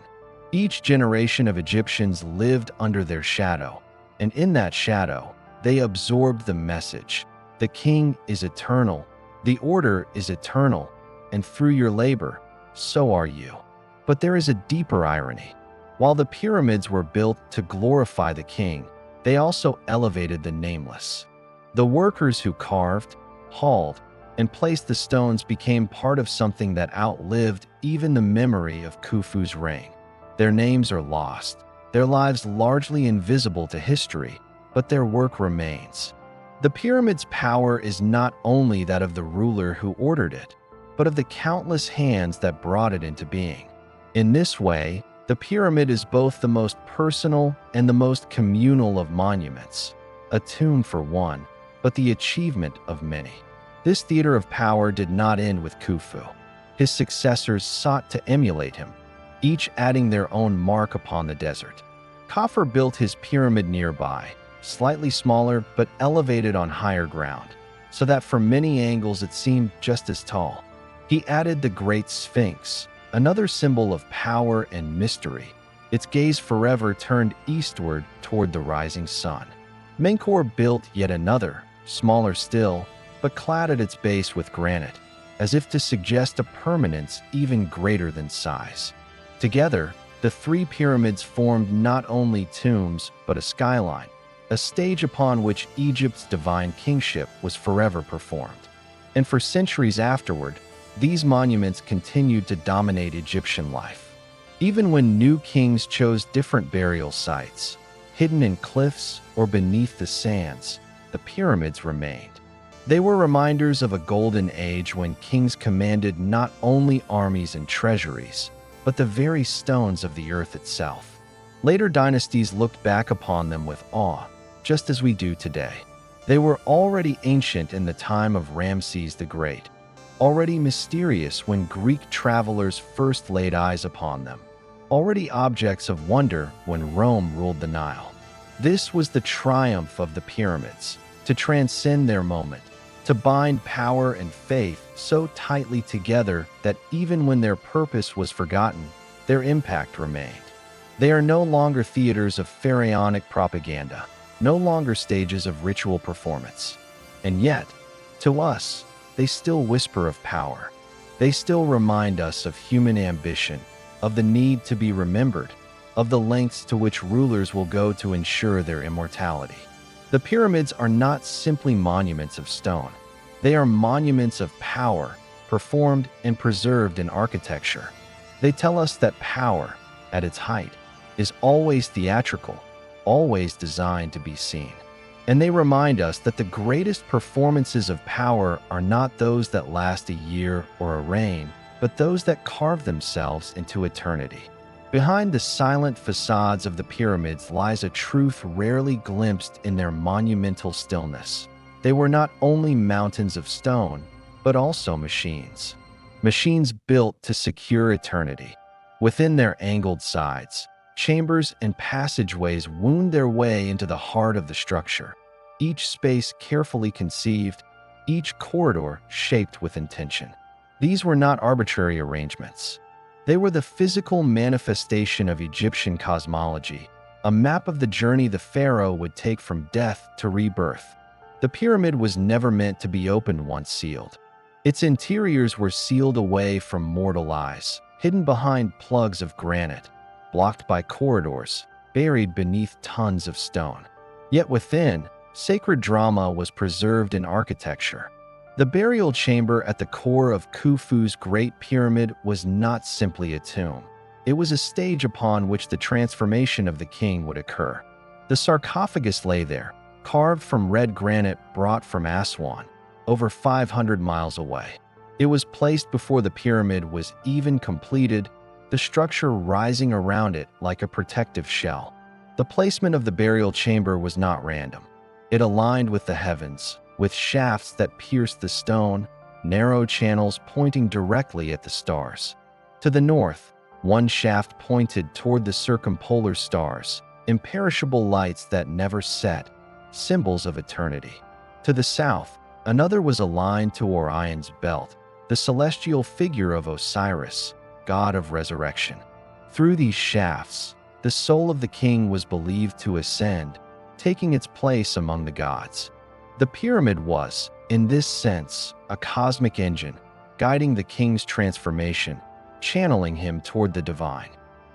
Each generation of Egyptians lived under their shadow, and in that shadow, they absorbed the message. The king is eternal, the order is eternal, and through your labor, so are you. But there is a deeper irony. While the pyramids were built to glorify the king, they also elevated the nameless. The workers who carved, hauled, and placed the stones became part of something that outlived even the memory of Khufu's reign. Their names are lost, their lives largely invisible to history, but their work remains. The pyramid's power is not only that of the ruler who ordered it, but of the countless hands that brought it into being. In this way, the pyramid is both the most personal and the most communal of monuments, a tomb for one, but the achievement of many. This theater of power did not end with Khufu. His successors sought to emulate him, each adding their own mark upon the desert. Khafre built his pyramid nearby, slightly smaller but elevated on higher ground, so that from many angles it seemed just as tall. He added the Great Sphinx, another symbol of power and mystery, its gaze forever turned eastward toward the rising sun. Menkaure built yet another, smaller still, but clad at its base with granite, as if to suggest a permanence even greater than size. Together, the three pyramids formed not only tombs but a skyline, a stage upon which Egypt's divine kingship was forever performed. And for centuries afterward, these monuments continued to dominate Egyptian life. Even when new kings chose different burial sites, hidden in cliffs or beneath the sands, the pyramids remained. They were reminders of a golden age when kings commanded not only armies and treasuries, but the very stones of the earth itself. Later dynasties looked back upon them with awe, just as we do today. They were already ancient in the time of Ramses the Great, already mysterious when Greek travelers first laid eyes upon them, already objects of wonder when Rome ruled the Nile. This was the triumph of the pyramids, to transcend their moment, to bind power and faith so tightly together that even when their purpose was forgotten, their impact remained. They are no longer theaters of pharaonic propaganda, no longer stages of ritual performance. And yet, to us, they still whisper of power. They still remind us of human ambition, of the need to be remembered, of the lengths to which rulers will go to ensure their immortality. The pyramids are not simply monuments of stone. They are monuments of power, performed and preserved in architecture. They tell us that power, at its height, is always theatrical, always designed to be seen. And they remind us that the greatest performances of power are not those that last a year or a reign, but those that carve themselves into eternity. Behind the silent facades of the pyramids lies a truth rarely glimpsed in their monumental stillness. They were not only mountains of stone, but also machines. Machines built to secure eternity. Within their angled sides, chambers and passageways wound their way into the heart of the structure, each space carefully conceived, each corridor shaped with intention. These were not arbitrary arrangements. They were the physical manifestation of Egyptian cosmology, a map of the journey the pharaoh would take from death to rebirth. The pyramid was never meant to be opened once sealed. Its interiors were sealed away from mortal eyes, hidden behind plugs of granite, blocked by corridors, buried beneath tons of stone. Yet within, sacred drama was preserved in architecture. The burial chamber at the core of Khufu's Great Pyramid was not simply a tomb. It was a stage upon which the transformation of the king would occur. The sarcophagus lay there, carved from red granite brought from Aswan, over 500 miles away. It was placed before the pyramid was even completed, the structure rising around it like a protective shell. The placement of the burial chamber was not random. It aligned with the heavens, with shafts that pierced the stone, narrow channels pointing directly at the stars. To the north, one shaft pointed toward the circumpolar stars, imperishable lights that never set, symbols of eternity. To the south, another was aligned to Orion's belt, the celestial figure of Osiris, god of resurrection. Through these shafts, the soul of the king was believed to ascend, taking its place among the gods. The pyramid was, in this sense, a cosmic engine, guiding the king's transformation, channeling him toward the divine.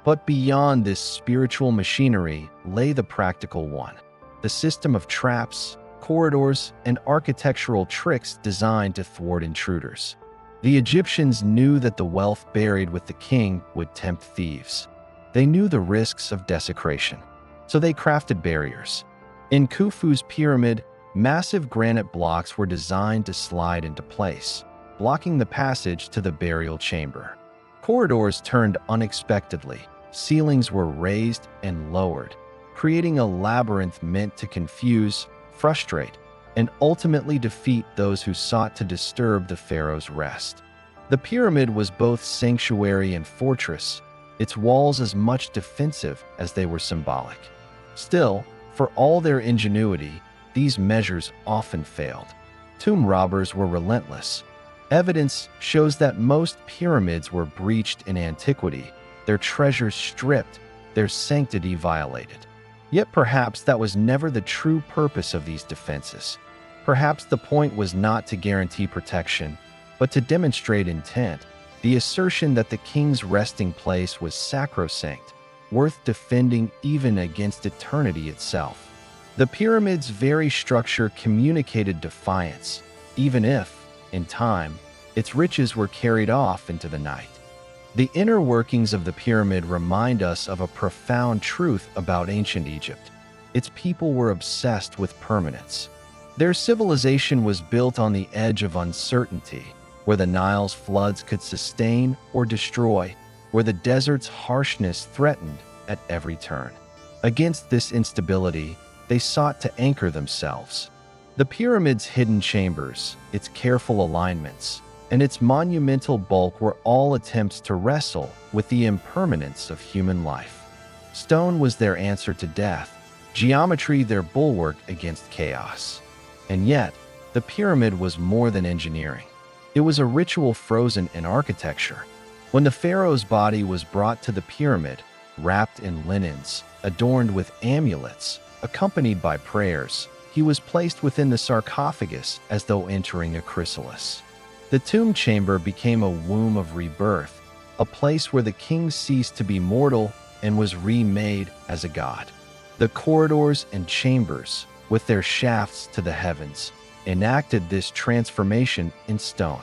But beyond this spiritual machinery lay the practical one, the system of traps, corridors, and architectural tricks designed to thwart intruders. The Egyptians knew that the wealth buried with the king would tempt thieves. They knew the risks of desecration, so they crafted barriers. In Khufu's pyramid, massive granite blocks were designed to slide into place, blocking the passage to the burial chamber. Corridors turned unexpectedly, ceilings were raised and lowered, creating a labyrinth meant to confuse, frustrate, and ultimately defeat those who sought to disturb the pharaoh's rest. The pyramid was both sanctuary and fortress, its walls as much defensive as they were symbolic. Still, for all their ingenuity, these measures often failed. Tomb robbers were relentless. Evidence shows that most pyramids were breached in antiquity, their treasures stripped, their sanctity violated. Yet perhaps that was never the true purpose of these defenses. Perhaps the point was not to guarantee protection, but to demonstrate intent, the assertion that the king's resting place was sacrosanct, worth defending even against eternity itself. The pyramid's very structure communicated defiance, even if, in time, its riches were carried off into the night. The inner workings of the pyramid remind us of a profound truth about ancient Egypt. Its people were obsessed with permanence. Their civilization was built on the edge of uncertainty, where the Nile's floods could sustain or destroy, where the desert's harshness threatened at every turn. Against this instability, they sought to anchor themselves. The pyramid's hidden chambers, its careful alignments, and its monumental bulk were all attempts to wrestle with the impermanence of human life. Stone was their answer to death, geometry their bulwark against chaos. And yet, the pyramid was more than engineering. It was a ritual frozen in architecture. When the pharaoh's body was brought to the pyramid, wrapped in linens, adorned with amulets, accompanied by prayers, he was placed within the sarcophagus as though entering a chrysalis. The tomb chamber became a womb of rebirth, a place where the king ceased to be mortal and was remade as a god. The corridors and chambers, with their shafts to the heavens, enacted this transformation in stone.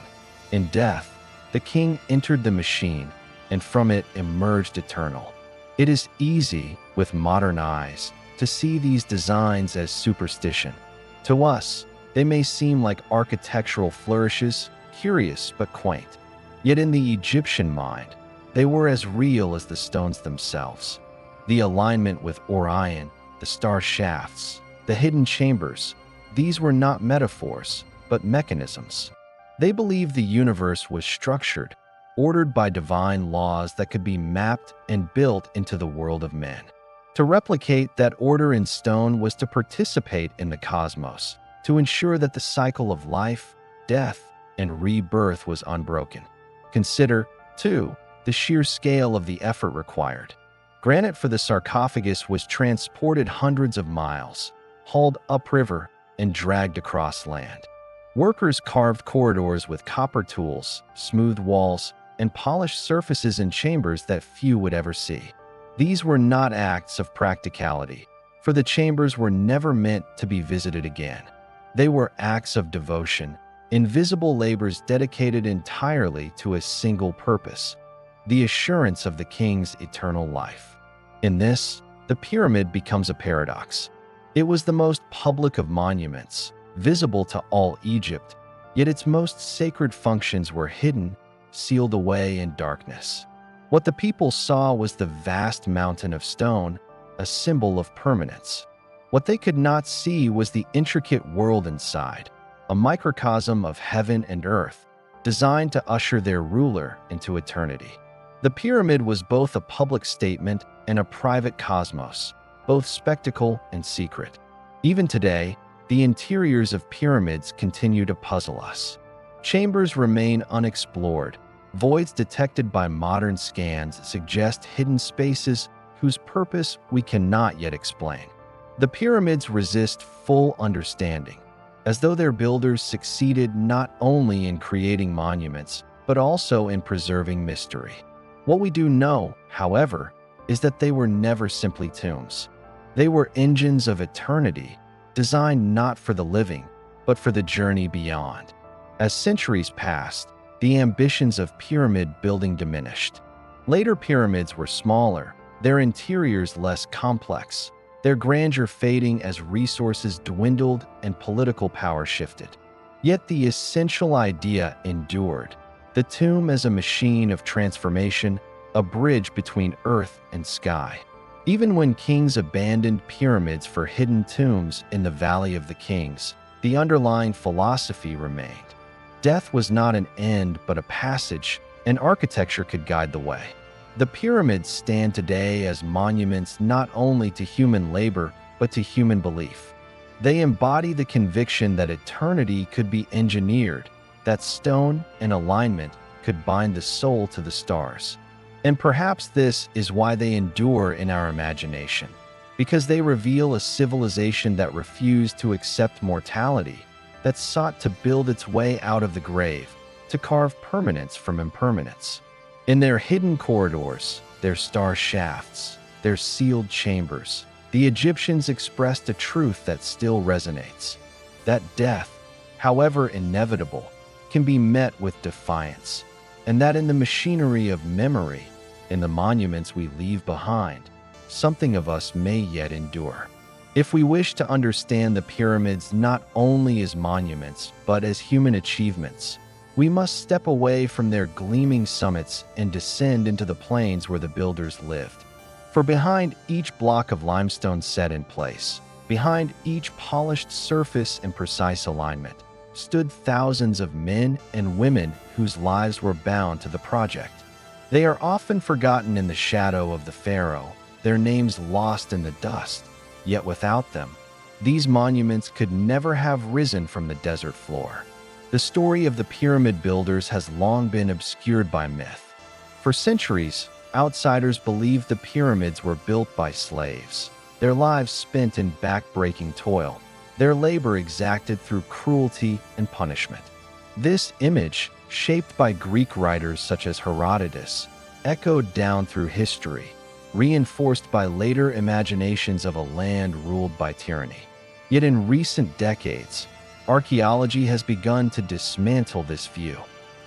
In death, the king entered the machine, and from it emerged eternal. It is easy, with modern eyes, to see these designs as superstition. To us, they may seem like architectural flourishes, curious but quaint. Yet in the Egyptian mind, they were as real as the stones themselves. The alignment with Orion, the star shafts, the hidden chambers, these were not metaphors, but mechanisms. They believed the universe was structured, ordered by divine laws that could be mapped and built into the world of men. To replicate that order in stone was to participate in the cosmos, to ensure that the cycle of life, death, and rebirth was unbroken. Consider, too, the sheer scale of the effort required. Granite for the sarcophagus was transported hundreds of miles, hauled upriver, and dragged across land. Workers carved corridors with copper tools, smooth walls, and polished surfaces in chambers that few would ever see. These were not acts of practicality, for the chambers were never meant to be visited again. They were acts of devotion, invisible labors dedicated entirely to a single purpose, the assurance of the king's eternal life. In this, the pyramid becomes a paradox. It was the most public of monuments, visible to all Egypt, yet its most sacred functions were hidden, sealed away in darkness. What the people saw was the vast mountain of stone, a symbol of permanence. What they could not see was the intricate world inside, a microcosm of heaven and earth, designed to usher their ruler into eternity. The pyramid was both a public statement and a private cosmos, both spectacle and secret. Even today, the interiors of pyramids continue to puzzle us. Chambers remain unexplored. Voids detected by modern scans suggest hidden spaces whose purpose we cannot yet explain. The pyramids resist full understanding, as though their builders succeeded not only in creating monuments, but also in preserving mystery. What we do know, however, is that they were never simply tombs. They were engines of eternity, designed not for the living, but for the journey beyond. As centuries passed, the ambitions of pyramid building diminished. Later pyramids were smaller, their interiors less complex, their grandeur fading as resources dwindled and political power shifted. Yet the essential idea endured: the tomb as a machine of transformation, a bridge between earth and sky. Even when kings abandoned pyramids for hidden tombs in the Valley of the Kings, the underlying philosophy remained. Death was not an end but a passage, and architecture could guide the way. The pyramids stand today as monuments not only to human labor, but to human belief. They embody the conviction that eternity could be engineered, that stone and alignment could bind the soul to the stars. And perhaps this is why they endure in our imagination, because they reveal a civilization that refused to accept mortality, that sought to build its way out of the grave, to carve permanence from impermanence. In their hidden corridors, their star shafts, their sealed chambers, the Egyptians expressed a truth that still resonates: that death, however inevitable, can be met with defiance, and that in the machinery of memory, in the monuments we leave behind, something of us may yet endure. If we wish to understand the pyramids not only as monuments, but as human achievements, we must step away from their gleaming summits and descend into the plains where the builders lived. For behind each block of limestone set in place, behind each polished surface and precise alignment, stood thousands of men and women whose lives were bound to the project. They are often forgotten in the shadow of the pharaoh, their names lost in the dust. Yet without them, these monuments could never have risen from the desert floor. The story of the pyramid builders has long been obscured by myth. For centuries, outsiders believed the pyramids were built by slaves, their lives spent in back-breaking toil, their labor exacted through cruelty and punishment. This image, shaped by Greek writers such as Herodotus, echoed down through history, reinforced by later imaginations of a land ruled by tyranny. Yet in recent decades, archaeology has begun to dismantle this view.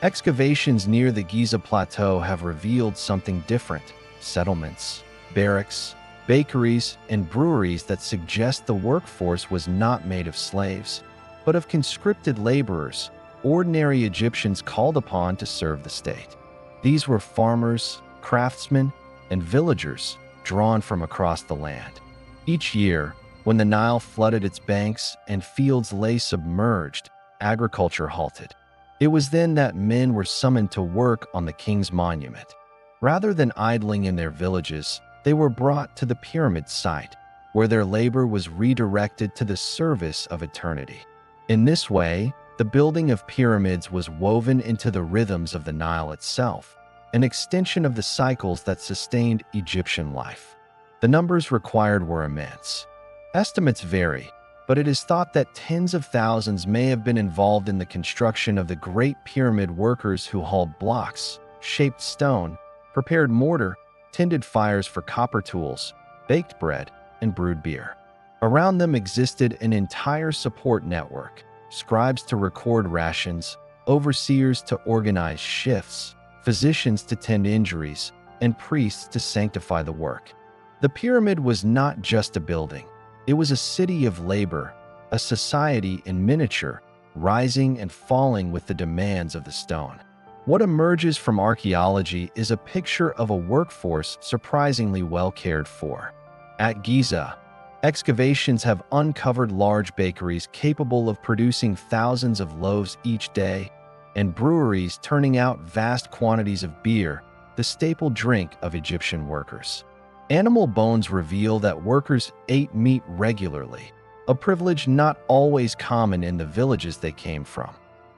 Excavations near the Giza Plateau have revealed something different: settlements, barracks, bakeries, and breweries that suggest the workforce was not made of slaves, but of conscripted laborers, ordinary Egyptians called upon to serve the state. These were farmers, craftsmen, and villagers drawn from across the land. Each year, when the Nile flooded its banks and fields lay submerged, agriculture halted. It was then that men were summoned to work on the king's monument. Rather than idling in their villages, they were brought to the pyramid site, where their labor was redirected to the service of eternity. In this way, the building of pyramids was woven into the rhythms of the Nile itself, an extension of the cycles that sustained Egyptian life. The numbers required were immense. Estimates vary, but it is thought that tens of thousands may have been involved in the construction of the Great Pyramid. Workers who hauled blocks, shaped stone, prepared mortar, tended fires for copper tools, baked bread, and brewed beer. Around them existed an entire support network: scribes to record rations, overseers to organize shifts, physicians to tend injuries, and priests to sanctify the work. The pyramid was not just a building. It was a city of labor, a society in miniature, rising and falling with the demands of the stone. What emerges from archaeology is a picture of a workforce surprisingly well cared for. At Giza, Excavations have uncovered large bakeries capable of producing thousands of loaves each day, and breweries turning out vast quantities of beer, the staple drink of Egyptian workers. Animal bones reveal that workers ate meat regularly, a privilege not always common in the villages they came from.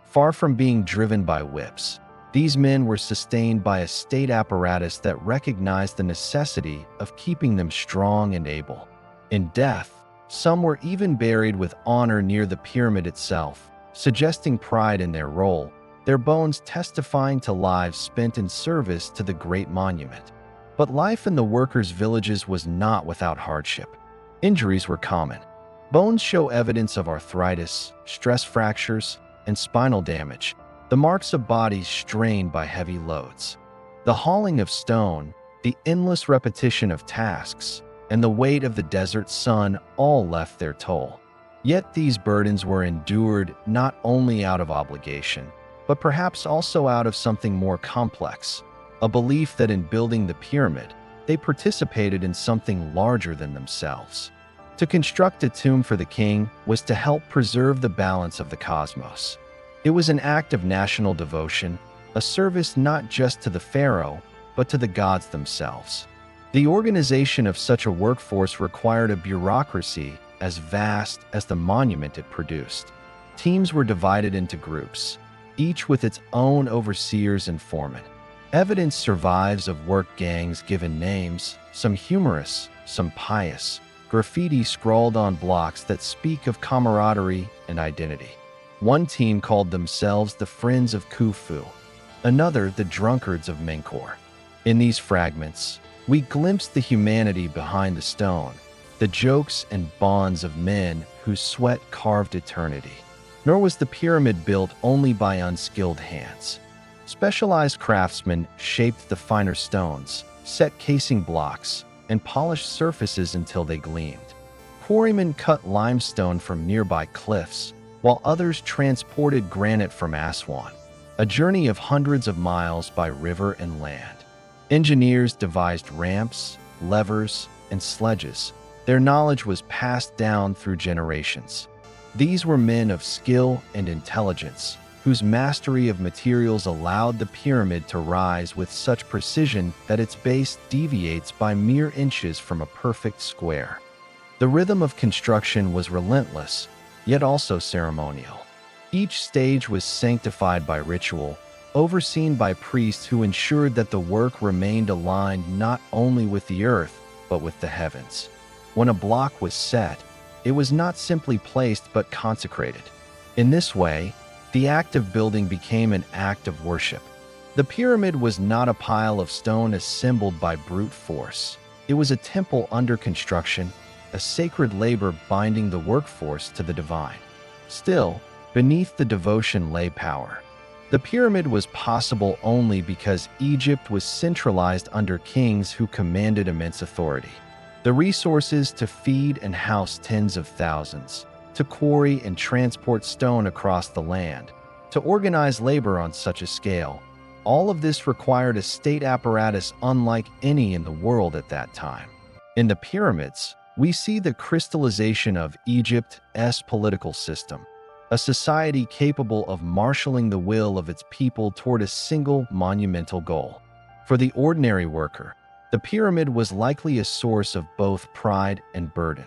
Far from being driven by whips, these men were sustained by a state apparatus that recognized the necessity of keeping them strong and able. In death, some were even buried with honor near the pyramid itself, suggesting pride in their role, their bones testifying to lives spent in service to the great monument. But life in the workers' villages was not without hardship. Injuries were common. Bones show evidence of arthritis, stress fractures, and spinal damage, the marks of bodies strained by heavy loads. The hauling of stone, the endless repetition of tasks, and the weight of the desert sun all left their toll. Yet these burdens were endured not only out of obligation, but perhaps also out of something more complex, a belief that in building the pyramid, they participated in something larger than themselves. To construct a tomb for the king was to help preserve the balance of the cosmos. It was an act of national devotion, a service not just to the pharaoh, but to the gods themselves. The organization of such a workforce required a bureaucracy as vast as the monument it produced. Teams were divided into groups, each with its own overseers and foremen. Evidence survives of work gangs given names, some humorous, some pious, graffiti scrawled on blocks that speak of camaraderie and identity. One team called themselves the Friends of Khufu, another the Drunkards of Menkaure. In these fragments, we glimpse the humanity behind the stone, the jokes and bonds of men whose sweat carved eternity. Nor was the pyramid built only by unskilled hands. Specialized craftsmen shaped the finer stones, set casing blocks, and polished surfaces until they gleamed. Quarrymen cut limestone from nearby cliffs, while others transported granite from Aswan, a journey of hundreds of miles by river and land. Engineers devised ramps, levers, and sledges. Their knowledge was passed down through generations. These were men of skill and intelligence, whose mastery of materials allowed the pyramid to rise with such precision that its base deviates by mere inches from a perfect square. The rhythm of construction was relentless, yet also ceremonial. Each stage was sanctified by ritual, overseen by priests who ensured that the work remained aligned not only with the earth, but with the heavens. When a block was set, it was not simply placed but consecrated. In this way, the act of building became an act of worship. The pyramid was not a pile of stone assembled by brute force. It was a temple under construction, a sacred labor binding the workforce to the divine. Still, beneath the devotion lay power. The pyramid was possible only because Egypt was centralized under kings who commanded immense authority. The resources to feed and house tens of thousands, to quarry and transport stone across the land, to organize labor on such a scale, all of this required a state apparatus unlike any in the world at that time. In the pyramids, we see the crystallization of Egypt's political system, a society capable of marshaling the will of its people toward a single monumental goal. For the ordinary worker, the pyramid was likely a source of both pride and burden.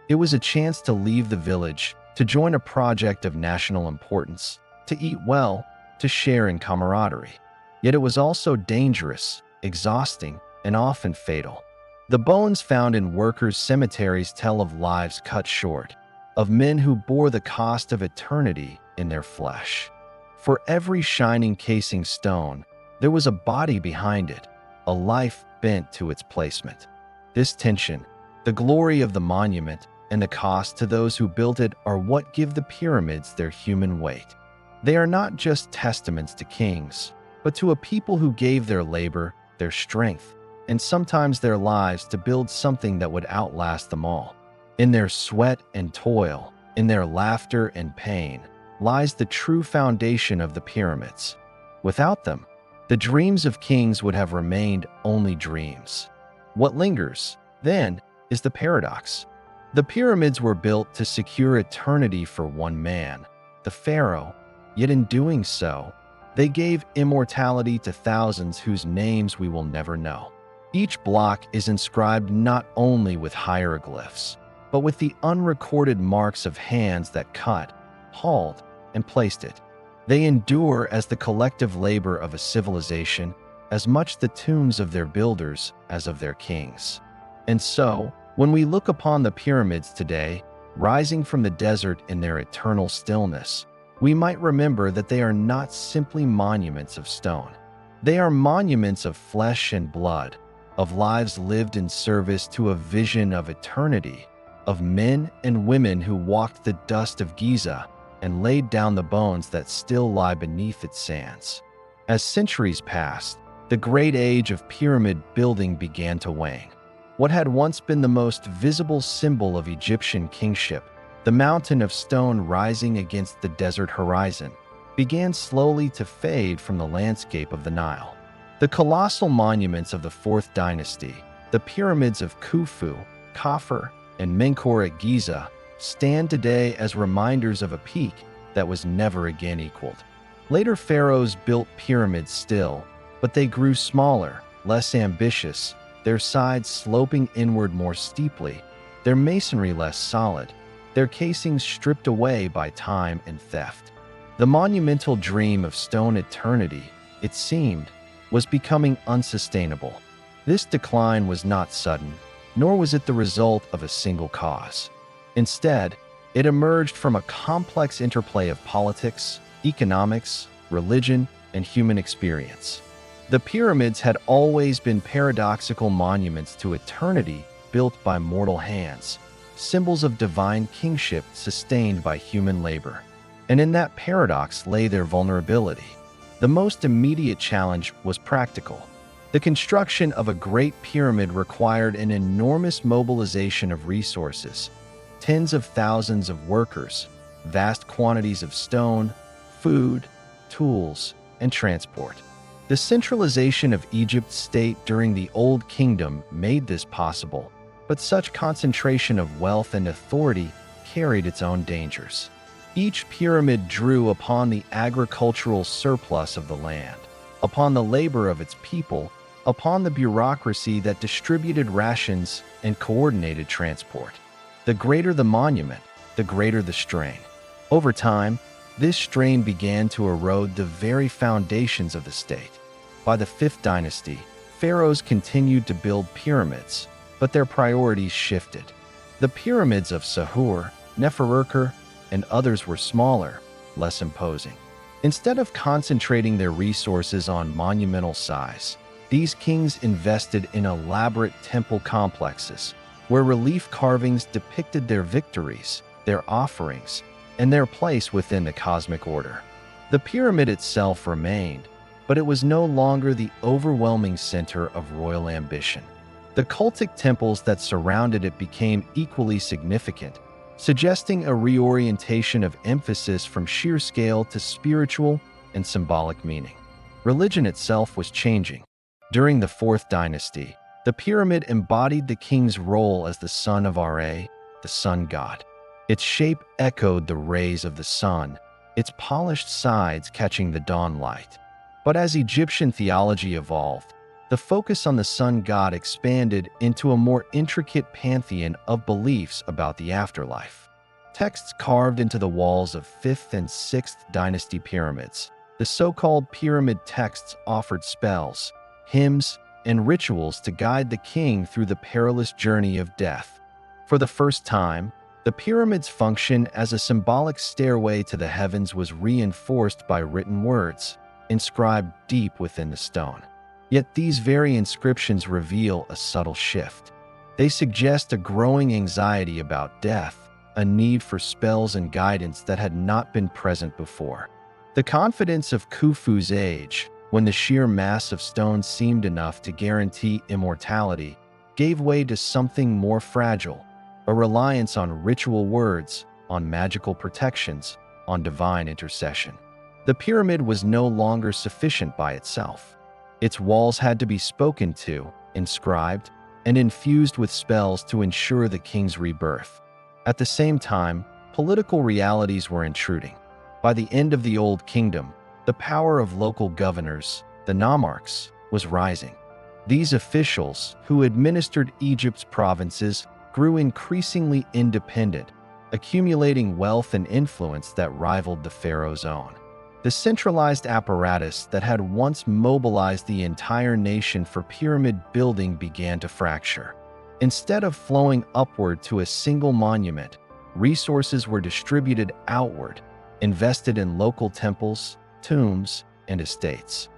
It was a chance to leave the village, to join a project of national importance, to eat well, to share in camaraderie. Yet it was also dangerous, exhausting, and often fatal. The bones found in workers' cemeteries tell of lives cut short, of men who bore the cost of eternity in their flesh. For every shining casing stone, there was a body behind it, a life bent to its placement. This tension, the glory of the monument, and the cost to those who built it are what give the pyramids their human weight. They are not just testaments to kings, but to a people who gave their labor, their strength, and sometimes their lives to build something that would outlast them all. In their sweat and toil, in their laughter and pain, lies the true foundation of the pyramids. Without them, the dreams of kings would have remained only dreams. What lingers, then, is the paradox. The pyramids were built to secure eternity for one man, the pharaoh, yet in doing so, they gave immortality to thousands whose names we will never know. Each block is inscribed not only with hieroglyphs, but with the unrecorded marks of hands that cut, hauled, and placed it. They endure as the collective labor of a civilization, as much the tombs of their builders as of their kings. And so, when we look upon the pyramids today, rising from the desert in their eternal stillness, we might remember that they are not simply monuments of stone. They are monuments of flesh and blood, of lives lived in service to a vision of eternity, of men and women who walked the dust of Giza and laid down the bones that still lie beneath its sands. As centuries passed, the great age of pyramid building began to wane. What had once been the most visible symbol of Egyptian kingship, the mountain of stone rising against the desert horizon, began slowly to fade from the landscape of the Nile. The colossal monuments of the 4th dynasty, the pyramids of Khufu, Khafre, and Menkaure at Giza, stand today as reminders of a peak that was never again equaled. Later pharaohs built pyramids still, but they grew smaller, less ambitious, their sides sloping inward more steeply, their masonry less solid, their casings stripped away by time and theft. The monumental dream of stone eternity, it seemed, was becoming unsustainable. This decline was not sudden, nor was it the result of a single cause. Instead, it emerged from a complex interplay of politics, economics, religion, and human experience. The pyramids had always been paradoxical monuments to eternity built by mortal hands, symbols of divine kingship sustained by human labor. And in that paradox lay their vulnerability. The most immediate challenge was practical. The construction of a great pyramid required an enormous mobilization of resources, tens of thousands of workers, vast quantities of stone, food, tools, and transport. The centralization of Egypt's state during the Old Kingdom made this possible, but such concentration of wealth and authority carried its own dangers. Each pyramid drew upon the agricultural surplus of the land, upon the labor of its people, upon the bureaucracy that distributed rations and coordinated transport. The greater the monument, the greater the strain. Over time, this strain began to erode the very foundations of the state. By the 5th dynasty, pharaohs continued to build pyramids, but their priorities shifted. The pyramids of Sahur, Neferurker, and others were smaller, less imposing. Instead of concentrating their resources on monumental size, these kings invested in elaborate temple complexes, where relief carvings depicted their victories, their offerings, and their place within the cosmic order. The pyramid itself remained, but it was no longer the overwhelming center of royal ambition. The cultic temples that surrounded it became equally significant, suggesting a reorientation of emphasis from sheer scale to spiritual and symbolic meaning. Religion itself was changing. During the 4th dynasty, the pyramid embodied the king's role as the son of Ra, the sun god. Its shape echoed the rays of the sun, its polished sides catching the dawn light. But as Egyptian theology evolved, the focus on the sun god expanded into a more intricate pantheon of beliefs about the afterlife. Texts carved into the walls of 5th and 6th dynasty pyramids, the so-called pyramid texts, offered spells, hymns, and rituals to guide the king through the perilous journey of death. For the first time, the pyramid's function as a symbolic stairway to the heavens was reinforced by written words, inscribed deep within the stone. Yet these very inscriptions reveal a subtle shift. They suggest a growing anxiety about death, a need for spells and guidance that had not been present before. The confidence of Khufu's age, when the sheer mass of stone seemed enough to guarantee immortality, gave way to something more fragile, a reliance on ritual words, on magical protections, on divine intercession. The pyramid was no longer sufficient by itself. Its walls had to be spoken to, inscribed, and infused with spells to ensure the king's rebirth. At the same time, political realities were intruding. By the end of the Old Kingdom, the power of local governors, the nomarchs, was rising. These officials, who administered Egypt's provinces, grew increasingly independent, accumulating wealth and influence that rivaled the pharaoh's own. The centralized apparatus that had once mobilized the entire nation for pyramid building began to fracture. Instead of flowing upward to a single monument, resources were distributed outward, invested in local temples, tombs, and estates.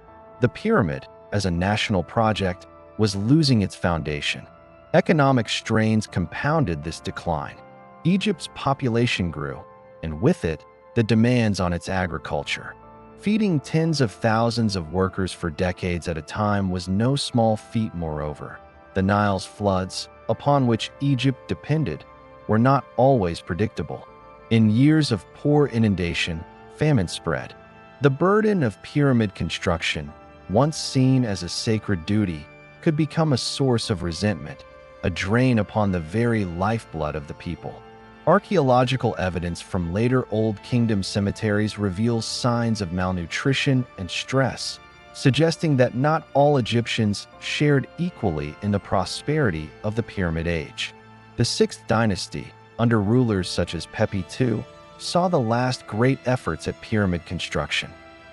The pyramid, as a national project, was losing its foundation. Economic strains compounded this decline. Egypt's population grew, and with it, the demands on its agriculture. Feeding tens of thousands of workers for decades at a time was no small feat. Moreover, the Nile's floods, upon which Egypt depended, were not always predictable. In years of poor inundation, famine spread. The burden of pyramid construction, once seen as a sacred duty, could become a source of resentment, a drain upon the very lifeblood of the people. Archaeological evidence from later Old Kingdom cemeteries reveals signs of malnutrition and stress, suggesting that not all Egyptians shared equally in the prosperity of the Pyramid Age. The Sixth Dynasty, under rulers such as Pepi II, saw the last great efforts at pyramid construction.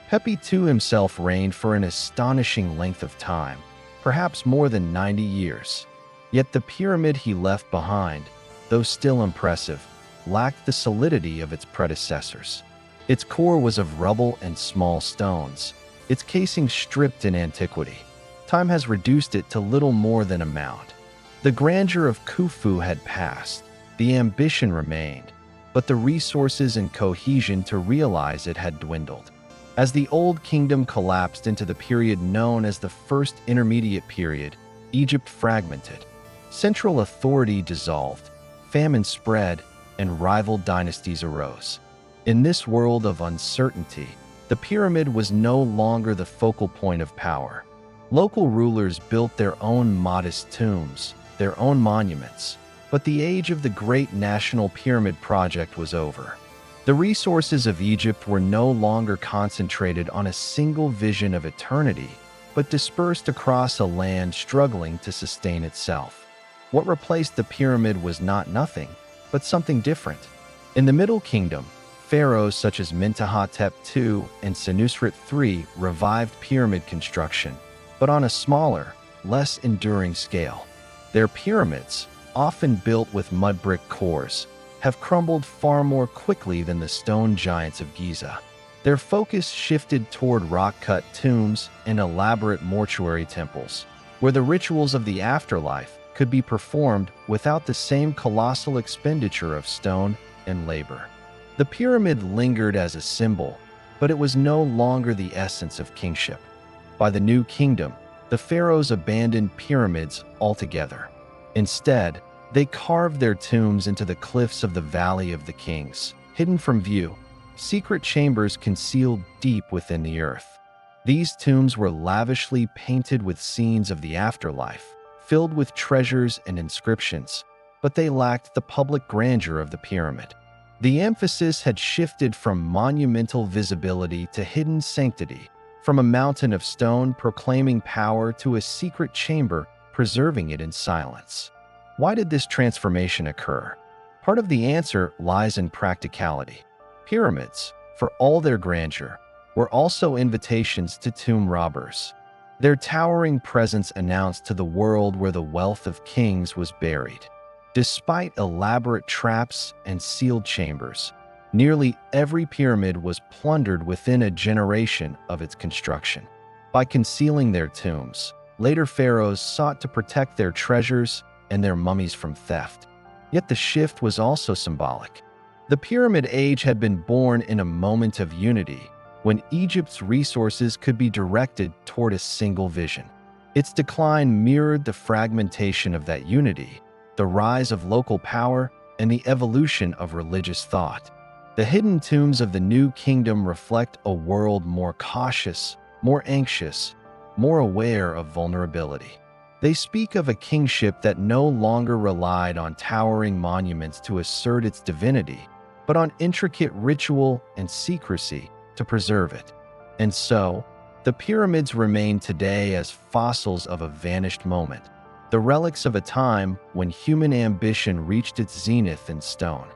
Pepi II himself reigned for an astonishing length of time, perhaps more than 90 years. Yet the pyramid he left behind, though still impressive, lacked the solidity of its predecessors. Its core was of rubble and small stones, its casing stripped in antiquity. Time has reduced it to little more than a mound. The grandeur of Khufu had passed, the ambition remained, but the resources and cohesion to realize it had dwindled. As the Old Kingdom collapsed into the period known as the First Intermediate Period, Egypt fragmented. Central authority dissolved, famine spread, and rival dynasties arose. In this world of uncertainty, the pyramid was no longer the focal point of power. Local rulers built their own modest tombs, their own monuments, but the age of the great national pyramid project was over. The resources of Egypt were no longer concentrated on a single vision of eternity, but dispersed across a land struggling to sustain itself. What replaced the pyramid was not nothing, but something different. In the Middle Kingdom, pharaohs such as Mentuhotep II and Senusret III revived pyramid construction, but on a smaller, less enduring scale. Their pyramids, often built with mud brick cores, have crumbled far more quickly than the stone giants of Giza. Their focus shifted toward rock-cut tombs and elaborate mortuary temples, where the rituals of the afterlife could be performed without the same colossal expenditure of stone and labor. The pyramid lingered as a symbol, but it was no longer the essence of kingship. By the New Kingdom, the pharaohs abandoned pyramids altogether. Instead, they carved their tombs into the cliffs of the Valley of the Kings, hidden from view, secret chambers concealed deep within the earth. These tombs were lavishly painted with scenes of the afterlife, filled with treasures and inscriptions, but they lacked the public grandeur of the pyramid. The emphasis had shifted from monumental visibility to hidden sanctity, from a mountain of stone proclaiming power to a secret chamber preserving it in silence. Why did this transformation occur? Part of the answer lies in practicality. Pyramids, for all their grandeur, were also invitations to tomb robbers. Their towering presence announced to the world where the wealth of kings was buried. Despite elaborate traps and sealed chambers, nearly every pyramid was plundered within a generation of its construction. By concealing their tombs, later pharaohs sought to protect their treasures and their mummies from theft. Yet the shift was also symbolic. The Pyramid Age had been born in a moment of unity, when Egypt's resources could be directed toward a single vision. Its decline mirrored the fragmentation of that unity, the rise of local power, and the evolution of religious thought. The hidden tombs of the New Kingdom reflect a world more cautious, more anxious, more aware of vulnerability. They speak of a kingship that no longer relied on towering monuments to assert its divinity, but on intricate ritual and secrecy to preserve it. And so, the pyramids remain today as fossils of a vanished moment, the relics of a time when human ambition reached its zenith in stone.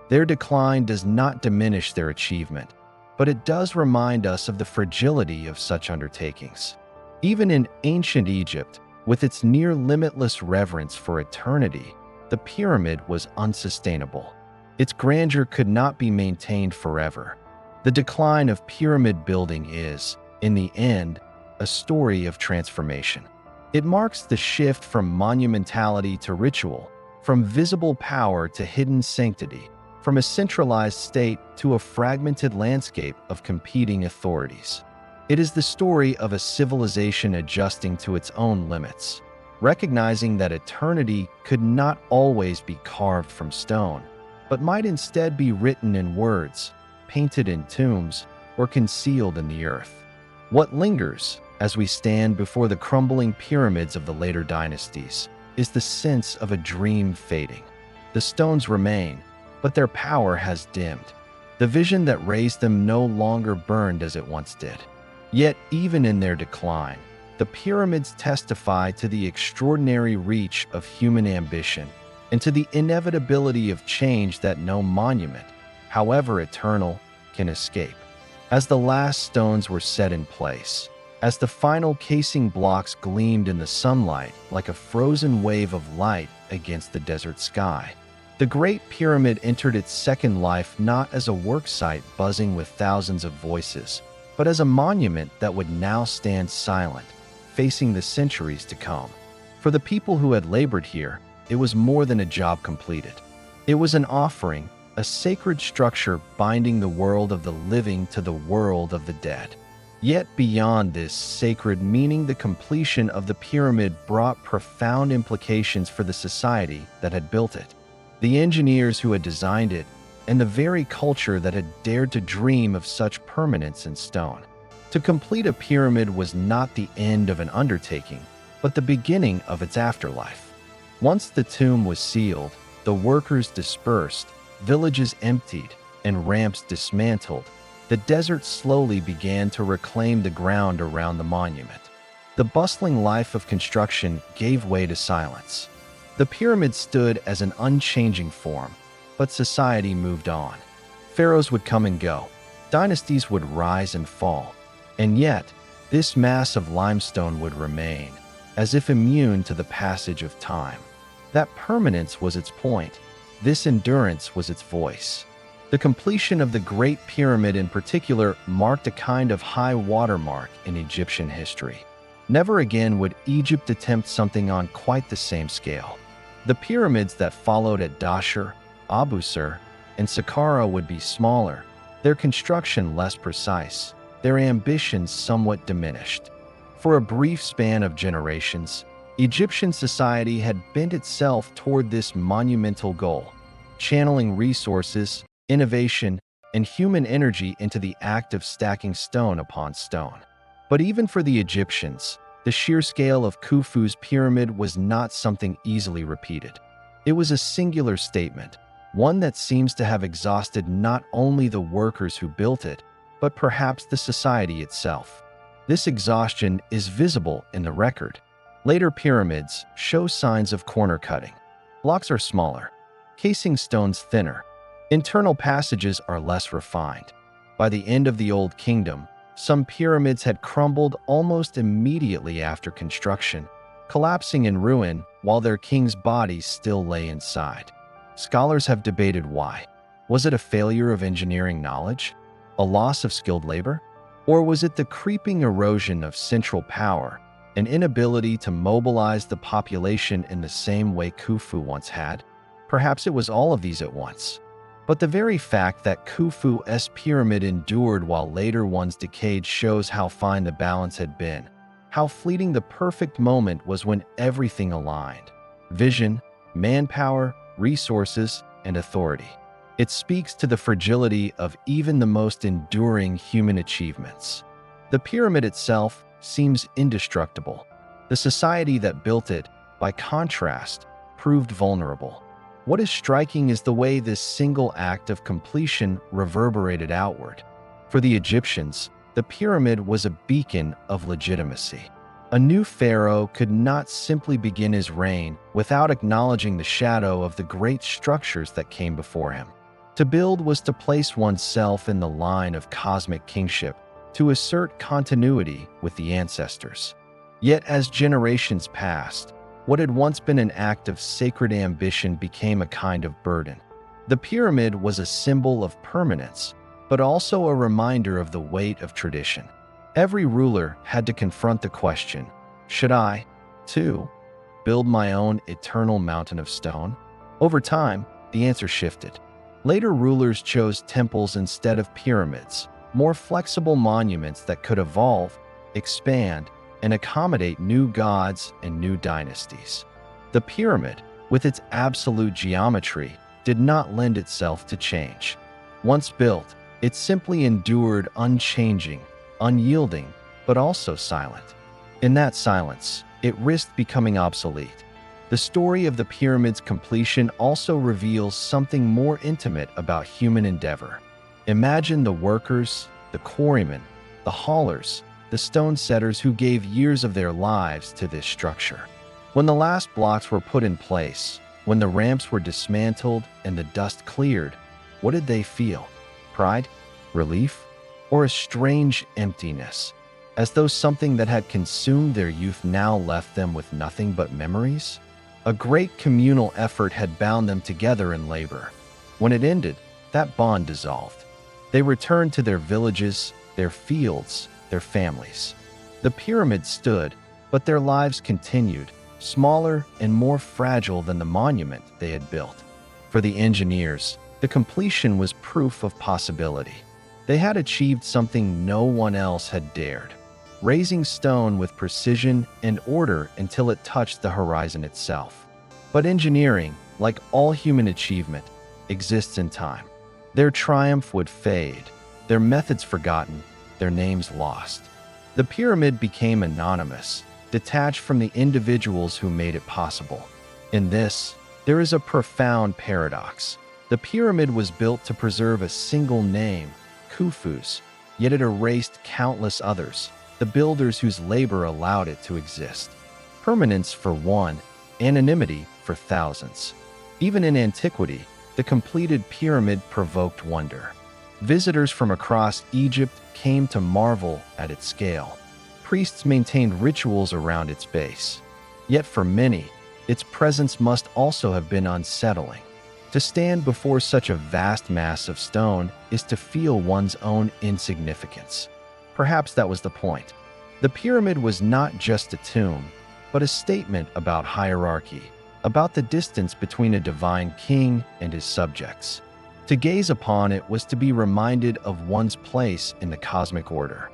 Their decline does not diminish their achievement, but it does remind us of the fragility of such undertakings. Even in ancient Egypt, with its near-limitless reverence for eternity, the pyramid was unsustainable. Its grandeur could not be maintained forever. The decline of pyramid building is, in the end, a story of transformation. It marks the shift from monumentality to ritual, from visible power to hidden sanctity, from a centralized state to a fragmented landscape of competing authorities. It is the story of a civilization adjusting to its own limits, recognizing that eternity could not always be carved from stone, but might instead be written in words, painted in tombs, or concealed in the earth. What lingers, as we stand before the crumbling pyramids of the later dynasties, is the sense of a dream fading. The stones remain, but their power has dimmed. The vision that raised them no longer burned as it once did. Yet, even in their decline, the pyramids testify to the extraordinary reach of human ambition and to the inevitability of change that no monument, however eternal, can escape. As the last stones were set in place, as the final casing blocks gleamed in the sunlight like a frozen wave of light against the desert sky, the Great Pyramid entered its second life not as a work site buzzing with thousands of voices, but as a monument that would now stand silent, facing the centuries to come. For the people who had labored here, it was more than a job completed. It was an offering, a sacred structure binding the world of the living to the world of the dead. Yet beyond this sacred meaning, the completion of the pyramid brought profound implications for the society that had built it, the engineers who had designed it, and the very culture that had dared to dream of such permanence in stone. To complete a pyramid was not the end of an undertaking, but the beginning of its afterlife. Once the tomb was sealed, the workers dispersed, villages emptied, and ramps dismantled, the desert slowly began to reclaim the ground around the monument. The bustling life of construction gave way to silence. The pyramid stood as an unchanging form, but society moved on. Pharaohs would come and go. Dynasties would rise and fall. And yet, this mass of limestone would remain, as if immune to the passage of time. That permanence was its point. This endurance was its voice. The completion of the Great Pyramid in particular marked a kind of high watermark in Egyptian history. Never again would Egypt attempt something on quite the same scale. The pyramids that followed at Dashur, Abu Sir, and Saqqara would be smaller, their construction less precise, their ambitions somewhat diminished. For a brief span of generations, Egyptian society had bent itself toward this monumental goal, channeling resources, innovation, and human energy into the act of stacking stone upon stone. But even for the Egyptians, the sheer scale of Khufu's pyramid was not something easily repeated. It was a singular statement, one that seems to have exhausted not only the workers who built it, but perhaps the society itself. This exhaustion is visible in the record. Later pyramids show signs of corner cutting. Blocks are smaller, casing stones thinner. Internal passages are less refined. By the end of the Old Kingdom, some pyramids had crumbled almost immediately after construction, collapsing in ruin while their king's bodies still lay inside. Scholars have debated why. Was it a failure of engineering knowledge? A loss of skilled labor? Or was it the creeping erosion of central power, an inability to mobilize the population in the same way Khufu once had? Perhaps it was all of these at once. But the very fact that Khufu's pyramid endured while later ones decayed shows how fine the balance had been, how fleeting the perfect moment was when everything aligned: vision, manpower, resources, and authority. It speaks to the fragility of even the most enduring human achievements. The pyramid itself seems indestructible. The society that built it, by contrast, proved vulnerable. What is striking is the way this single act of completion reverberated outward. For the Egyptians, the pyramid was a beacon of legitimacy. A new pharaoh could not simply begin his reign without acknowledging the shadow of the great structures that came before him. To build was to place oneself in the line of cosmic kingship, to assert continuity with the ancestors. Yet as generations passed, what had once been an act of sacred ambition became a kind of burden. The pyramid was a symbol of permanence, but also a reminder of the weight of tradition. Every ruler had to confront the question, should I, too, build my own eternal mountain of stone? Over time, the answer shifted. Later rulers chose temples instead of pyramids, more flexible monuments that could evolve, expand, and accommodate new gods and new dynasties. The pyramid, with its absolute geometry, did not lend itself to change. Once built, it simply endured unchanging, unyielding, but also silent. In that silence, it risked becoming obsolete. The story of the pyramid's completion also reveals something more intimate about human endeavor. Imagine the workers, the quarrymen, the haulers, the stone setters who gave years of their lives to this structure. When the last blocks were put in place, when the ramps were dismantled and the dust cleared, what did they feel? Pride? Relief? Or a strange emptiness, as though something that had consumed their youth now left them with nothing but memories? A great communal effort had bound them together in labor. When it ended, that bond dissolved. They returned to their villages, their fields, their families. The pyramid stood, but their lives continued, smaller and more fragile than the monument they had built. For the engineers, the completion was proof of possibility. They had achieved something no one else had dared, raising stone with precision and order until it touched the horizon itself. But engineering, like all human achievement, exists in time. Their triumph would fade, their methods forgotten, their names lost. The pyramid became anonymous, detached from the individuals who made it possible. In this, there is a profound paradox. The pyramid was built to preserve a single name, Khufu's, yet it erased countless others, the builders whose labor allowed it to exist. Permanence for one, anonymity for thousands. Even in antiquity, the completed pyramid provoked wonder. Visitors from across Egypt came to marvel at its scale. Priests maintained rituals around its base. Yet for many, its presence must also have been unsettling. To stand before such a vast mass of stone is to feel one's own insignificance. Perhaps that was the point. The pyramid was not just a tomb, but a statement about hierarchy, about the distance between a divine king and his subjects. To gaze upon it was to be reminded of one's place in the cosmic order.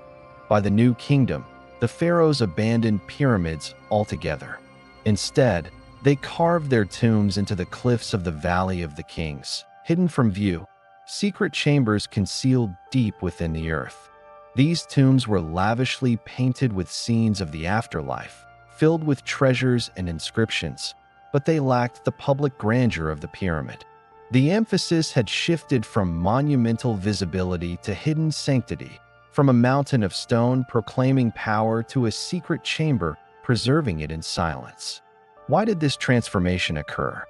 By the new kingdom, the pharaohs abandoned pyramids altogether. Instead, they carved their tombs into the cliffs of the Valley of the Kings, hidden from view, secret chambers concealed deep within the earth. These tombs were lavishly painted with scenes of the afterlife, filled with treasures and inscriptions, but they lacked the public grandeur of the pyramid. The emphasis had shifted from monumental visibility to hidden sanctity, from a mountain of stone proclaiming power to a secret chamber preserving it in silence. Why did this transformation occur?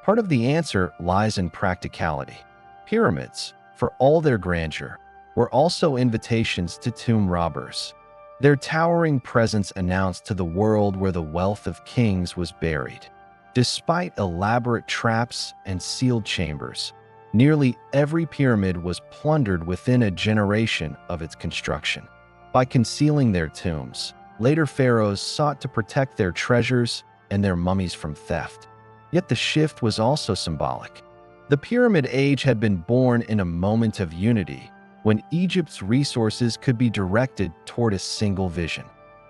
Part of the answer lies in practicality. Pyramids, for all their grandeur, were also invitations to tomb robbers. Their towering presence announced to the world where the wealth of kings was buried. Despite elaborate traps and sealed chambers, nearly every pyramid was plundered within a generation of its construction. By concealing their tombs, later pharaohs sought to protect their treasures and their mummies from theft. Yet the shift was also symbolic. The Pyramid Age had been born in a moment of unity, when Egypt's resources could be directed toward a single vision.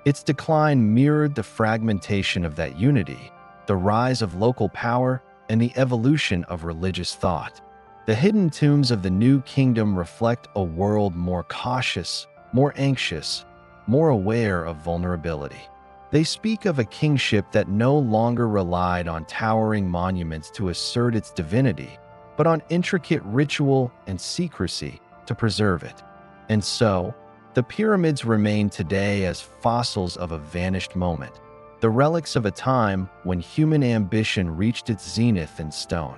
Its decline mirrored the fragmentation of that unity, the rise of local power, and the evolution of religious thought. The hidden tombs of the new kingdom reflect a world more cautious, more anxious, more aware of vulnerability. They speak of a kingship that no longer relied on towering monuments to assert its divinity, but on intricate ritual and secrecy to preserve it. And so, the pyramids remain today as fossils of a vanished moment, the relics of a time when human ambition reached its zenith in stone.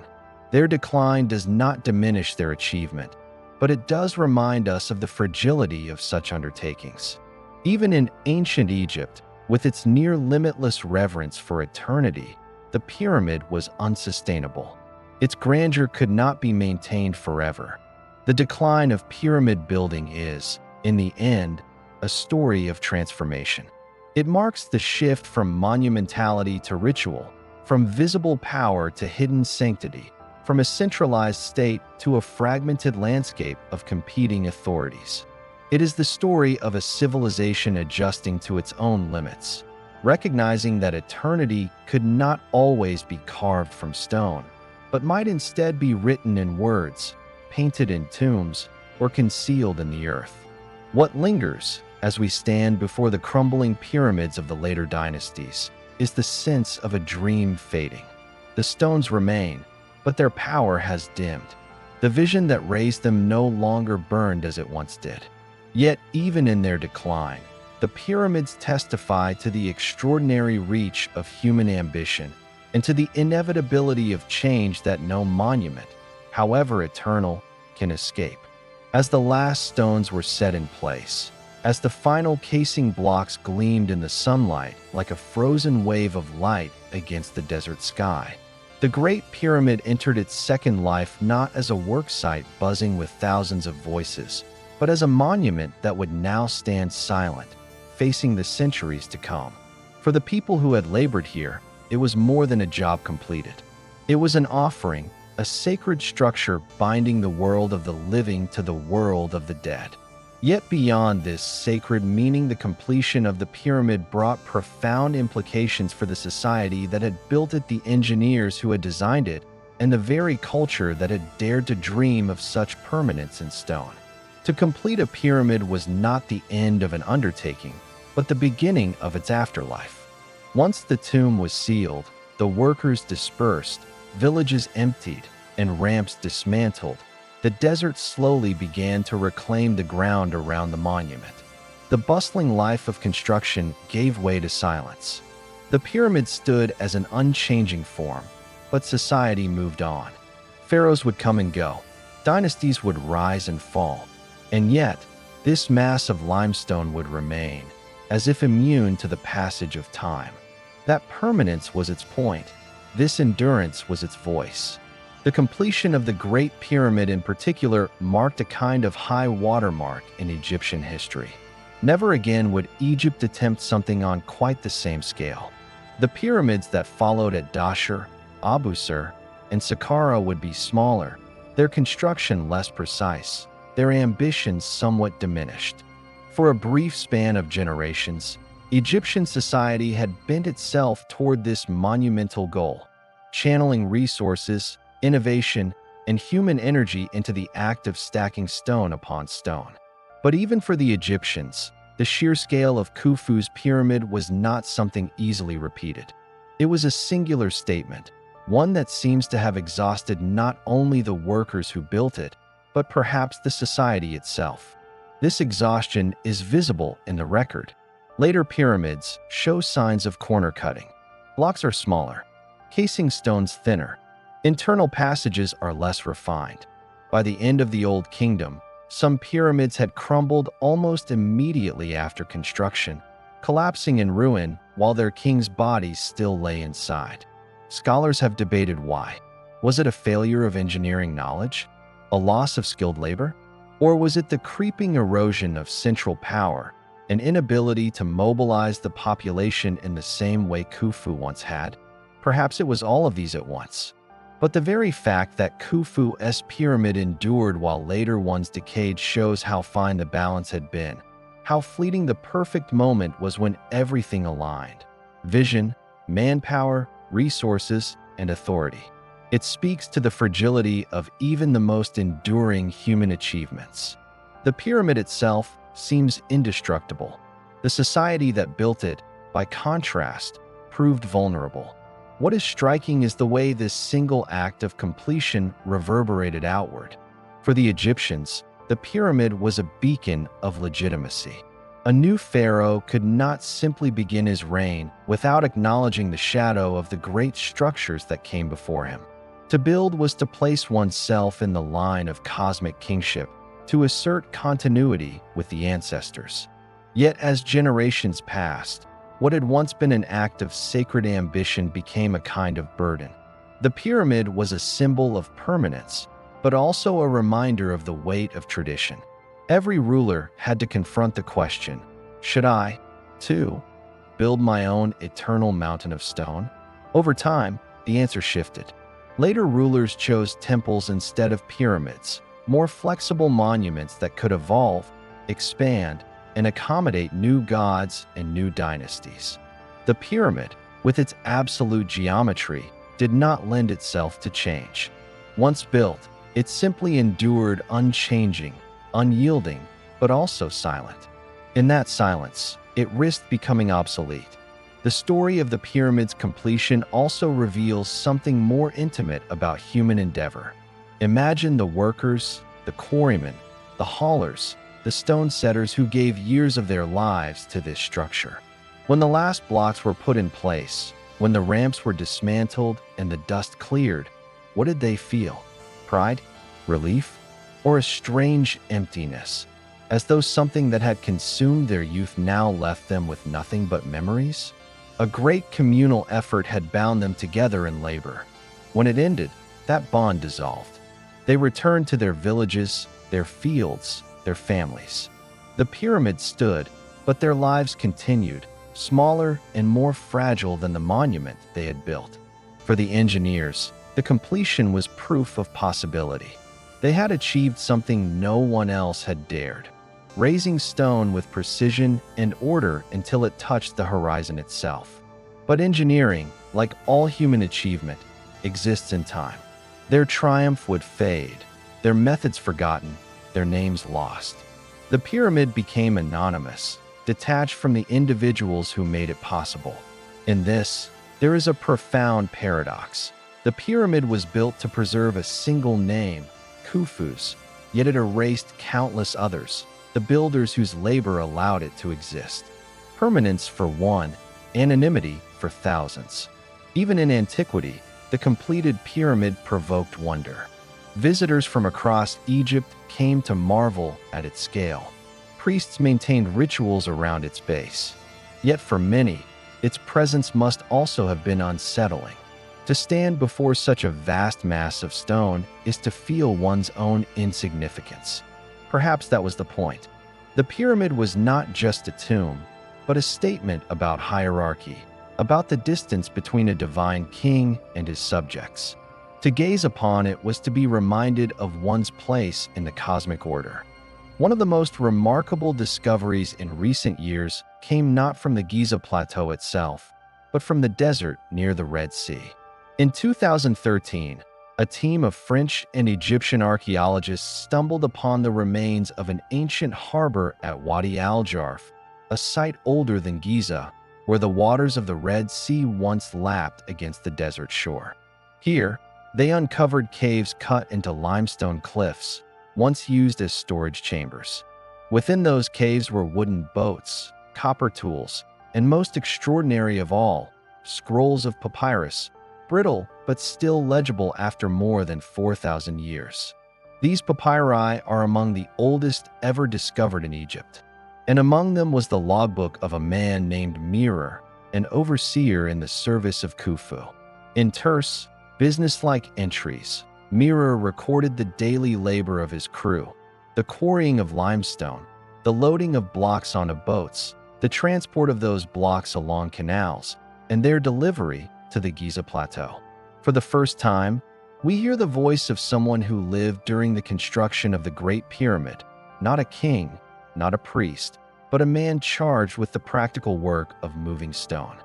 Their decline does not diminish their achievement, but it does remind us of the fragility of such undertakings. Even in ancient Egypt, with its near-limitless reverence for eternity, the pyramid was unsustainable. Its grandeur could not be maintained forever. The decline of pyramid building is, in the end, a story of transformation. It marks the shift from monumentality to ritual, from visible power to hidden sanctity, from a centralized state to a fragmented landscape of competing authorities. It is the story of a civilization adjusting to its own limits, recognizing that eternity could not always be carved from stone, but might instead be written in words, painted in tombs, or concealed in the earth. What lingers, as we stand before the crumbling pyramids of the later dynasties, is the sense of a dream fading. The stones remain, but their power has dimmed. The vision that raised them no longer burned as it once did. Yet, even in their decline, the pyramids testify to the extraordinary reach of human ambition and to the inevitability of change that no monument, however eternal, can escape. As the last stones were set in place, as the final casing blocks gleamed in the sunlight like a frozen wave of light against the desert sky, the Great Pyramid entered its second life not as a work site buzzing with thousands of voices, but as a monument that would now stand silent, facing the centuries to come. For the people who had labored here, it was more than a job completed. It was an offering, a sacred structure binding the world of the living to the world of the dead. Yet beyond this sacred meaning, the completion of the pyramid brought profound implications for the society that had built it, the engineers who had designed it, and the very culture that had dared to dream of such permanence in stone. To complete a pyramid was not the end of an undertaking, but the beginning of its afterlife. Once the tomb was sealed, the workers dispersed, villages emptied, and ramps dismantled, the desert slowly began to reclaim the ground around the monument. The bustling life of construction gave way to silence. The pyramid stood as an unchanging form, but society moved on. Pharaohs would come and go. Dynasties would rise and fall. And yet, this mass of limestone would remain, as if immune to the passage of time. That permanence was its point. This endurance was its voice. The completion of the Great Pyramid in particular marked a kind of high watermark in Egyptian history. Never again would Egypt attempt something on quite the same scale. The pyramids that followed at Dashur, Abu Sir, and Saqqara would be smaller, their construction less precise, their ambitions somewhat diminished. For a brief span of generations, Egyptian society had bent itself toward this monumental goal, channeling resources, innovation, and human energy into the act of stacking stone upon stone. But even for the Egyptians, the sheer scale of Khufu's pyramid was not something easily repeated. It was a singular statement, one that seems to have exhausted not only the workers who built it, but perhaps the society itself. This exhaustion is visible in the record. Later pyramids show signs of corner cutting. Blocks are smaller, casing stones thinner. Internal passages are less refined. By the end of the Old Kingdom, some pyramids had crumbled almost immediately after construction, collapsing in ruin while their kings' bodies still lay inside. Scholars have debated why. Was it a failure of engineering knowledge? A loss of skilled labor? Or was it the creeping erosion of central power, an inability to mobilize the population in the same way Khufu once had? Perhaps it was all of these at once. But the very fact that Khufu's pyramid endured while later ones decayed shows how fine the balance had been, how fleeting the perfect moment was when everything aligned: vision, manpower, resources, and authority. It speaks to the fragility of even the most enduring human achievements. The pyramid itself seems indestructible. The society that built it, by contrast, proved vulnerable. What is striking is the way this single act of completion reverberated outward. For the Egyptians, the pyramid was a beacon of legitimacy. A new pharaoh could not simply begin his reign without acknowledging the shadow of the great structures that came before him. To build was to place oneself in the line of cosmic kingship, to assert continuity with the ancestors. Yet as generations passed, what had once been an act of sacred ambition became a kind of burden. The pyramid was a symbol of permanence, but also a reminder of the weight of tradition. Every ruler had to confront the question, should I, too, build my own eternal mountain of stone? Over time, the answer shifted. Later rulers chose temples instead of pyramids, more flexible monuments that could evolve, expand, and accommodate new gods and new dynasties. The pyramid, with its absolute geometry, did not lend itself to change. Once built, it simply endured unchanging, unyielding, but also silent. In that silence, it risked becoming obsolete. The story of the pyramid's completion also reveals something more intimate about human endeavor. Imagine the workers, the quarrymen, the haulers, the stone setters who gave years of their lives to this structure. When the last blocks were put in place, when the ramps were dismantled and the dust cleared, what did they feel? Pride? Relief? Or a strange emptiness, as though something that had consumed their youth now left them with nothing but memories? A great communal effort had bound them together in labor. When it ended, that bond dissolved. They returned to their villages, their fields, their families. The pyramid stood, but their lives continued, smaller and more fragile than the monument they had built. For the engineers, the completion was proof of possibility. They had achieved something no one else had dared, raising stone with precision and order until it touched the horizon itself. But engineering, like all human achievement, exists in time. Their triumph would fade, their methods forgotten, their names lost. The pyramid became anonymous, detached from the individuals who made it possible. In this, there is a profound paradox. The pyramid was built to preserve a single name, Khufu's, yet it erased countless others, the builders whose labor allowed it to exist. Permanence for one, anonymity for thousands. Even in antiquity, the completed pyramid provoked wonder. Visitors from across Egypt came to marvel at its scale. Priests maintained rituals around its base. Yet for many, its presence must also have been unsettling. To stand before such a vast mass of stone is to feel one's own insignificance. Perhaps that was the point. The pyramid was not just a tomb, but a statement about hierarchy, about the distance between a divine king and his subjects. To gaze upon it was to be reminded of one's place in the cosmic order. One of the most remarkable discoveries in recent years came not from the Giza Plateau itself, but from the desert near the Red Sea. In 2013, a team of French and Egyptian archaeologists stumbled upon the remains of an ancient harbor at Wadi al-Jarf, a site older than Giza, where the waters of the Red Sea once lapped against the desert shore. Here, they uncovered caves cut into limestone cliffs, once used as storage chambers. Within those caves were wooden boats, copper tools, and most extraordinary of all, scrolls of papyrus, brittle but still legible after more than 4,000 years. These papyri are among the oldest ever discovered in Egypt, and among them was the logbook of a man named Mirror, an overseer in the service of Khufu. In terse, businesslike entries, Mirror recorded the daily labor of his crew, the quarrying of limestone, the loading of blocks onto boats, the transport of those blocks along canals, and their delivery to the Giza Plateau. For the first time, we hear the voice of someone who lived during the construction of the Great Pyramid, not a king, not a priest, but a man charged with the practical work of moving stone.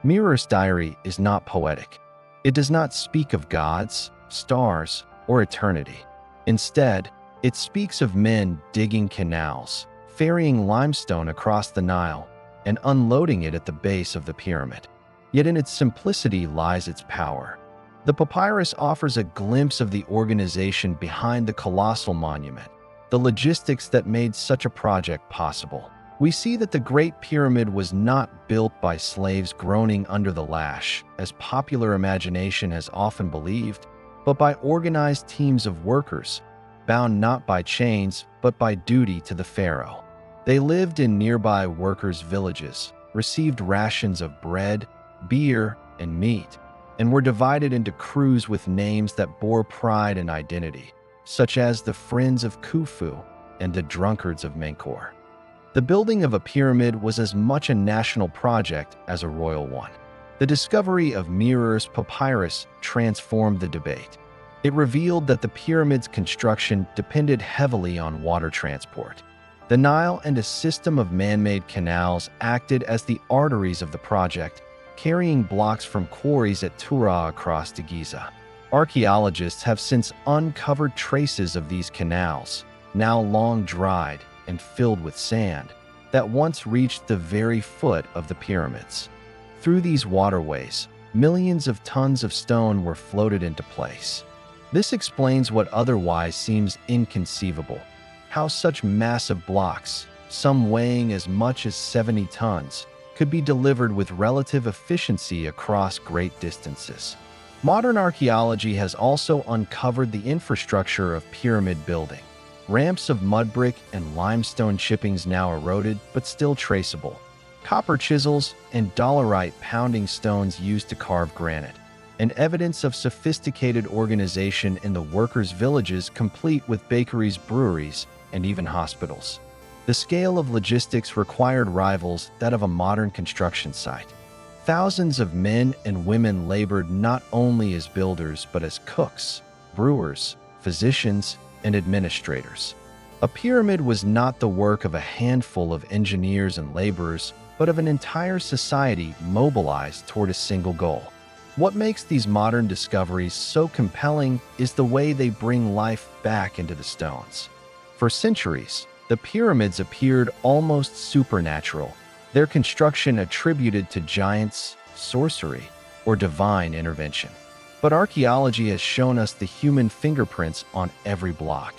Mirror's diary is not poetic. It does not speak of gods, stars, or eternity. Instead, it speaks of men digging canals, ferrying limestone across the Nile, and unloading it at the base of the pyramid. Yet in its simplicity lies its power. The papyrus offers a glimpse of the organization behind the colossal monument, the logistics that made such a project possible. We see that the Great Pyramid was not built by slaves groaning under the lash, as popular imagination has often believed, but by organized teams of workers, bound not by chains, but by duty to the pharaoh. They lived in nearby workers' villages, received rations of bread, beer, and meat, and were divided into crews with names that bore pride and identity, such as the Friends of Khufu and the Drunkards of Menkaure. The building of a pyramid was as much a national project as a royal one. The discovery of Merer's papyrus transformed the debate. It revealed that the pyramid's construction depended heavily on water transport. The Nile and a system of man-made canals acted as the arteries of the project, carrying blocks from quarries at Tura across to Giza. Archaeologists have since uncovered traces of these canals, now long dried and filled with sand, that once reached the very foot of the pyramids. Through these waterways, millions of tons of stone were floated into place. This explains what otherwise seems inconceivable: how such massive blocks, some weighing as much as 70 tons, could be delivered with relative efficiency across great distances. Modern archaeology has also uncovered the infrastructure of pyramid building. Ramps of mud brick and limestone chippings now eroded but still traceable. Copper chisels and dolerite pounding stones used to carve granite, and evidence of sophisticated organization in the workers' villages complete with bakeries, breweries, and even hospitals. The scale of logistics required rivals that of a modern construction site. Thousands of men and women labored not only as builders but as cooks, brewers, physicians, and administrators. A pyramid was not the work of a handful of engineers and laborers, but of an entire society mobilized toward a single goal. What makes these modern discoveries so compelling is the way they bring life back into the stones. For centuries, the pyramids appeared almost supernatural, their construction attributed to giants, sorcery, or divine intervention. But archaeology has shown us the human fingerprints on every block.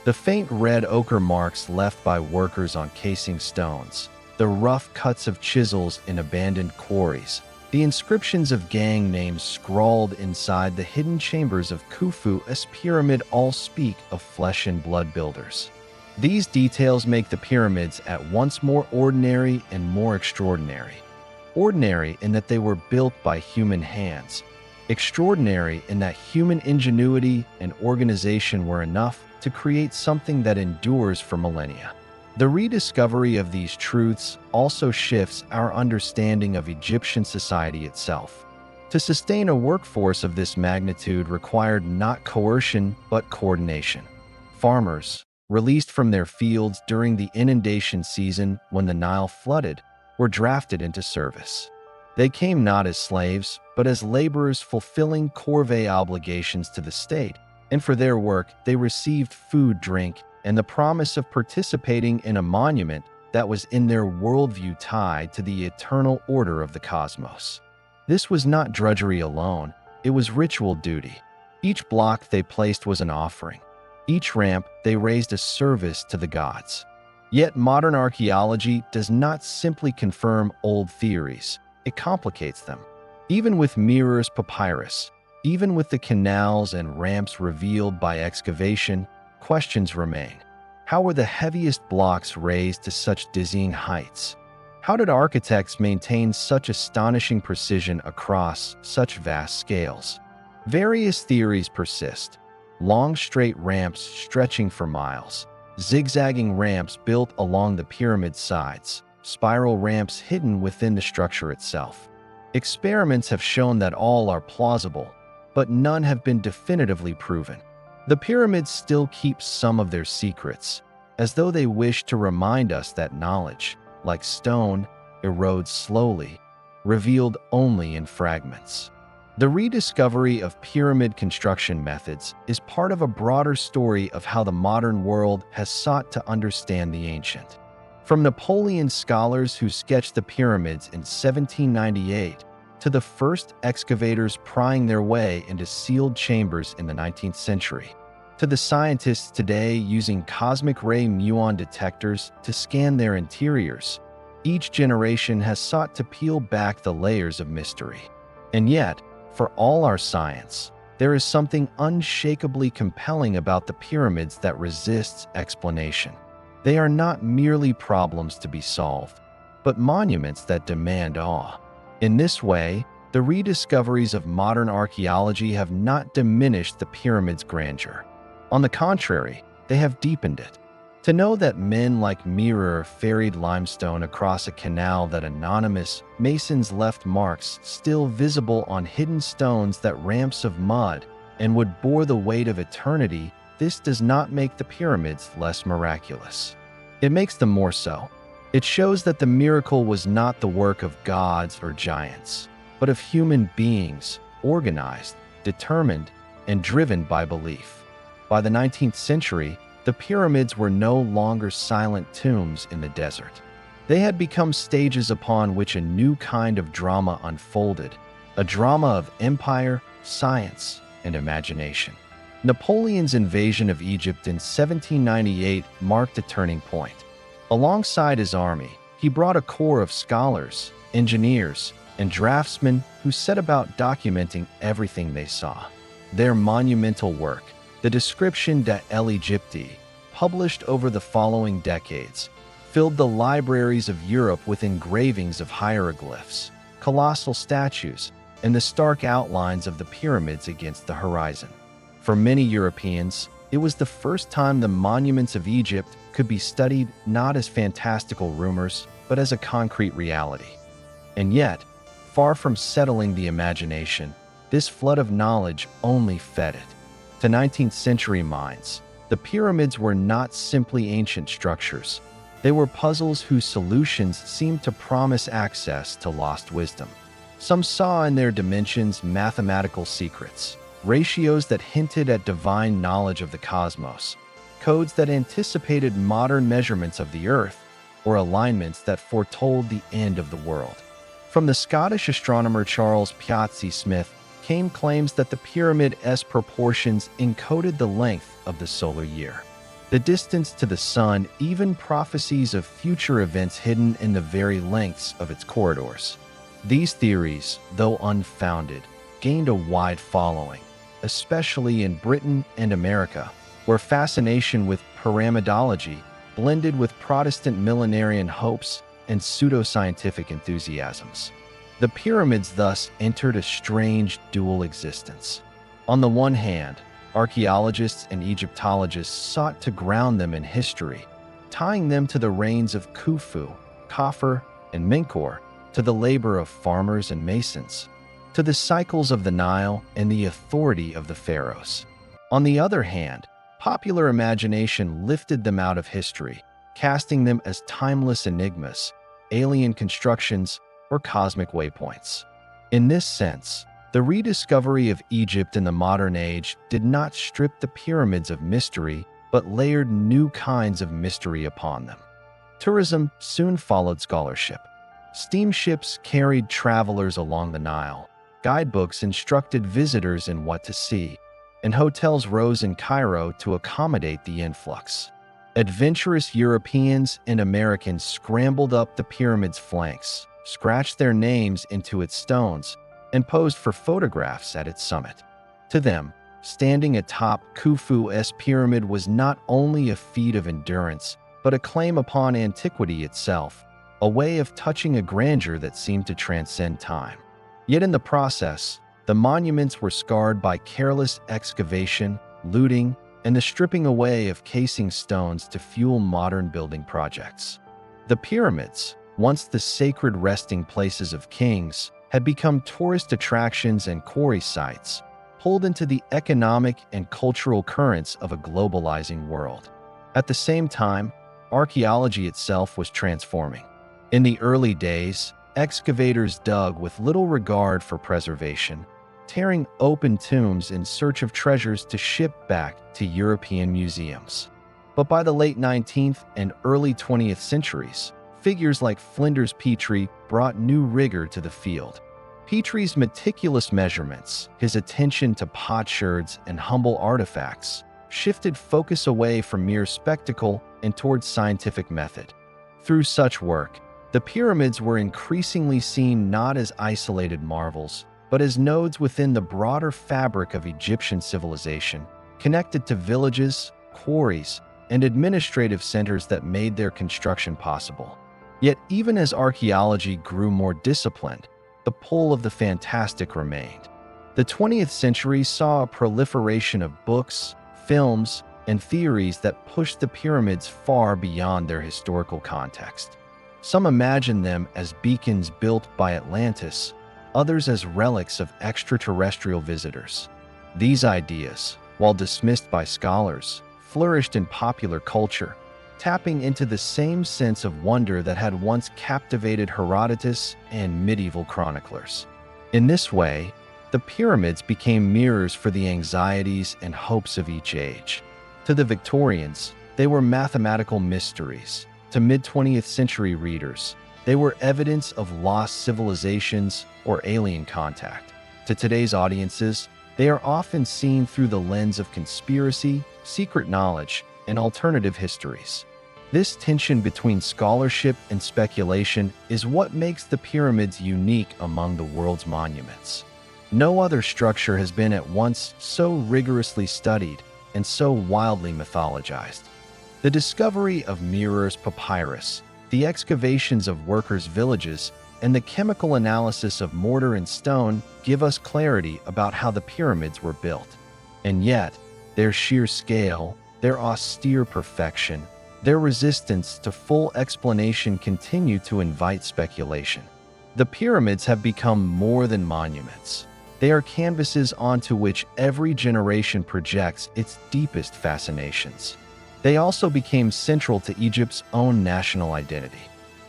The faint red ochre marks left by workers on casing stones, the rough cuts of chisels in abandoned quarries, the inscriptions of gang names scrawled inside the hidden chambers of Khufu's pyramid all speak of flesh and blood builders. These details make the pyramids at once more ordinary and more extraordinary. Ordinary in that they were built by human hands. Extraordinary in that human ingenuity and organization were enough to create something that endures for millennia. The rediscovery of these truths also shifts our understanding of Egyptian society itself. To sustain a workforce of this magnitude required not coercion but coordination. Farmers, released from their fields during the inundation season when the Nile flooded, were drafted into service. They came not as slaves, but as laborers fulfilling corvée obligations to the state, and for their work they received food, drink, and the promise of participating in a monument that was in their worldview tied to the eternal order of the cosmos. This was not drudgery alone, it was ritual duty. Each block they placed was an offering. Each ramp they raised a service to the gods. Yet modern archaeology does not simply confirm old theories, it complicates them. Even with Merer's papyrus, even with the canals and ramps revealed by excavation, questions remain. How were the heaviest blocks raised to such dizzying heights? How did architects maintain such astonishing precision across such vast scales? Various theories persist. Long straight ramps stretching for miles, zigzagging ramps built along the pyramid's sides, spiral ramps hidden within the structure itself. Experiments have shown that all are plausible, but none have been definitively proven. The pyramids still keep some of their secrets, as though they wish to remind us that knowledge, like stone, erodes slowly, revealed only in fragments. The rediscovery of pyramid construction methods is part of a broader story of how the modern world has sought to understand the ancient. From Napoleon's scholars who sketched the pyramids in 1798 to the first excavators prying their way into sealed chambers in the 19th century, to the scientists today using cosmic ray muon detectors to scan their interiors, each generation has sought to peel back the layers of mystery. And yet, for all our science, there is something unshakably compelling about the pyramids that resists explanation. They are not merely problems to be solved, but monuments that demand awe. In this way, the rediscoveries of modern archaeology have not diminished the pyramid's grandeur. On the contrary, they have deepened it. To know that men like Mirror ferried limestone across a canal, that anonymous masons left marks still visible on hidden stones, that ramps of mud and would bore the weight of eternity, this does not make the pyramids less miraculous. It makes them more so. It shows that the miracle was not the work of gods or giants, but of human beings, organized, determined, and driven by belief. By the 19th century, the pyramids were no longer silent tombs in the desert. They had become stages upon which a new kind of drama unfolded, a drama of empire, science, and imagination. Napoleon's invasion of Egypt in 1798 marked a turning point. Alongside his army, he brought a corps of scholars, engineers, and draftsmen who set about documenting everything they saw. Their monumental work, the Description de l'Egypte, published over the following decades, filled the libraries of Europe with engravings of hieroglyphs, colossal statues, and the stark outlines of the pyramids against the horizon. For many Europeans, it was the first time the monuments of Egypt could be studied not as fantastical rumors, but as a concrete reality. And yet, far from settling the imagination, this flood of knowledge only fed it. To 19th century minds, the pyramids were not simply ancient structures. They were puzzles whose solutions seemed to promise access to lost wisdom. Some saw in their dimensions mathematical secrets, ratios that hinted at divine knowledge of the cosmos, codes that anticipated modern measurements of the Earth, or alignments that foretold the end of the world. From the Scottish astronomer Charles Piazzi Smith came claims that the pyramid's proportions encoded the length of the solar year, the distance to the sun, even prophecies of future events hidden in the very lengths of its corridors. These theories, though unfounded, gained a wide following, especially in Britain and America, where fascination with pyramidology blended with Protestant millenarian hopes and pseudoscientific enthusiasms. The pyramids thus entered a strange dual existence. On the one hand, archaeologists and Egyptologists sought to ground them in history, tying them to the reigns of Khufu, Khafre, and Menkaure, to the labor of farmers and masons, to the cycles of the Nile and the authority of the pharaohs. On the other hand, popular imagination lifted them out of history, casting them as timeless enigmas, alien constructions, or cosmic waypoints. In this sense, the rediscovery of Egypt in the modern age did not strip the pyramids of mystery, but layered new kinds of mystery upon them. Tourism soon followed scholarship. Steamships carried travelers along the Nile, guidebooks instructed visitors in what to see, and hotels rose in Cairo to accommodate the influx. Adventurous Europeans and Americans scrambled up the pyramid's flanks, scratched their names into its stones, and posed for photographs at its summit. To them, standing atop Khufu's pyramid was not only a feat of endurance, but a claim upon antiquity itself, a way of touching a grandeur that seemed to transcend time. Yet in the process, the monuments were scarred by careless excavation, looting, and the stripping away of casing stones to fuel modern building projects. The pyramids, once the sacred resting places of kings, had become tourist attractions and quarry sites, pulled into the economic and cultural currents of a globalizing world. At the same time, archaeology itself was transforming. In the early days, excavators dug with little regard for preservation, tearing open tombs in search of treasures to ship back to European museums. But by the late 19th and early 20th centuries, figures like Flinders Petrie brought new rigor to the field. Petrie's meticulous measurements, his attention to potsherds and humble artifacts, shifted focus away from mere spectacle and towards scientific method. Through such work, the pyramids were increasingly seen not as isolated marvels, but as nodes within the broader fabric of Egyptian civilization, connected to villages, quarries, and administrative centers that made their construction possible. Yet even as archaeology grew more disciplined, the pull of the fantastic remained. The 20th century saw a proliferation of books, films, and theories that pushed the pyramids far beyond their historical context. Some imagine them as beacons built by Atlantis, others as relics of extraterrestrial visitors. These ideas, while dismissed by scholars, flourished in popular culture, tapping into the same sense of wonder that had once captivated Herodotus and medieval chroniclers. In this way, the pyramids became mirrors for the anxieties and hopes of each age. To the Victorians, they were mathematical mysteries. To mid-20th century readers, they were evidence of lost civilizations or alien contact. To today's audiences, they are often seen through the lens of conspiracy, secret knowledge, and alternative histories. This tension between scholarship and speculation is what makes the pyramids unique among the world's monuments. No other structure has been at once so rigorously studied and so wildly mythologized. The discovery of Merer's papyrus, the excavations of workers' villages, and the chemical analysis of mortar and stone give us clarity about how the pyramids were built. And yet, their sheer scale, their austere perfection, their resistance to full explanation continue to invite speculation. The pyramids have become more than monuments. They are canvases onto which every generation projects its deepest fascinations. They also became central to Egypt's own national identity.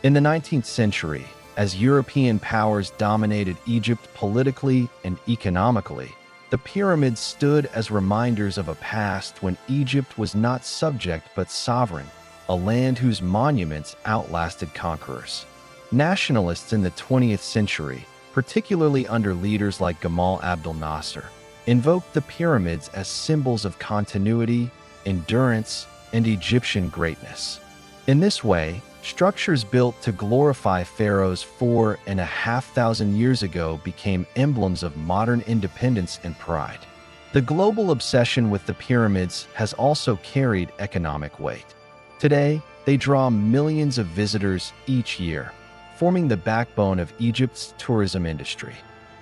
In the 19th century, as European powers dominated Egypt politically and economically, the pyramids stood as reminders of a past when Egypt was not subject but sovereign, a land whose monuments outlasted conquerors. Nationalists in the 20th century, particularly under leaders like Gamal Abdel Nasser, invoked the pyramids as symbols of continuity, endurance, and Egyptian greatness. In this way, structures built to glorify pharaohs 4,500 years ago became emblems of modern independence and pride. The global obsession with the pyramids has also carried economic weight. Today, they draw millions of visitors each year, forming the backbone of Egypt's tourism industry.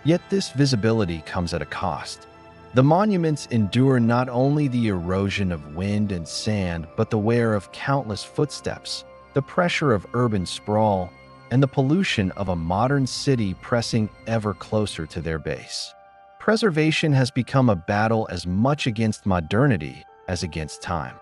Yet this visibility comes at a cost. The monuments endure not only the erosion of wind and sand, but the wear of countless footsteps, the pressure of urban sprawl, and the pollution of a modern city pressing ever closer to their base. Preservation has become a battle as much against modernity as against time.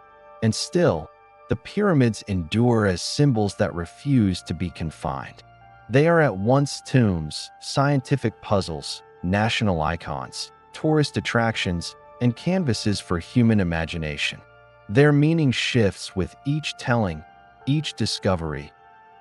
And still, the pyramids endure as symbols that refuse to be confined. They are at once tombs, scientific puzzles, national icons, tourist attractions, and canvases for human imagination. Their meaning shifts with each telling, each discovery,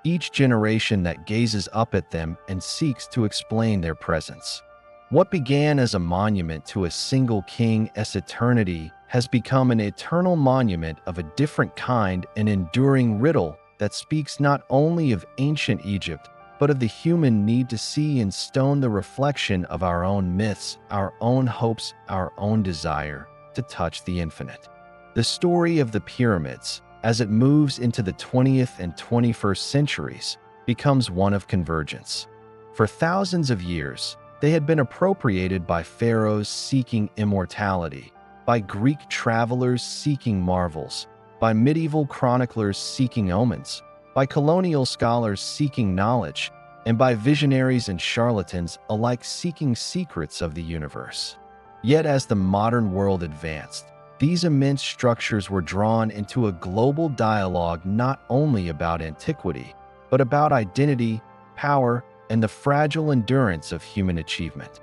each generation that gazes up at them and seeks to explain their presence. What began as a monument to a single king's eternity has become an eternal monument of a different kind, an enduring riddle that speaks not only of ancient Egypt, but of the human need to see in stone the reflection of our own myths, our own hopes, our own desire to touch the infinite. The story of the pyramids, as it moves into the 20th and 21st centuries, becomes one of convergence. For thousands of years, they had been appropriated by pharaohs seeking immortality, by Greek travelers seeking marvels, by medieval chroniclers seeking omens, by colonial scholars seeking knowledge, and by visionaries and charlatans alike seeking secrets of the universe. Yet as the modern world advanced, these immense structures were drawn into a global dialogue not only about antiquity, but about identity, power, and the fragile endurance of human achievement.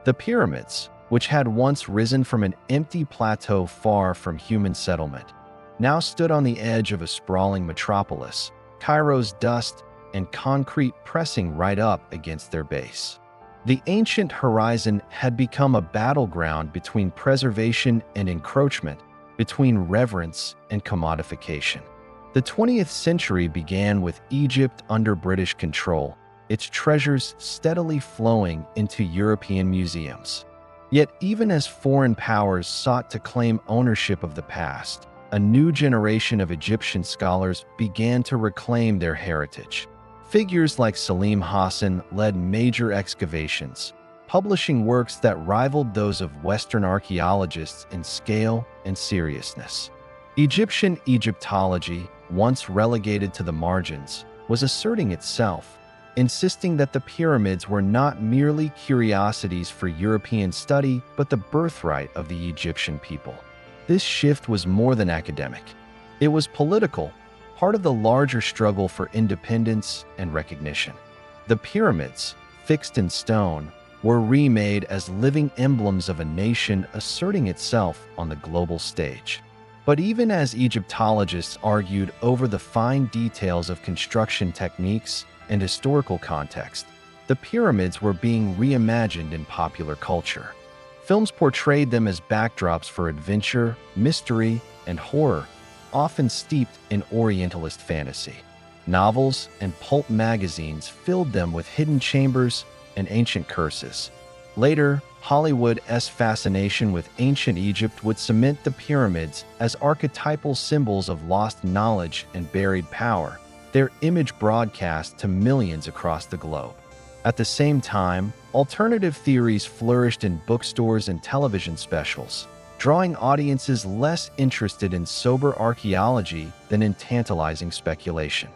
The pyramids, which had once risen from an empty plateau far from human settlement, now stood on the edge of a sprawling metropolis, Cairo's dust and concrete pressing right up against their base. The ancient horizon had become a battleground between preservation and encroachment, between reverence and commodification. The 20th century began with Egypt under British control, its treasures steadily flowing into European museums. Yet even as foreign powers sought to claim ownership of the past, a new generation of Egyptian scholars began to reclaim their heritage. Figures like Salim Hassan led major excavations, publishing works that rivaled those of Western archaeologists in scale and seriousness. Egyptian Egyptology, once relegated to the margins, was asserting itself, insisting that the pyramids were not merely curiosities for European study, but the birthright of the Egyptian people. This shift was more than academic. It was political, part of the larger struggle for independence and recognition. The pyramids, fixed in stone, were remade as living emblems of a nation asserting itself on the global stage. But even as Egyptologists argued over the fine details of construction techniques and historical context, the pyramids were being reimagined in popular culture. Films portrayed them as backdrops for adventure, mystery, and horror, often steeped in Orientalist fantasy. Novels and pulp magazines filled them with hidden chambers and ancient curses. Later, Hollywood's fascination with ancient Egypt would cement the pyramids as archetypal symbols of lost knowledge and buried power, their image broadcast to millions across the globe. At the same time, alternative theories flourished in bookstores and television specials, drawing audiences less interested in sober archaeology than in tantalizing speculation.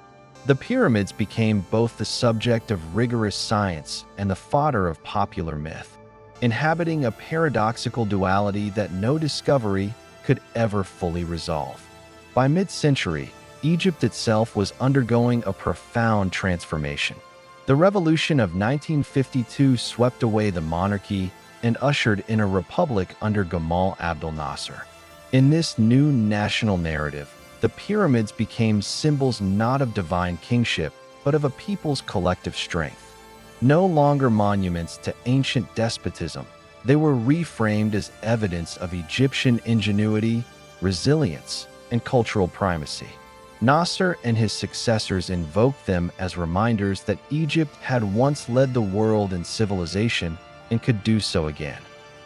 The pyramids became both the subject of rigorous science and the fodder of popular myth, inhabiting a paradoxical duality that no discovery could ever fully resolve. By mid-century, Egypt itself was undergoing a profound transformation. The revolution of 1952 swept away the monarchy and ushered in a republic under Gamal Abdel Nasser. In this new national narrative, the pyramids became symbols not of divine kingship, but of a people's collective strength. No longer monuments to ancient despotism, they were reframed as evidence of Egyptian ingenuity, resilience, and cultural primacy. Nasser and his successors invoked them as reminders that Egypt had once led the world in civilization and could do so again.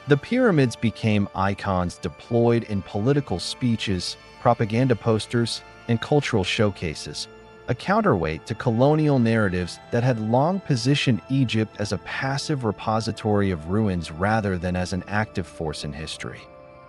The pyramids became icons deployed in political speeches, propaganda posters, and cultural showcases, a counterweight to colonial narratives that had long positioned Egypt as a passive repository of ruins rather than as an active force in history.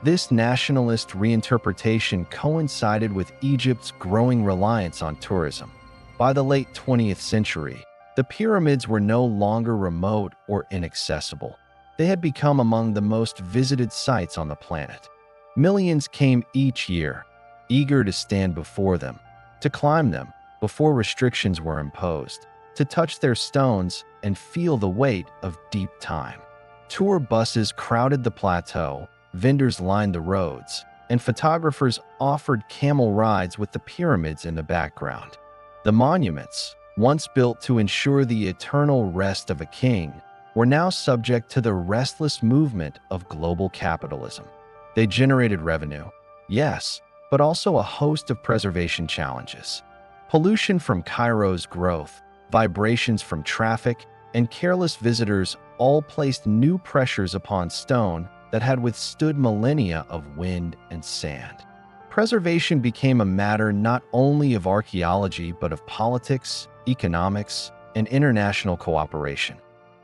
This nationalist reinterpretation coincided with Egypt's growing reliance on tourism. By the late 20th century, the pyramids were no longer remote or inaccessible. They had become among the most visited sites on the planet. Millions came each year, eager to stand before them, to climb them before restrictions were imposed, to touch their stones and feel the weight of deep time. Tour buses crowded the plateau, vendors lined the roads, and photographers offered camel rides with the pyramids in the background. The monuments, once built to ensure the eternal rest of a king, were now subject to the restless movement of global capitalism. They generated revenue, yes, but also a host of preservation challenges. Pollution from Cairo's growth, vibrations from traffic, and careless visitors all placed new pressures upon stone that had withstood millennia of wind and sand. Preservation became a matter not only of archaeology but of politics, economics, and international cooperation.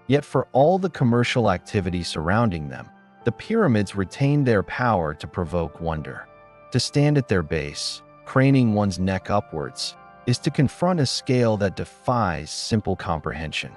Yet for all the commercial activity surrounding them, the pyramids retained their power to provoke wonder. To stand at their base, craning one's neck upwards, is to confront a scale that defies simple comprehension.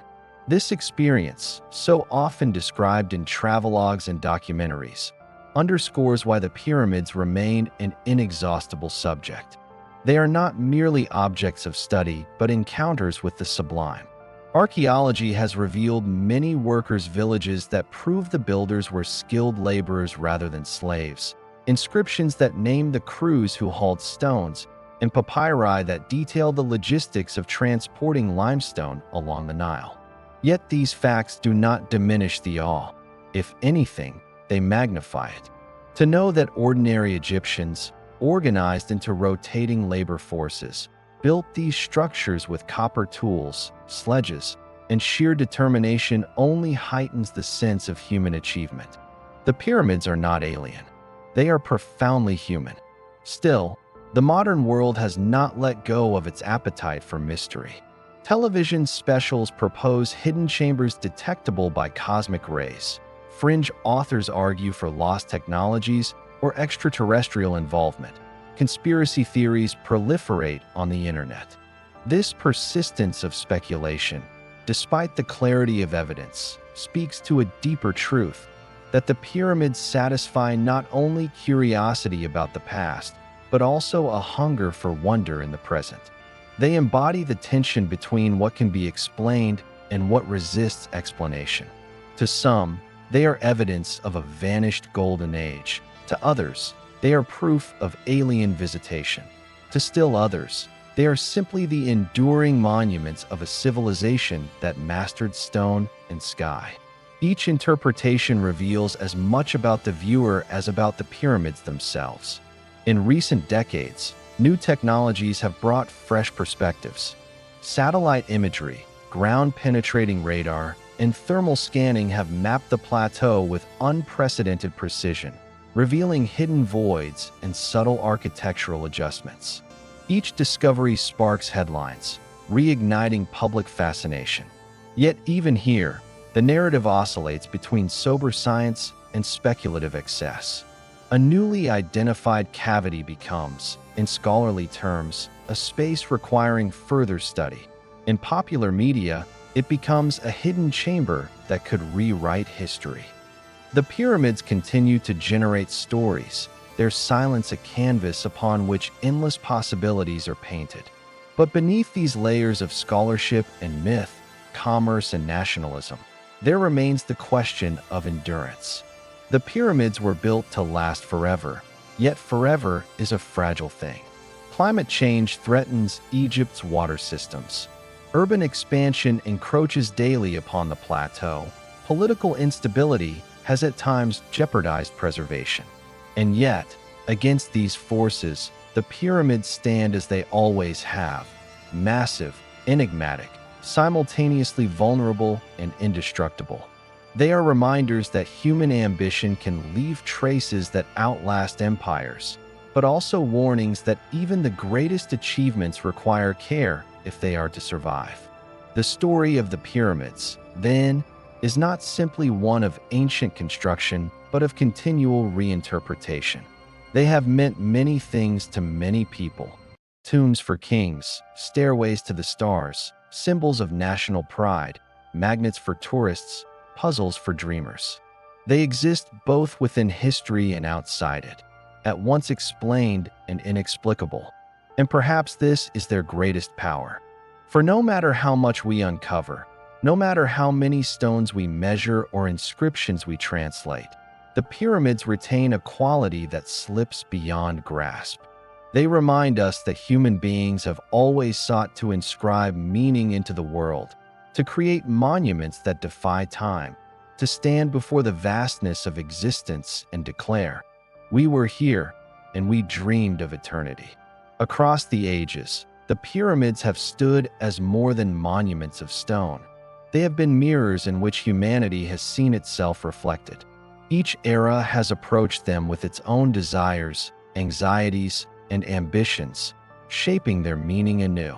This experience, so often described in travelogues and documentaries, underscores why the pyramids remain an inexhaustible subject. They are not merely objects of study, but encounters with the sublime. Archaeology has revealed many workers' villages that prove the builders were skilled laborers rather than slaves, inscriptions that name the crews who hauled stones, and papyri that detail the logistics of transporting limestone along the Nile. Yet these facts do not diminish the awe. If anything, they magnify it. To know that ordinary Egyptians, organized into rotating labor forces, built these structures with copper tools, sledges, and sheer determination only heightens the sense of human achievement. The pyramids are not alien. They are profoundly human. Still, the modern world has not let go of its appetite for mystery. Television specials propose hidden chambers detectable by cosmic rays. Fringe authors argue for lost technologies or extraterrestrial involvement. Conspiracy theories proliferate on the internet. This persistence of speculation, despite the clarity of evidence, speaks to a deeper truth: that the pyramids satisfy not only curiosity about the past, but also a hunger for wonder in the present. They embody the tension between what can be explained and what resists explanation. To some, they are evidence of a vanished golden age. To others, they are proof of alien visitation. To still others, they are simply the enduring monuments of a civilization that mastered stone and sky. Each interpretation reveals as much about the viewer as about the pyramids themselves. In recent decades, new technologies have brought fresh perspectives. Satellite imagery, ground-penetrating radar, and thermal scanning have mapped the plateau with unprecedented precision, revealing hidden voids and subtle architectural adjustments. Each discovery sparks headlines, reigniting public fascination. Yet even here, the narrative oscillates between sober science and speculative excess. A newly identified cavity becomes, in scholarly terms, a space requiring further study. In popular media, it becomes a hidden chamber that could rewrite history. The pyramids continue to generate stories, their silence a canvas upon which endless possibilities are painted. But beneath these layers of scholarship and myth, commerce and nationalism, there remains the question of endurance. The pyramids were built to last forever, yet forever is a fragile thing. Climate change threatens Egypt's water systems. Urban expansion encroaches daily upon the plateau. Political instability has at times jeopardized preservation. And yet, against these forces, the pyramids stand as they always have: massive, enigmatic, simultaneously vulnerable and indestructible. They are reminders that human ambition can leave traces that outlast empires, but also warnings that even the greatest achievements require care if they are to survive. The story of the pyramids, then, is not simply one of ancient construction, but of continual reinterpretation. They have meant many things to many people: tombs for kings, stairways to the stars, symbols of national pride, magnets for tourists, puzzles for dreamers. They exist both within history and outside it, at once explained and inexplicable. And perhaps this is their greatest power. For no matter how much we uncover, no matter how many stones we measure or inscriptions we translate, the pyramids retain a quality that slips beyond grasp. They remind us that human beings have always sought to inscribe meaning into the world, to create monuments that defy time, to stand before the vastness of existence and declare, "We were here, and we dreamed of eternity." Across the ages, the pyramids have stood as more than monuments of stone. They have been mirrors in which humanity has seen itself reflected. Each era has approached them with its own desires, anxieties, and ambitions, shaping their meaning anew.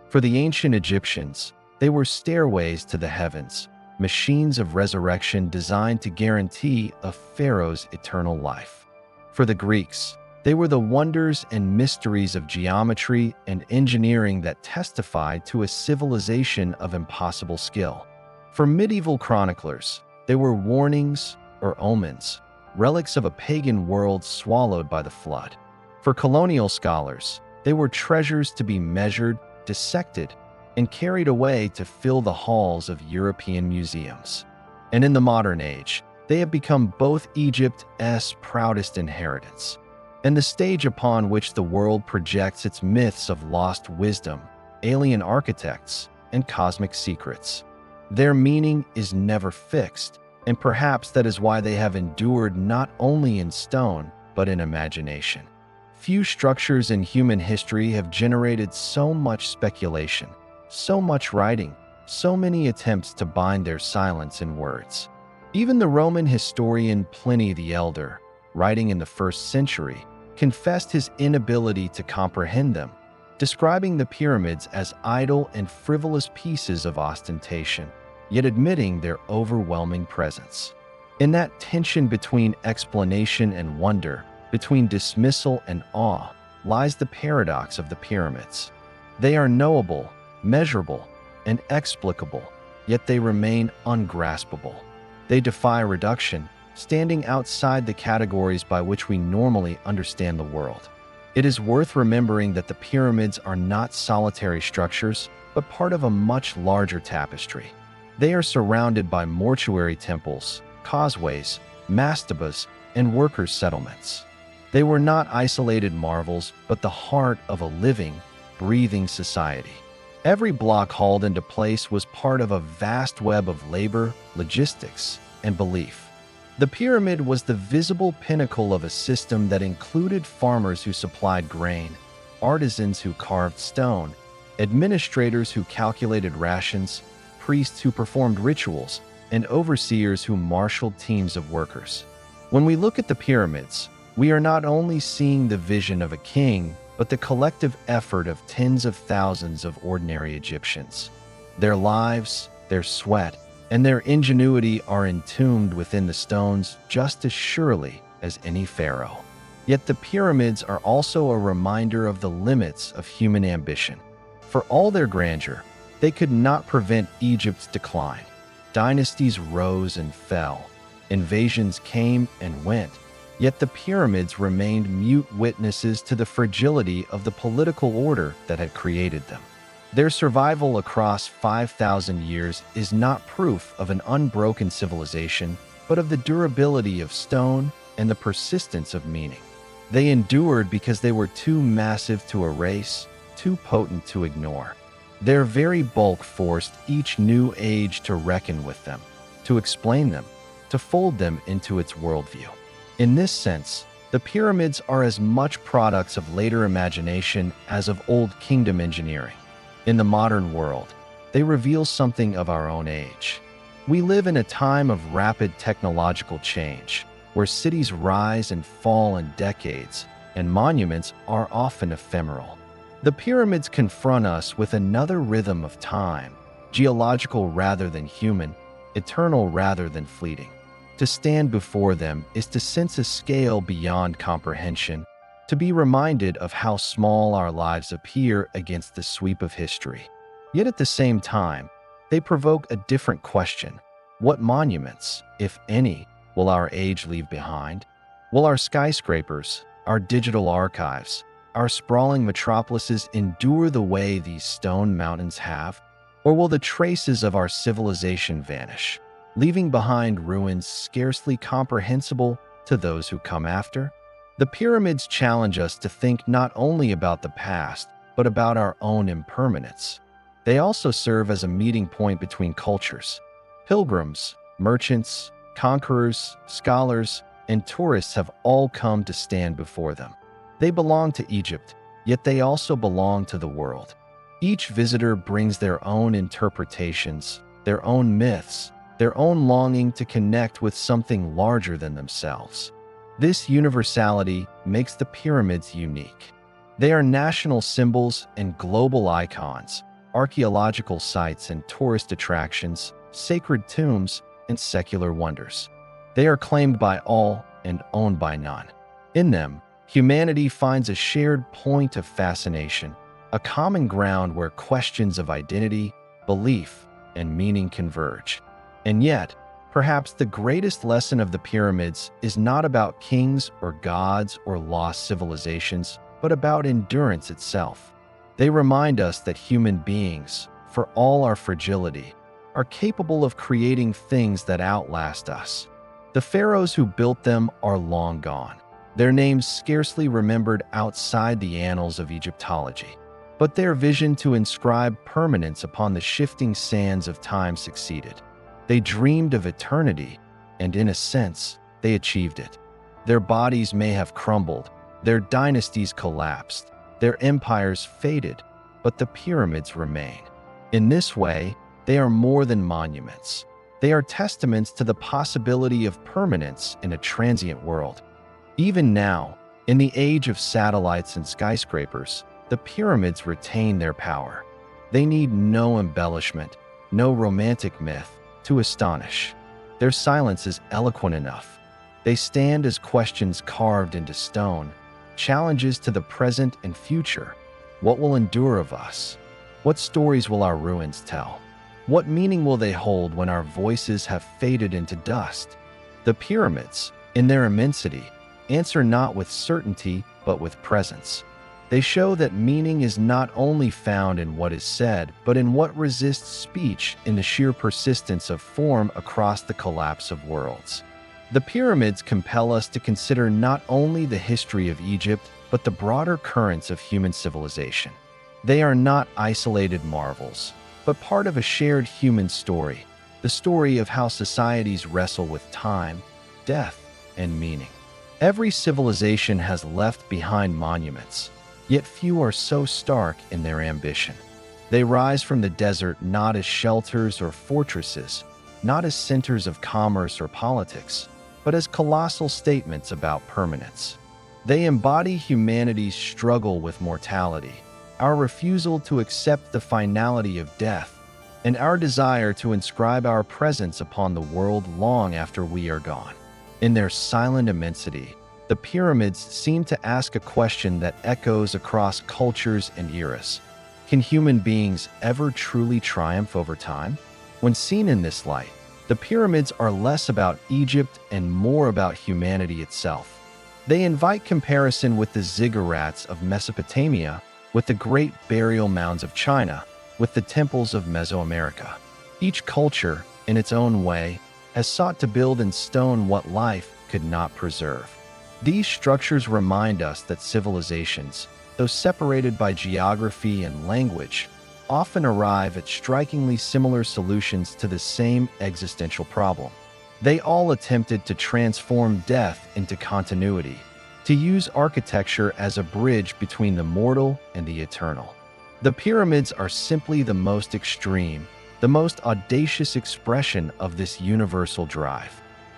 For the ancient Egyptians, they were stairways to the heavens, machines of resurrection designed to guarantee a pharaoh's eternal life. For the Greeks, they were the wonders and mysteries of geometry and engineering that testified to a civilization of impossible skill. For medieval chroniclers, they were warnings or omens, relics of a pagan world swallowed by the flood. For colonial scholars, they were treasures to be measured, dissected, and carried away to fill the halls of European museums. And in the modern age, They have become both Egypt's proudest inheritance and the stage upon which the world projects its myths of lost wisdom, alien architects, and cosmic secrets. Their meaning is never fixed, and perhaps that is why they have endured not only in stone, but in imagination. Few structures in human history have generated so much speculation, so much writing, so many attempts to bind their silence in words. Even the Roman historian Pliny the Elder, writing in the 1st century, confessed his inability to comprehend them, describing the pyramids as idle and frivolous pieces of ostentation, yet admitting their overwhelming presence. In that tension between explanation and wonder, between dismissal and awe, lies the paradox of the pyramids. They are knowable, measurable, and explicable, yet they remain ungraspable. They defy reduction, standing outside the categories by which we normally understand the world. It is worth remembering that the pyramids are not solitary structures, but part of a much larger tapestry. They are surrounded by mortuary temples, causeways, mastabas, and workers' settlements. They were not isolated marvels, but the heart of a living, breathing society. Every block hauled into place was part of a vast web of labor, logistics, and belief. The pyramid was the visible pinnacle of a system that included farmers who supplied grain, artisans who carved stone, administrators who calculated rations, priests who performed rituals, and overseers who marshaled teams of workers. When we look at the pyramids, we are not only seeing the vision of a king, but the collective effort of tens of thousands of ordinary Egyptians. Their lives, their sweat, and their ingenuity are entombed within the stones just as surely as any pharaoh. Yet the pyramids are also a reminder of the limits of human ambition. For all their grandeur, they could not prevent Egypt's decline. Dynasties rose and fell. Invasions came and went. Yet the pyramids remained mute witnesses to the fragility of the political order that had created them. Their survival across 5,000 years is not proof of an unbroken civilization, but of the durability of stone and the persistence of meaning. They endured because they were too massive to erase, too potent to ignore. Their very bulk forced each new age to reckon with them, to explain them, to fold them into its worldview. In this sense, the pyramids are as much products of later imagination as of Old Kingdom engineering. In the modern world, they reveal something of our own age. We live in a time of rapid technological change, where cities rise and fall in decades, and monuments are often ephemeral. The pyramids confront us with another rhythm of time, geological rather than human, eternal rather than fleeting. To stand before them is to sense a scale beyond comprehension, to be reminded of how small our lives appear against the sweep of history. Yet at the same time, they provoke a different question. What monuments, if any, will our age leave behind? Will our skyscrapers, our digital archives, our sprawling metropolises endure the way these stone mountains have? Or will the traces of our civilization vanish, leaving behind ruins scarcely comprehensible to those who come after? The pyramids challenge us to think not only about the past, but about our own impermanence. They also serve as a meeting point between cultures. Pilgrims, merchants, conquerors, scholars, and tourists have all come to stand before them. They belong to Egypt, yet they also belong to the world. Each visitor brings their own interpretations, their own myths, their own longing to connect with something larger than themselves. This universality makes the pyramids unique. They are national symbols and global icons, archaeological sites and tourist attractions, sacred tombs, and secular wonders. They are claimed by all and owned by none. In them, humanity finds a shared point of fascination, a common ground where questions of identity, belief, and meaning converge. And yet, perhaps the greatest lesson of the pyramids is not about kings or gods or lost civilizations, but about endurance itself. They remind us that human beings, for all our fragility, are capable of creating things that outlast us. The pharaohs who built them are long gone, their names scarcely remembered outside the annals of Egyptology. But their vision to inscribe permanence upon the shifting sands of time succeeded. They dreamed of eternity, and in a sense, they achieved it. Their bodies may have crumbled, their dynasties collapsed, their empires faded, but the pyramids remain. In this way, they are more than monuments. They are testaments to the possibility of permanence in a transient world. Even now, in the age of satellites and skyscrapers, the pyramids retain their power. They need no embellishment, no romantic myth to astonish. Their silence is eloquent enough. They stand as questions carved into stone, challenges to the present and future. What will endure of us? What stories will our ruins tell? What meaning will they hold when our voices have faded into dust? The pyramids, in their immensity, answer not with certainty but with presence. They show that meaning is not only found in what is said, but in what resists speech, in the sheer persistence of form across the collapse of worlds. The pyramids compel us to consider not only the history of Egypt, but the broader currents of human civilization. They are not isolated marvels, but part of a shared human story, the story of how societies wrestle with time, death, and meaning. Every civilization has left behind monuments, yet few are so stark in their ambition. They rise from the desert not as shelters or fortresses, not as centers of commerce or politics, but as colossal statements about permanence. They embody humanity's struggle with mortality, our refusal to accept the finality of death, and our desire to inscribe our presence upon the world long after we are gone. In their silent immensity, the pyramids seem to ask a question that echoes across cultures and eras. Can human beings ever truly triumph over time? When seen in this light, the pyramids are less about Egypt and more about humanity itself. They invite comparison with the ziggurats of Mesopotamia, with the great burial mounds of China, with the temples of Mesoamerica. Each culture, in its own way, has sought to build in stone what life could not preserve. These structures remind us that civilizations, though separated by geography and language, often arrive at strikingly similar solutions to the same existential problem. They all attempted to transform death into continuity, to use architecture as a bridge between the mortal and the eternal. The pyramids are simply the most extreme, the most audacious expression of this universal drive.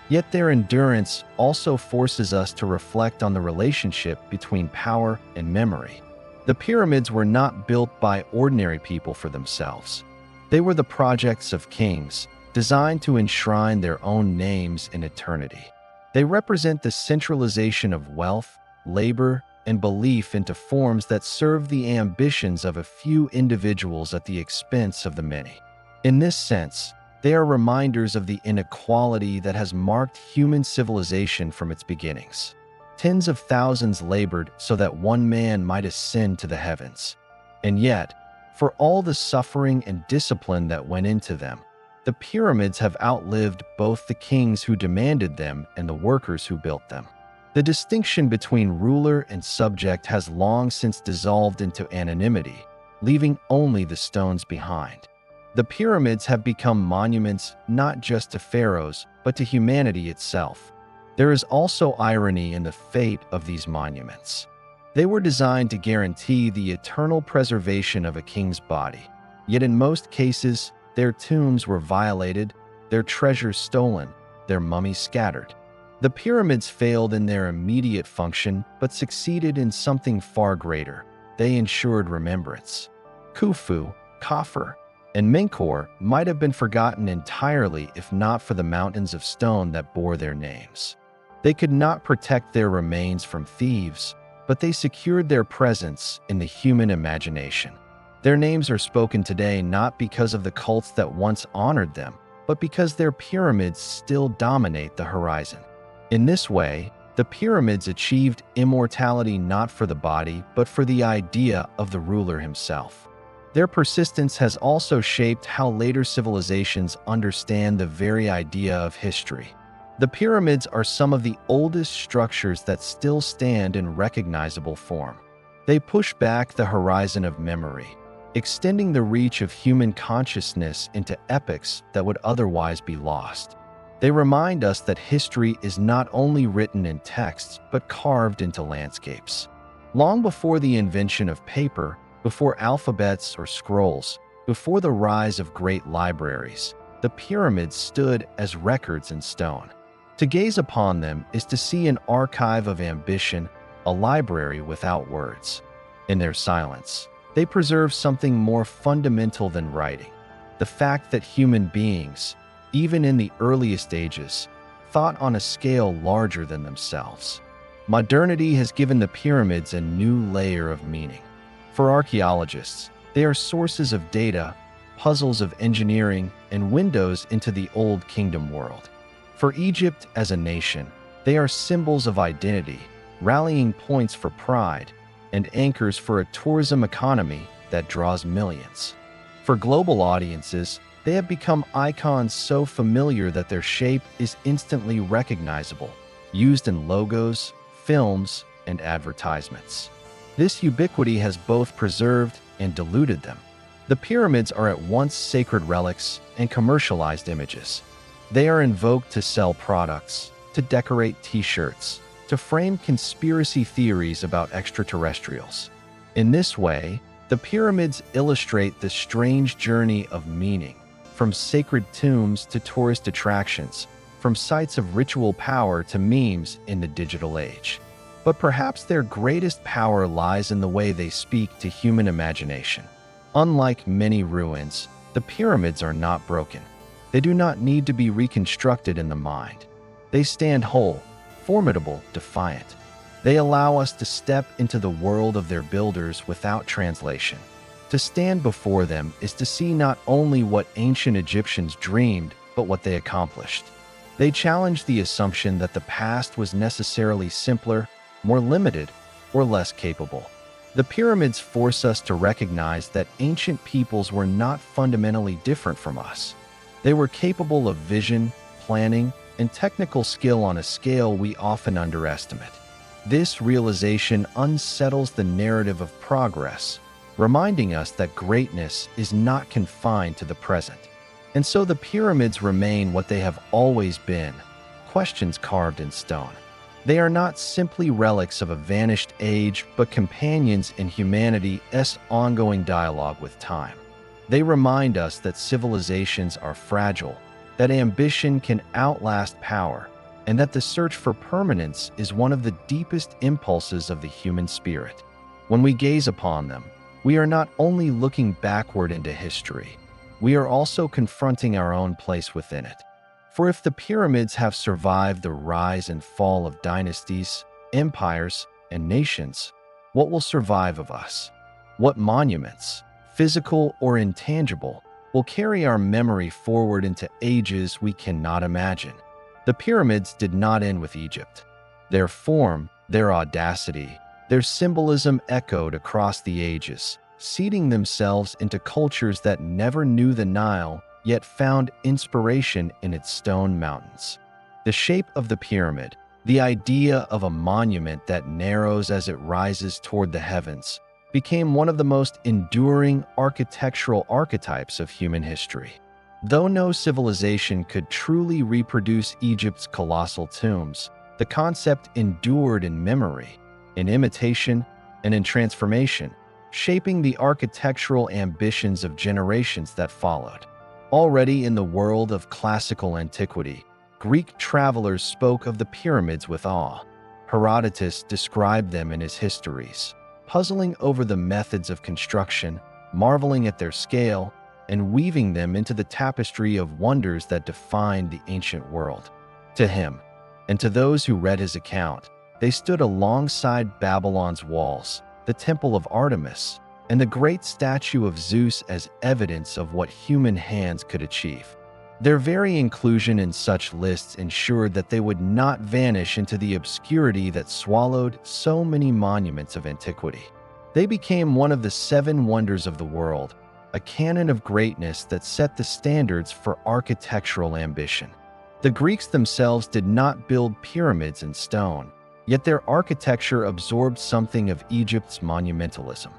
Yet their endurance also forces us to reflect on the relationship between power and memory. The pyramids were not built by ordinary people for themselves. They were the projects of kings, designed to enshrine their own names in eternity. They represent the centralization of wealth, labor, and belief into forms that serve the ambitions of a few individuals at the expense of the many. In this sense, they are reminders of the inequality that has marked human civilization from its beginnings. Tens of thousands labored so that one man might ascend to the heavens. And yet, for all the suffering and discipline that went into them, the pyramids have outlived both the kings who demanded them and the workers who built them. The distinction between ruler and subject has long since dissolved into anonymity, leaving only the stones behind. The pyramids have become monuments not just to pharaohs, but to humanity itself. There is also irony in the fate of these monuments. They were designed to guarantee the eternal preservation of a king's body, yet in most cases, their tombs were violated, their treasures stolen, their mummies scattered. The pyramids failed in their immediate function, but succeeded in something far greater. They ensured remembrance. Khufu, Khafre, and Menkaure might have been forgotten entirely if not for the mountains of stone that bore their names. They could not protect their remains from thieves, but they secured their presence in the human imagination. Their names are spoken today not because of the cults that once honored them, but because their pyramids still dominate the horizon. In this way, the pyramids achieved immortality not for the body, but for the idea of the ruler himself. Their persistence has also shaped how later civilizations understand the very idea of history. The pyramids are some of the oldest structures that still stand in recognizable form. They push back the horizon of memory, extending the reach of human consciousness into epochs that would otherwise be lost. They remind us that history is not only written in texts, but carved into landscapes. Long before the invention of paper, before alphabets or scrolls, before the rise of great libraries, the pyramids stood as records in stone. To gaze upon them is to see an archive of ambition, a library without words. In their silence, they preserve something more fundamental than writing: the fact that human beings, even in the earliest ages, thought on a scale larger than themselves. Modernity has given the pyramids a new layer of meaning. For archaeologists, they are sources of data, puzzles of engineering, and windows into the Old Kingdom world. For Egypt as a nation, they are symbols of identity, rallying points for pride, and anchors for a tourism economy that draws millions. For global audiences, they have become icons so familiar that their shape is instantly recognizable, used in logos, films, and advertisements. This ubiquity has both preserved and diluted them. The pyramids are at once sacred relics and commercialized images. They are invoked to sell products, to decorate t-shirts, to frame conspiracy theories about extraterrestrials. In this way, the pyramids illustrate the strange journey of meaning, from sacred tombs to tourist attractions, from sites of ritual power to memes in the digital age. But perhaps their greatest power lies in the way they speak to human imagination. Unlike many ruins, the pyramids are not broken. They do not need to be reconstructed in the mind. They stand whole, formidable, defiant. They allow us to step into the world of their builders without translation. To stand before them is to see not only what ancient Egyptians dreamed, but what they accomplished. They challenge the assumption that the past was necessarily simpler, more limited, or less capable. The pyramids force us to recognize that ancient peoples were not fundamentally different from us. They were capable of vision, planning, and technical skill on a scale we often underestimate. This realization unsettles the narrative of progress, reminding us that greatness is not confined to the present. And so the pyramids remain what they have always been: questions carved in stone. They are not simply relics of a vanished age, but companions in humanity's ongoing dialogue with time. They remind us that civilizations are fragile, that ambition can outlast power, and that the search for permanence is one of the deepest impulses of the human spirit. When we gaze upon them, we are not only looking backward into history, we are also confronting our own place within it. For if the pyramids have survived the rise and fall of dynasties, empires, and nations, what will survive of us? What monuments, physical or intangible, will carry our memory forward into ages we cannot imagine? The pyramids did not end with Egypt. Their form, their audacity, their symbolism echoed across the ages, seeding themselves into cultures that never knew the Nile, yet found inspiration in its stone mountains. The shape of the pyramid, the idea of a monument that narrows as it rises toward the heavens, became one of the most enduring architectural archetypes of human history. Though no civilization could truly reproduce Egypt's colossal tombs, the concept endured in memory, in imitation, and in transformation, shaping the architectural ambitions of generations that followed. Already in the world of classical antiquity, Greek travelers spoke of the pyramids with awe. Herodotus described them in his histories, puzzling over the methods of construction, marveling at their scale, and weaving them into the tapestry of wonders that defined the ancient world. To him, and to those who read his account, they stood alongside Babylon's walls, the temple of Artemis, and the great statue of Zeus as evidence of what human hands could achieve. Their very inclusion in such lists ensured that they would not vanish into the obscurity that swallowed so many monuments of antiquity. They became one of the 7 wonders of the world, a canon of greatness that set the standards for architectural ambition. The Greeks themselves did not build pyramids in stone, yet their architecture absorbed something of Egypt's monumentalism.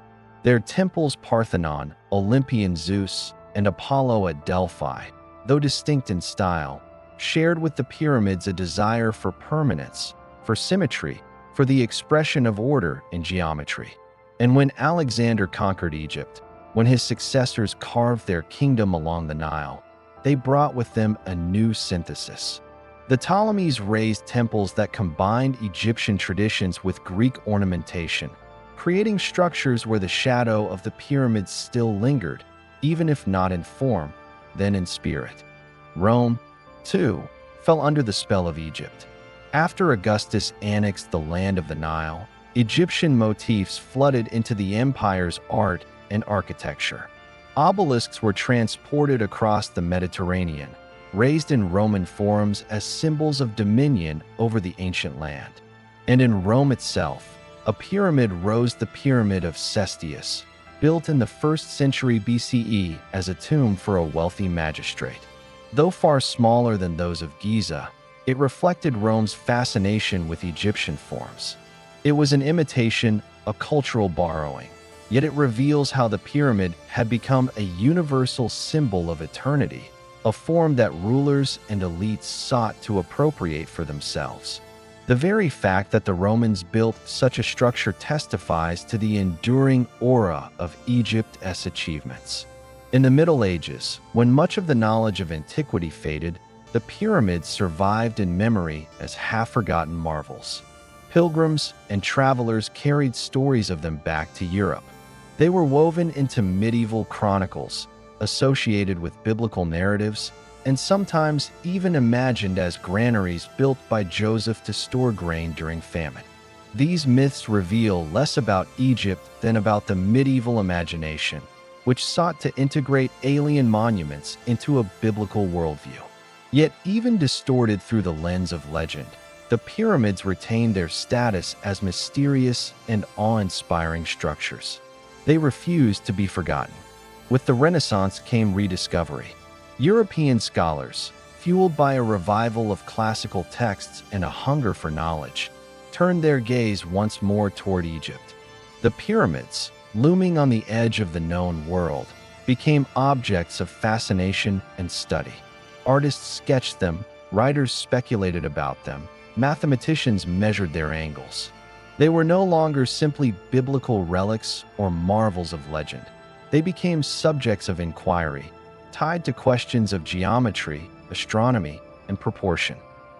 Their temples Parthenon, Olympian Zeus, and Apollo at Delphi, though distinct in style, shared with the pyramids a desire for permanence, for symmetry, for the expression of order in geometry. And when Alexander conquered Egypt, when his successors carved their kingdom along the Nile, they brought with them a new synthesis. The Ptolemies raised temples that combined Egyptian traditions with Greek ornamentation, creating structures where the shadow of the pyramids still lingered, even if not in form, then in spirit. Rome, too, fell under the spell of Egypt. After Augustus annexed the land of the Nile, Egyptian motifs flooded into the empire's art and architecture. Obelisks were transported across the Mediterranean, raised in Roman forums as symbols of dominion over the ancient land. And in Rome itself, a pyramid rose, the Pyramid of Cestius, built in the 1st century BCE as a tomb for a wealthy magistrate. Though far smaller than those of Giza, it reflected Rome's fascination with Egyptian forms. It was an imitation, a cultural borrowing, yet it reveals how the pyramid had become a universal symbol of eternity, a form that rulers and elites sought to appropriate for themselves. The very fact that the Romans built such a structure testifies to the enduring aura of Egypt's achievements. In the Middle Ages, when much of the knowledge of antiquity faded, the pyramids survived in memory as half-forgotten marvels. Pilgrims and travelers carried stories of them back to Europe. They were woven into medieval chronicles, associated with biblical narratives, and sometimes even imagined as granaries built by Joseph to store grain during famine. These myths reveal less about Egypt than about the medieval imagination, which sought to integrate alien monuments into a biblical worldview. Yet, even distorted through the lens of legend, the pyramids retained their status as mysterious and awe-inspiring structures. They refused to be forgotten. With the Renaissance came rediscovery. European scholars, fueled by a revival of classical texts and a hunger for knowledge, turned their gaze once more toward Egypt. The pyramids, looming on the edge of the known world, became objects of fascination and study. Artists sketched them, writers speculated about them, mathematicians measured their angles. They were no longer simply biblical relics or marvels of legend. They became subjects of inquiry, tied to questions of geometry, astronomy, and proportion.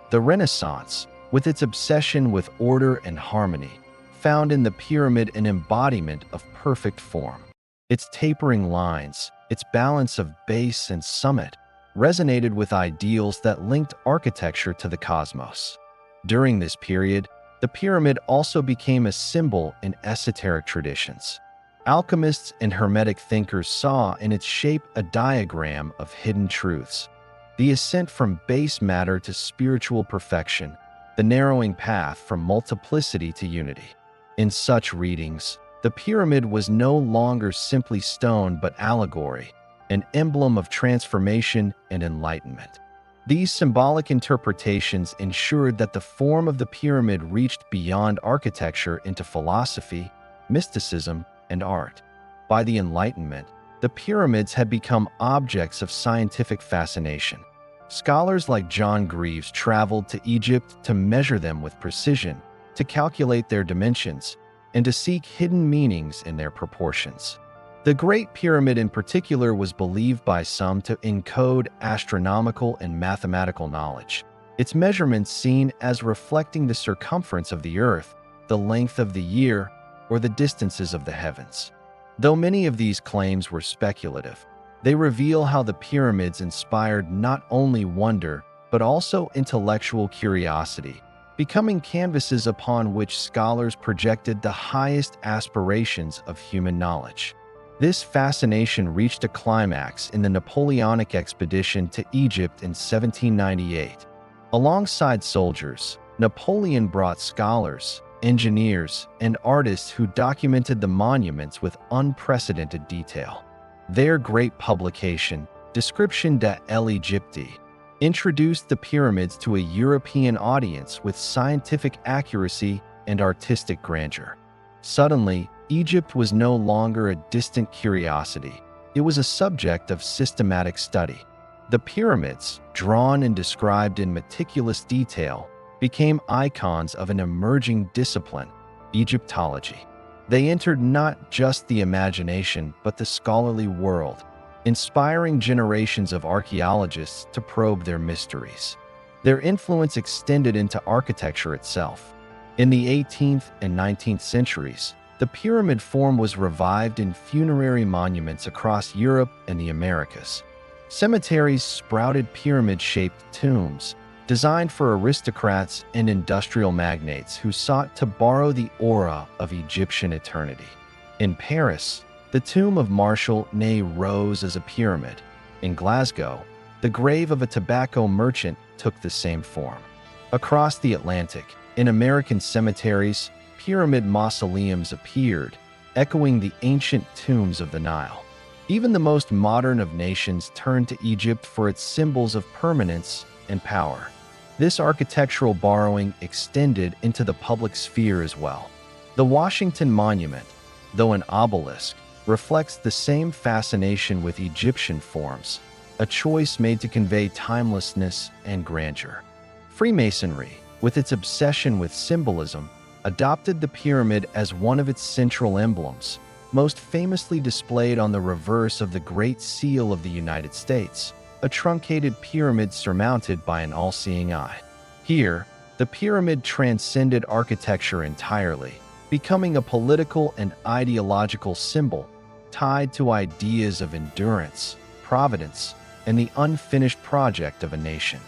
The Renaissance, with its obsession with order and harmony, found in the pyramid an embodiment of perfect form. Its tapering lines, its balance of base and summit, resonated with ideals that linked architecture to the cosmos. During this period, the pyramid also became a symbol in esoteric traditions. Alchemists and Hermetic thinkers saw in its shape a diagram of hidden truths, the ascent from base matter to spiritual perfection, the narrowing path from multiplicity to unity. In such readings, the pyramid was no longer simply stone but allegory, an emblem of transformation and enlightenment. These symbolic interpretations ensured that the form of the pyramid reached beyond architecture into philosophy, mysticism, and art. By the Enlightenment, the pyramids had become objects of scientific fascination. Scholars like John Greaves traveled to Egypt to measure them with precision, to calculate their dimensions, and to seek hidden meanings in their proportions. The Great Pyramid in particular was believed by some to encode astronomical and mathematical knowledge, its measurements seen as reflecting the circumference of the Earth, the length of the year, or the distances of the heavens. Though many of these claims were speculative, they reveal how the pyramids inspired not only wonder but also intellectual curiosity, becoming canvases upon which scholars projected the highest aspirations of human knowledge. This fascination reached a climax in the Napoleonic expedition to Egypt in 1798. Alongside soldiers, Napoleon brought scholars, engineers, and artists who documented the monuments with unprecedented detail. Their great publication, Description de l'Egypte, introduced the pyramids to a European audience with scientific accuracy and artistic grandeur. Suddenly, Egypt was no longer a distant curiosity. It was a subject of systematic study. The pyramids, drawn and described in meticulous detail, became icons of an emerging discipline, Egyptology. They entered not just the imagination but the scholarly world, inspiring generations of archaeologists to probe their mysteries. Their influence extended into architecture itself. In the 18th and 19th centuries, the pyramid form was revived in funerary monuments across Europe and the Americas. Cemeteries sprouted pyramid-shaped tombs, designed for aristocrats and industrial magnates who sought to borrow the aura of Egyptian eternity. In Paris, the tomb of Marshal Ney rose as a pyramid. In Glasgow, the grave of a tobacco merchant took the same form. Across the Atlantic, in American cemeteries, pyramid mausoleums appeared, echoing the ancient tombs of the Nile. Even the most modern of nations turned to Egypt for its symbols of permanence and power. This architectural borrowing extended into the public sphere as well. The Washington Monument, though an obelisk, reflects the same fascination with Egyptian forms, a choice made to convey timelessness and grandeur. Freemasonry, with its obsession with symbolism, adopted the pyramid as one of its central emblems, most famously displayed on the reverse of the Great Seal of the United States, a truncated pyramid surmounted by an all-seeing eye. Here, the pyramid transcended architecture entirely, becoming a political and ideological symbol tied to ideas of endurance, providence, and the unfinished project of a nation.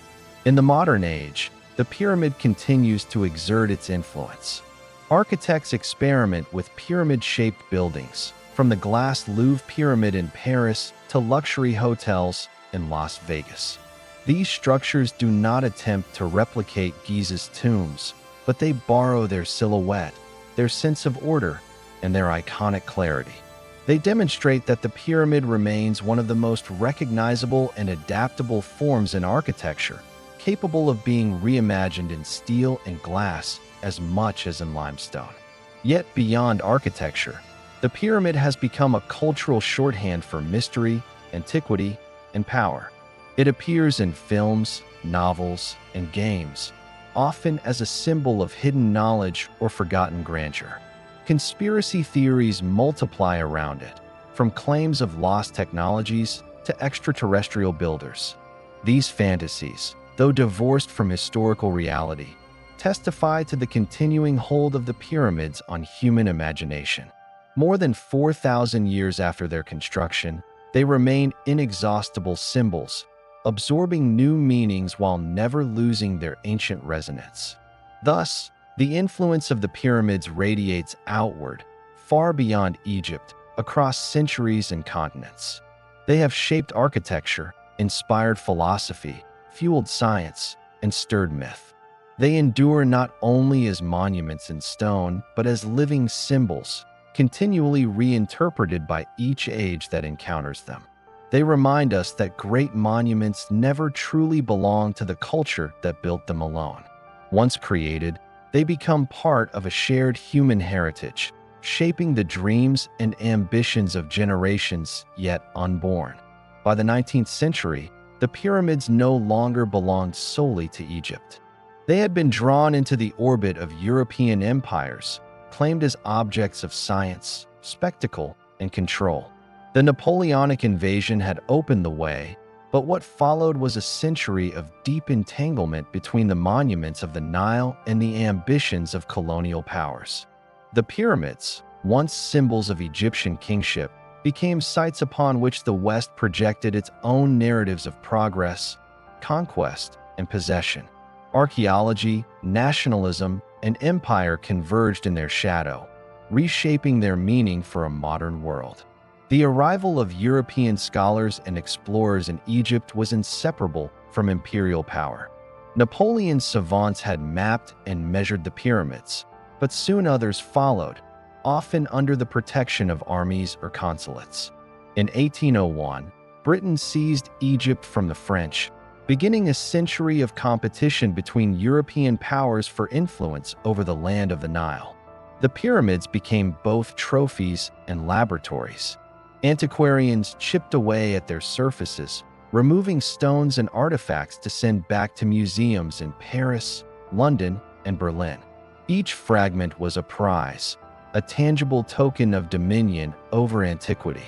In the modern age, the pyramid continues to exert its influence. Architects experiment with pyramid-shaped buildings, from the glass Louvre Pyramid in Paris to luxury hotels in Las Vegas. These structures do not attempt to replicate Giza's tombs, but they borrow their silhouette, their sense of order, and their iconic clarity. They demonstrate that the pyramid remains one of the most recognizable and adaptable forms in architecture, capable of being reimagined in steel and glass as much as in limestone. Yet beyond architecture, the pyramid has become a cultural shorthand for mystery, antiquity, and power. It appears in films, novels, and games, often as a symbol of hidden knowledge or forgotten grandeur. Conspiracy theories multiply around it, from claims of lost technologies to extraterrestrial builders. These fantasies, though divorced from historical reality, testify to the continuing hold of the pyramids on human imagination. More than 4,000 years after their construction, they remain inexhaustible symbols, absorbing new meanings while never losing their ancient resonance. Thus, the influence of the pyramids radiates outward, far beyond Egypt, across centuries and continents. They have shaped architecture, inspired philosophy, fueled science, and stirred myth. They endure not only as monuments in stone, but as living symbols, continually reinterpreted by each age that encounters them. They remind us that great monuments never truly belong to the culture that built them alone. Once created, they become part of a shared human heritage, shaping the dreams and ambitions of generations yet unborn. By the 19th century, the pyramids no longer belonged solely to Egypt. They had been drawn into the orbit of European empires, claimed as objects of science, spectacle, and control. The Napoleonic invasion had opened the way, but what followed was a century of deep entanglement between the monuments of the Nile and the ambitions of colonial powers. The pyramids, once symbols of Egyptian kingship, became sites upon which the West projected its own narratives of progress, conquest, and possession. Archaeology, nationalism, and empire converged in their shadow, reshaping their meaning for a modern world. The arrival of European scholars and explorers in Egypt was inseparable from imperial power. Napoleon's savants had mapped and measured the pyramids, but soon others followed, often under the protection of armies or consulates. In 1801, Britain seized Egypt from the French, beginning a century of competition between European powers for influence over the land of the Nile. The pyramids became both trophies and laboratories. Antiquarians chipped away at their surfaces, removing stones and artifacts to send back to museums in Paris, London, and Berlin. Each fragment was a prize, a tangible token of dominion over antiquity.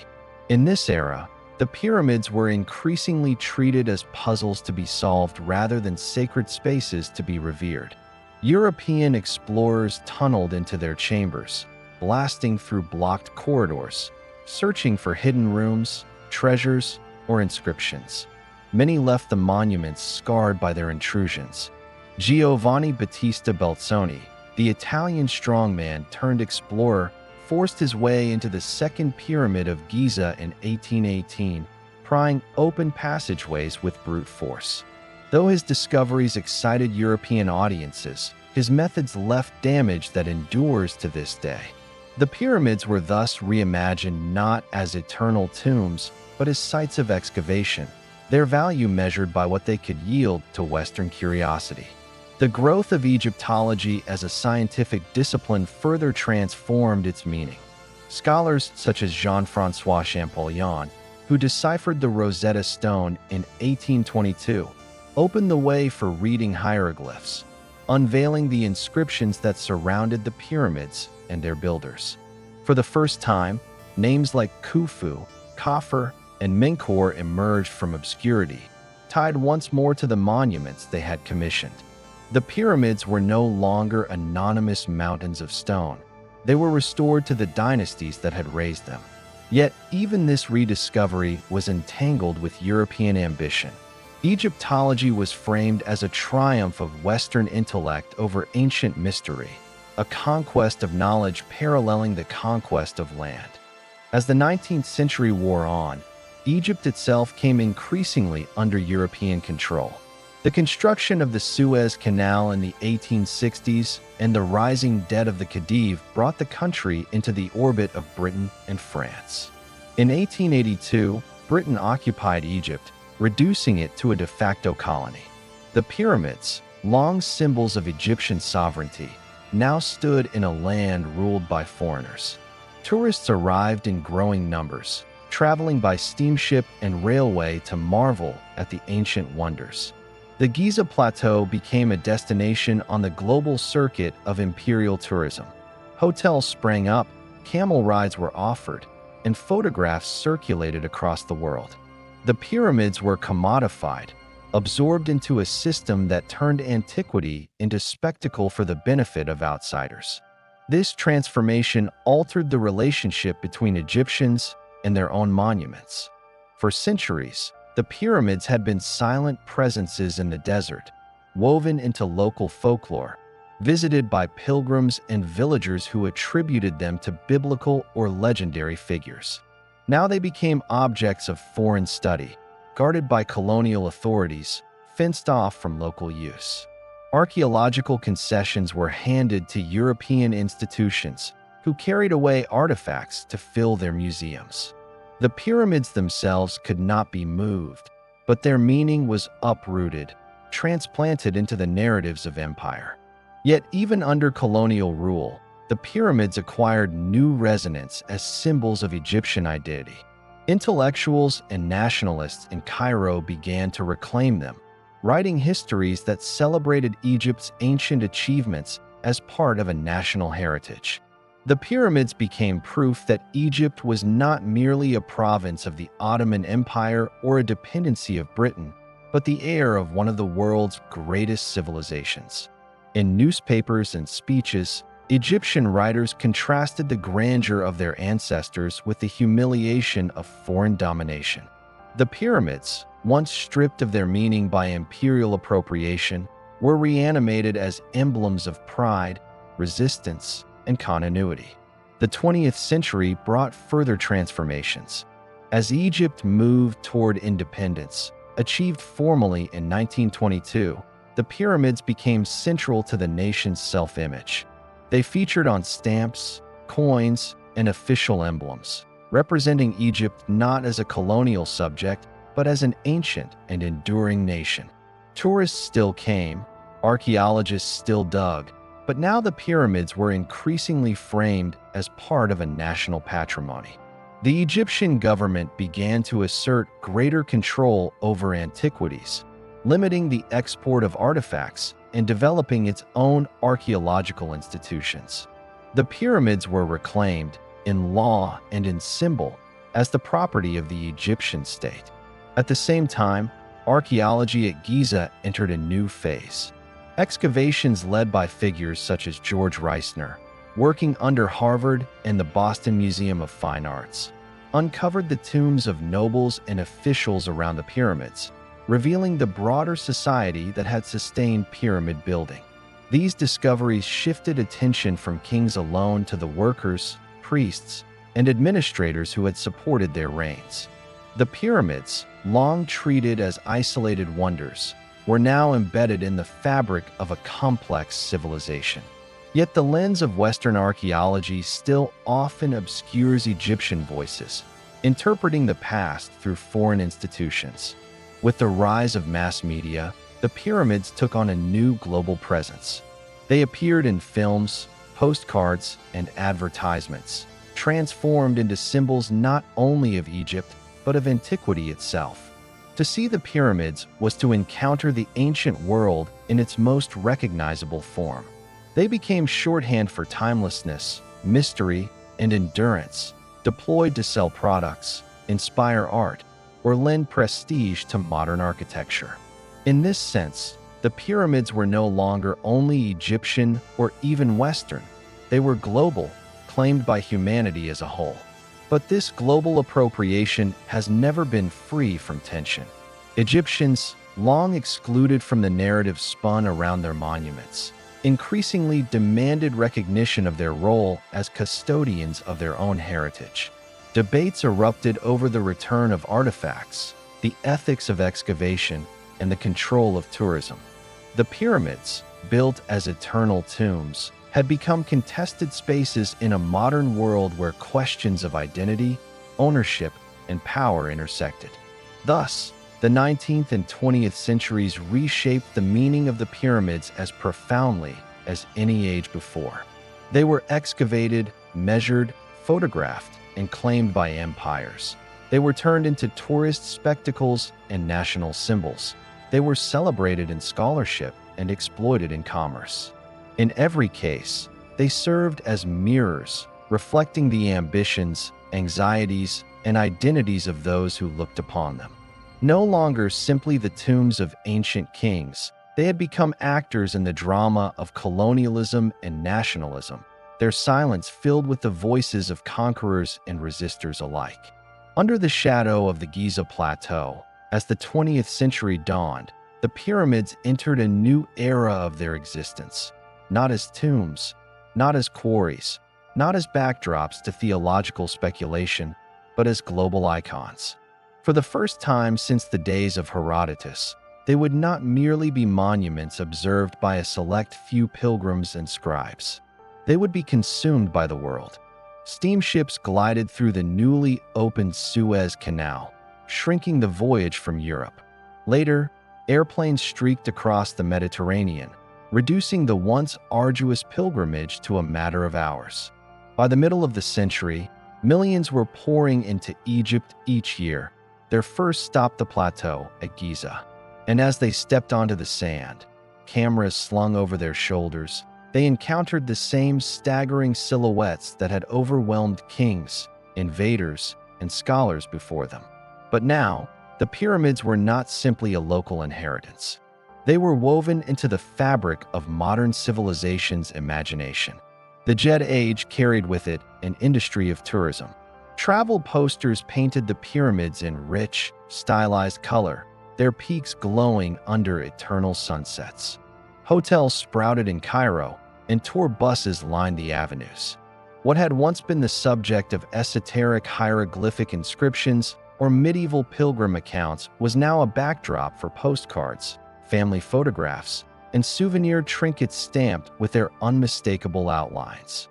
In this era, the pyramids were increasingly treated as puzzles to be solved rather than sacred spaces to be revered. European explorers tunneled into their chambers, blasting through blocked corridors, searching for hidden rooms, treasures, or inscriptions. Many left the monuments scarred by their intrusions. Giovanni Battista Belzoni, the Italian strongman turned explorer, forced his way into the Second Pyramid of Giza in 1818, prying open passageways with brute force. Though his discoveries excited European audiences, his methods left damage that endures to this day. The pyramids were thus reimagined not as eternal tombs, but as sites of excavation, their value measured by what they could yield to Western curiosity. The growth of Egyptology as a scientific discipline further transformed its meaning. Scholars such as Jean-François Champollion, who deciphered the Rosetta Stone in 1822, opened the way for reading hieroglyphs, unveiling the inscriptions that surrounded the pyramids and their builders. For the first time, names like Khufu, Khafre, and Menkaure emerged from obscurity, tied once more to the monuments they had commissioned. The pyramids were no longer anonymous mountains of stone. They were restored to the dynasties that had raised them. Yet, even this rediscovery was entangled with European ambition. Egyptology was framed as a triumph of Western intellect over ancient mystery, a conquest of knowledge paralleling the conquest of land. As the 19th century wore on, Egypt itself came increasingly under European control. The construction of the Suez Canal in the 1860s and the rising debt of the Khedive brought the country into the orbit of Britain and France. In 1882, Britain occupied Egypt, reducing it to a de facto colony. The pyramids, long symbols of Egyptian sovereignty, now stood in a land ruled by foreigners. Tourists arrived in growing numbers, traveling by steamship and railway to marvel at the ancient wonders. The Giza Plateau became a destination on the global circuit of imperial tourism. Hotels sprang up, camel rides were offered, and photographs circulated across the world. The pyramids were commodified, absorbed into a system that turned antiquity into spectacle for the benefit of outsiders. This transformation altered the relationship between Egyptians and their own monuments. For centuries, the pyramids had been silent presences in the desert, woven into local folklore, visited by pilgrims and villagers who attributed them to biblical or legendary figures. Now they became objects of foreign study, guarded by colonial authorities, fenced off from local use. Archaeological concessions were handed to European institutions, who carried away artifacts to fill their museums. The pyramids themselves could not be moved, but their meaning was uprooted, transplanted into the narratives of empire. Yet even under colonial rule, the pyramids acquired new resonance as symbols of Egyptian identity. Intellectuals and nationalists in Cairo began to reclaim them, writing histories that celebrated Egypt's ancient achievements as part of a national heritage. The pyramids became proof that Egypt was not merely a province of the Ottoman Empire or a dependency of Britain, but the heir of one of the world's greatest civilizations. In newspapers and speeches, Egyptian writers contrasted the grandeur of their ancestors with the humiliation of foreign domination. The pyramids, once stripped of their meaning by imperial appropriation, were reanimated as emblems of pride, resistance, and continuity. The 20th century brought further transformations. As Egypt moved toward independence, achieved formally in 1922, the pyramids became central to the nation's self-image. They featured on stamps, coins, and official emblems, representing Egypt not as a colonial subject, but as an ancient and enduring nation. Tourists still came, archaeologists still dug, but now the pyramids were increasingly framed as part of a national patrimony. The Egyptian government began to assert greater control over antiquities, limiting the export of artifacts and developing its own archaeological institutions. The pyramids were reclaimed, in law and in symbol, as the property of the Egyptian state. At the same time, archaeology at Giza entered a new phase. Excavations led by figures such as George Reisner, working under Harvard and the Boston Museum of Fine Arts, uncovered the tombs of nobles and officials around the pyramids, revealing the broader society that had sustained pyramid building. These discoveries shifted attention from kings alone to the workers, priests, and administrators who had supported their reigns. The pyramids, long treated as isolated wonders, were now embedded in the fabric of a complex civilization. Yet the lens of Western archaeology still often obscures Egyptian voices, interpreting the past through foreign institutions. With the rise of mass media, the pyramids took on a new global presence. They appeared in films, postcards, and advertisements, transformed into symbols not only of Egypt, but of antiquity itself. To see the pyramids was to encounter the ancient world in its most recognizable form. They became shorthand for timelessness, mystery, and endurance, deployed to sell products, inspire art, or lend prestige to modern architecture. In this sense, the pyramids were no longer only Egyptian or even Western. They were global, claimed by humanity as a whole. But this global appropriation has never been free from tension. Egyptians, long excluded from the narrative spun around their monuments, increasingly demanded recognition of their role as custodians of their own heritage. Debates erupted over the return of artifacts, the ethics of excavation, and the control of tourism. The pyramids, built as eternal tombs, had become contested spaces in a modern world where questions of identity, ownership, and power intersected. Thus, the 19th and 20th centuries reshaped the meaning of the pyramids as profoundly as any age before. They were excavated, measured, photographed, and claimed by empires. They were turned into tourist spectacles and national symbols. They were celebrated in scholarship and exploited in commerce. In every case, they served as mirrors, reflecting the ambitions, anxieties, and identities of those who looked upon them. No longer simply the tombs of ancient kings, they had become actors in the drama of colonialism and nationalism, their silence filled with the voices of conquerors and resistors alike. Under the shadow of the Giza Plateau, as the 20th century dawned, the pyramids entered a new era of their existence. Not as tombs, not as quarries, not as backdrops to theological speculation, but as global icons. For the first time since the days of Herodotus, they would not merely be monuments observed by a select few pilgrims and scribes. They would be consumed by the world. Steamships glided through the newly opened Suez Canal, shrinking the voyage from Europe. Later, airplanes streaked across the Mediterranean, reducing the once arduous pilgrimage to a matter of hours. By the middle of the century, millions were pouring into Egypt each year, their first stop the plateau at Giza. And as they stepped onto the sand, cameras slung over their shoulders, they encountered the same staggering silhouettes that had overwhelmed kings, invaders, and scholars before them. But now, the pyramids were not simply a local inheritance. They were woven into the fabric of modern civilization's imagination. The Jet Age carried with it an industry of tourism. Travel posters painted the pyramids in rich, stylized color, their peaks glowing under eternal sunsets. Hotels sprouted in Cairo, and tour buses lined the avenues. What had once been the subject of esoteric hieroglyphic inscriptions or medieval pilgrim accounts was now a backdrop for postcards, family photographs, and souvenir trinkets stamped with their unmistakable outlines.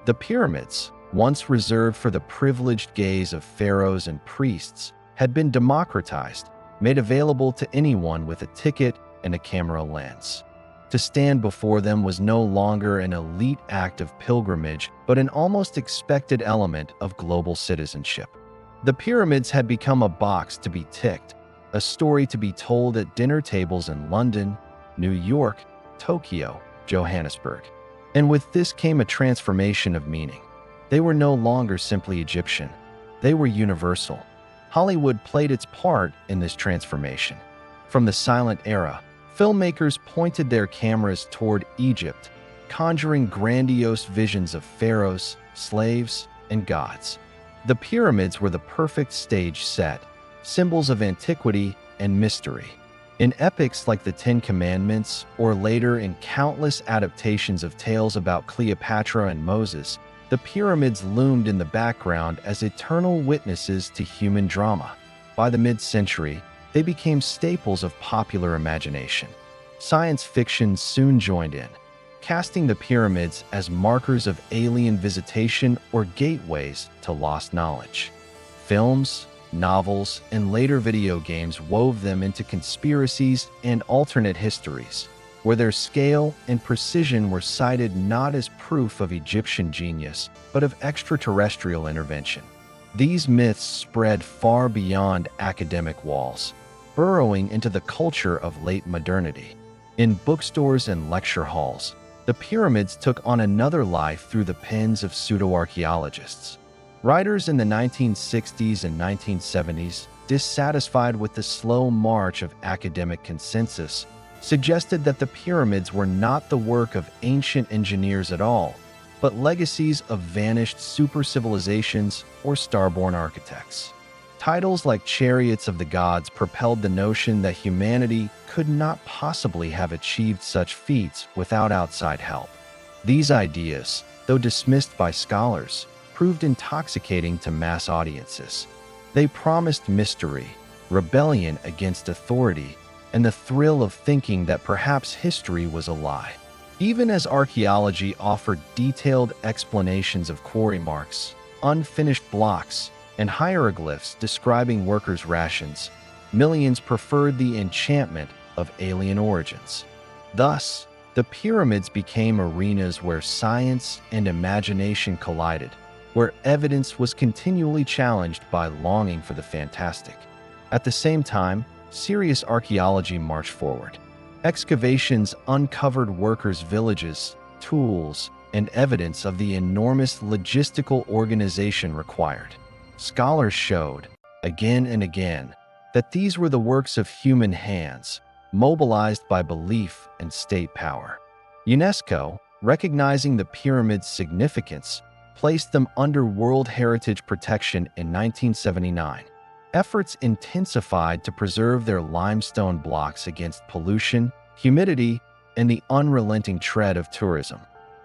The pyramids, once reserved for the privileged gaze of pharaohs and priests, had been democratized, made available to anyone with a ticket and a camera lens. To stand before them was no longer an elite act of pilgrimage, but an almost expected element of global citizenship. The pyramids had become a box to be ticked, a story to be told at dinner tables in London, New York, Tokyo, Johannesburg. And with this came a transformation of meaning. They were no longer simply Egyptian. They were universal. Hollywood played its part in this transformation. From the silent era, filmmakers pointed their cameras toward Egypt, conjuring grandiose visions of pharaohs, slaves, and gods. The pyramids were the perfect stage set, symbols of antiquity and mystery. In epics like the Ten Commandments, or later in countless adaptations of tales about Cleopatra and Moses, the pyramids loomed in the background as eternal witnesses to human drama. By the mid-century, they became staples of popular imagination. Science fiction soon joined in, casting the pyramids as markers of alien visitation or gateways to lost knowledge. Films, novels, and later video games wove them into conspiracies and alternate histories, where their scale and precision were cited not as proof of Egyptian genius, but of extraterrestrial intervention. These myths spread far beyond academic walls, burrowing into the culture of late modernity. In bookstores and lecture halls, the pyramids took on another life through the pens of pseudo-archaeologists. Writers in the 1960s and 1970s, dissatisfied with the slow march of academic consensus, suggested that the pyramids were not the work of ancient engineers at all, but legacies of vanished super-civilizations or starborn architects. Titles like Chariots of the Gods propelled the notion that humanity could not possibly have achieved such feats without outside help. These ideas, though dismissed by scholars, proved intoxicating to mass audiences. They promised mystery, rebellion against authority, and the thrill of thinking that perhaps history was a lie. Even as archaeology offered detailed explanations of quarry marks, unfinished blocks, and hieroglyphs describing workers' rations, millions preferred the enchantment of alien origins. Thus, the pyramids became arenas where science and imagination collided, where evidence was continually challenged by longing for the fantastic. At the same time, serious archaeology marched forward. Excavations uncovered workers' villages, tools, and evidence of the enormous logistical organization required. Scholars showed, again and again, that these were the works of human hands, mobilized by belief and state power. UNESCO, recognizing the pyramids' significance, placed them under World Heritage protection in 1979. Efforts intensified to preserve their limestone blocks against pollution, humidity, and the unrelenting tread of tourism.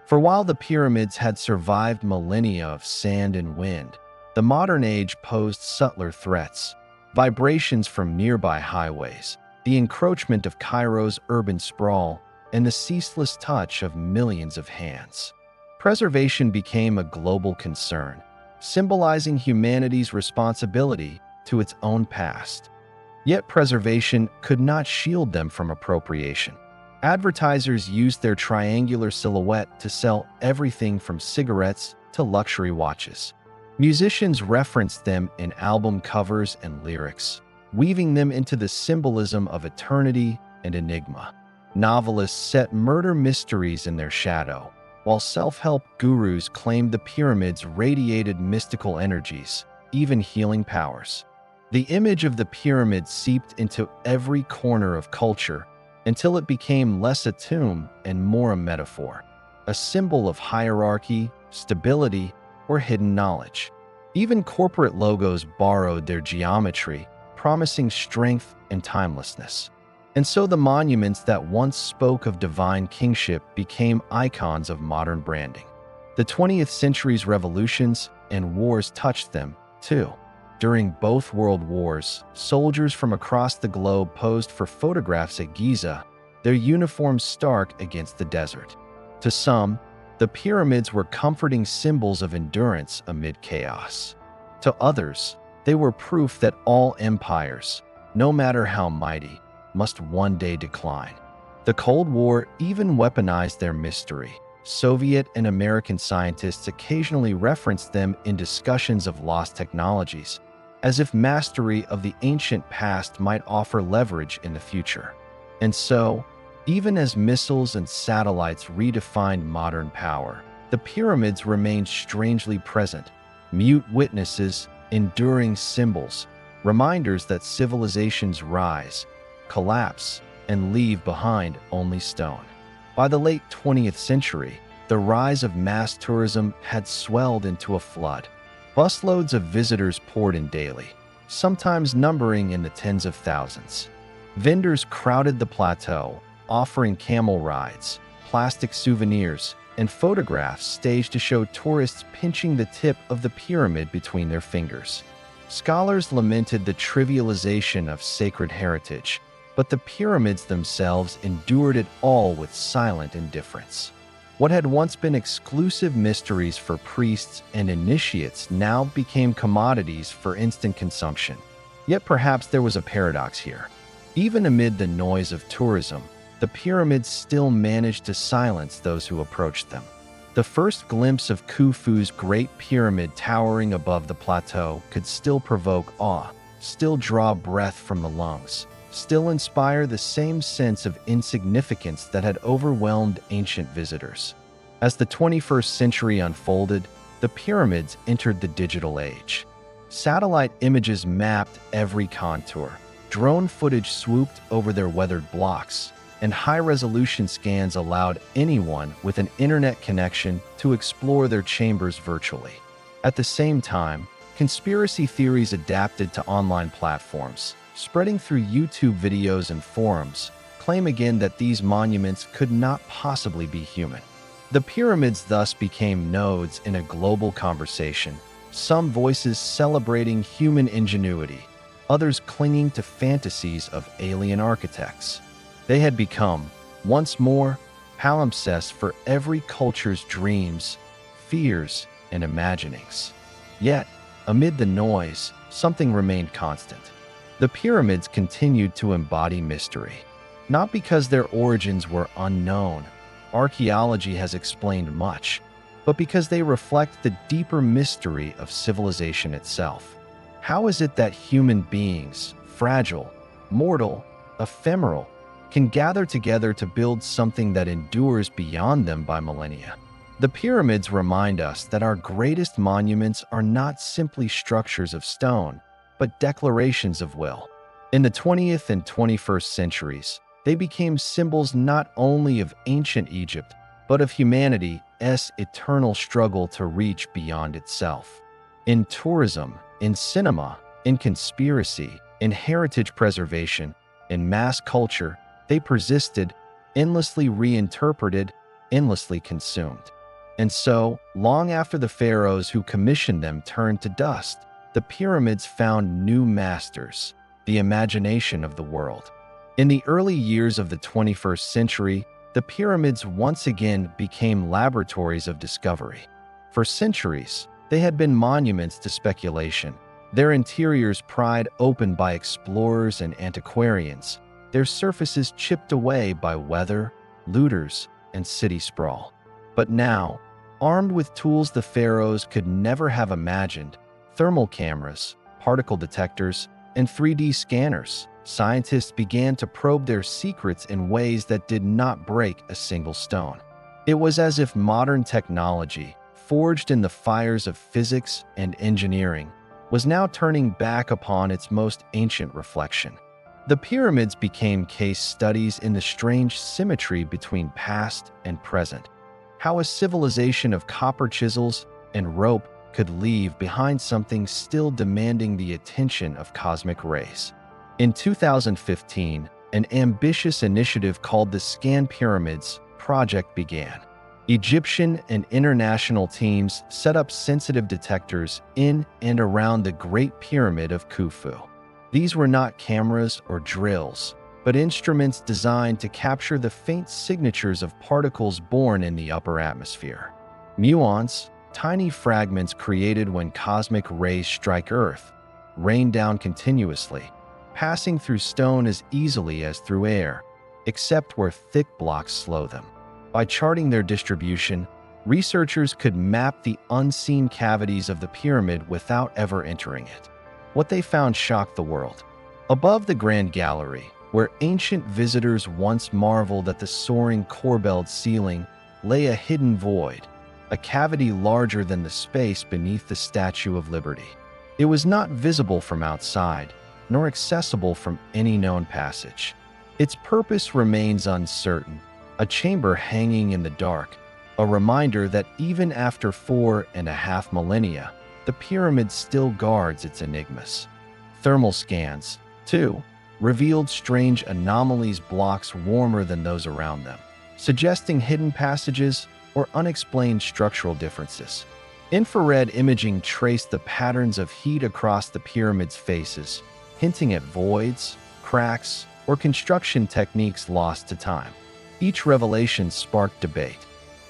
For while the pyramids had survived millennia of sand and wind, the modern age posed subtler threats: vibrations from nearby highways, the encroachment of Cairo's urban sprawl, and the ceaseless touch of millions of hands. Preservation became a global concern, symbolizing humanity's responsibility to its own past. Yet preservation could not shield them from appropriation. Advertisers used their triangular silhouette to sell everything from cigarettes to luxury watches. Musicians referenced them in album covers and lyrics, weaving them into the symbolism of eternity and enigma. Novelists set murder mysteries in their shadow, while self-help gurus claimed the pyramids radiated mystical energies, even healing powers. The image of the pyramid seeped into every corner of culture until it became less a tomb and more a metaphor, a symbol of hierarchy, stability, or hidden knowledge. Even corporate logos borrowed their geometry, promising strength and timelessness. And so the monuments that once spoke of divine kingship became icons of modern branding. The 20th century's revolutions and wars touched them, too. During both world wars, soldiers from across the globe posed for photographs at Giza, their uniforms stark against the desert. To some, the pyramids were comforting symbols of endurance amid chaos. To others, they were proof that all empires, no matter how mighty, must one day decline. The Cold War even weaponized their mystery. Soviet and American scientists occasionally referenced them in discussions of lost technologies, as if mastery of the ancient past might offer leverage in the future. And so, even as missiles and satellites redefined modern power, the pyramids remained strangely present, mute witnesses, enduring symbols, reminders that civilizations rise, collapse, and leave behind only stone. By the late 20th century, the rise of mass tourism had swelled into a flood. Busloads of visitors poured in daily, sometimes numbering in the tens of thousands. Vendors crowded the plateau, offering camel rides, plastic souvenirs, and photographs staged to show tourists pinching the tip of the pyramid between their fingers. Scholars lamented the trivialization of sacred heritage, but the pyramids themselves endured it all with silent indifference. What had once been exclusive mysteries for priests and initiates now became commodities for instant consumption. Yet perhaps there was a paradox here. Even amid the noise of tourism, the pyramids still managed to silence those who approached them. The first glimpse of Khufu's Great Pyramid towering above the plateau could still provoke awe, still draw breath from the lungs, still inspire the same sense of insignificance that had overwhelmed ancient visitors. As the 21st century unfolded, the pyramids entered the digital age. Satellite images mapped every contour, drone footage swooped over their weathered blocks, and high-resolution scans allowed anyone with an internet connection to explore their chambers virtually. At the same time, conspiracy theories adapted to online platforms, spreading through YouTube videos and forums, claim again that these monuments could not possibly be human. The pyramids thus became nodes in a global conversation, some voices celebrating human ingenuity, others clinging to fantasies of alien architects. They had become, once more, palimpsests for every culture's dreams, fears, and imaginings. Yet, amid the noise, something remained constant. The pyramids continued to embody mystery. Not because their origins were unknown, archaeology has explained much, but because they reflect the deeper mystery of civilization itself. How is it that human beings, fragile, mortal, ephemeral, can gather together to build something that endures beyond them by millennia? The pyramids remind us that our greatest monuments are not simply structures of stone, but declarations of will. In the 20th and 21st centuries, they became symbols not only of ancient Egypt, but of humanity's eternal struggle to reach beyond itself. In tourism, in cinema, in conspiracy, in heritage preservation, in mass culture, they persisted, endlessly reinterpreted, endlessly consumed. And so, long after the pharaohs who commissioned them turned to dust, the pyramids found new masters, the imagination of the world. In the early years of the 21st century, the pyramids once again became laboratories of discovery. For centuries, they had been monuments to speculation, their interiors pried open by explorers and antiquarians, their surfaces chipped away by weather, looters, and city sprawl. But now, armed with tools the pharaohs could never have imagined, thermal cameras, particle detectors, and 3D scanners, scientists began to probe their secrets in ways that did not break a single stone. It was as if modern technology, forged in the fires of physics and engineering, was now turning back upon its most ancient reflection. The pyramids became case studies in the strange symmetry between past and present, how a civilization of copper chisels and rope could leave behind something still demanding the attention of cosmic rays. In 2015, an ambitious initiative called the Scan Pyramids project began. Egyptian and international teams set up sensitive detectors in and around the Great Pyramid of Khufu. These were not cameras or drills, but instruments designed to capture the faint signatures of particles born in the upper atmosphere. Muons, tiny fragments created when cosmic rays strike Earth, rain down continuously, passing through stone as easily as through air, except where thick blocks slow them. By charting their distribution, researchers could map the unseen cavities of the pyramid without ever entering it. What they found shocked the world. Above the Grand Gallery, where ancient visitors once marveled at the soaring corbelled ceiling, lay a hidden void, a cavity larger than the space beneath the Statue of Liberty. It was not visible from outside, nor accessible from any known passage. Its purpose remains uncertain, a chamber hanging in the dark, a reminder that even after 4.5 millennia, the pyramid still guards its enigmas. Thermal scans, too, revealed strange anomalies, blocks warmer than those around them, suggesting hidden passages or unexplained structural differences. Infrared imaging traced the patterns of heat across the pyramid's faces, hinting at voids, cracks, or construction techniques lost to time. Each revelation sparked debate.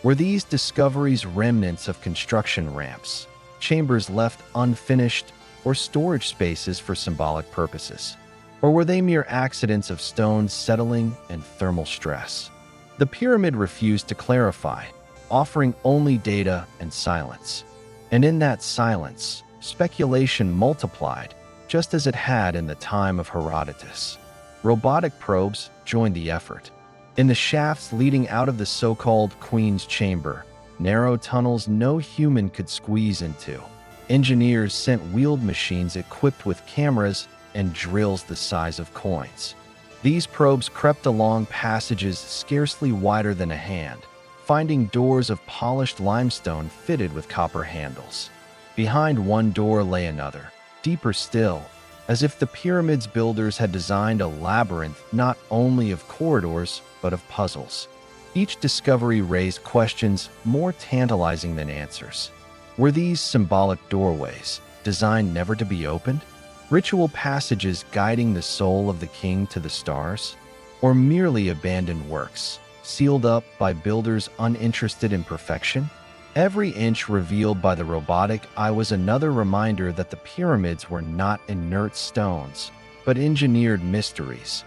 Were these discoveries remnants of construction ramps, chambers left unfinished, or storage spaces for symbolic purposes? Or were they mere accidents of stones settling and thermal stress? The pyramid refused to clarify, offering only data and silence. And in that silence, speculation multiplied, just as it had in the time of Herodotus. Robotic probes joined the effort. In the shafts leading out of the so-called Queen's Chamber, narrow tunnels no human could squeeze into, engineers sent wheeled machines equipped with cameras and drills the size of coins. These probes crept along passages scarcely wider than a hand, finding doors of polished limestone fitted with copper handles. Behind one door lay another, deeper still, as if the pyramid's builders had designed a labyrinth not only of corridors, but of puzzles. Each discovery raised questions more tantalizing than answers. Were these symbolic doorways, designed never to be opened? Ritual passages guiding the soul of the king to the stars? Or merely abandoned works, sealed up by builders uninterested in perfection? Every inch revealed by the robotic eye was another reminder that the pyramids were not inert stones, but engineered mysteries,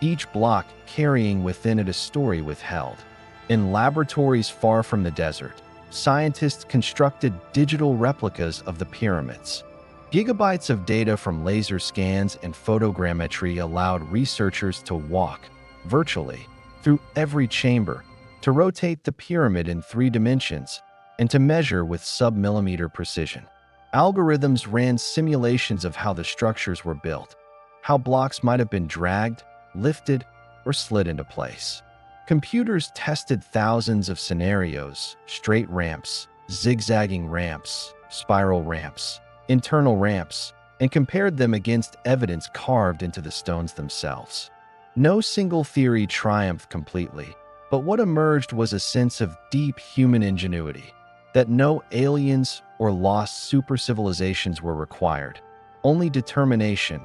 each block carrying within it a story withheld. In laboratories far from the desert, scientists constructed digital replicas of the pyramids. Gigabytes of data from laser scans and photogrammetry allowed researchers to walk, virtually, through every chamber, to rotate the pyramid in 3 dimensions, and to measure with sub-millimeter precision. Algorithms ran simulations of how the structures were built, how blocks might have been dragged, lifted, or slid into place. Computers tested thousands of scenarios: straight ramps, zigzagging ramps, spiral ramps, internal ramps, and compared them against evidence carved into the stones themselves. No single theory triumphed completely, but what emerged was a sense of deep human ingenuity, that no aliens or lost super civilizations were required, only determination,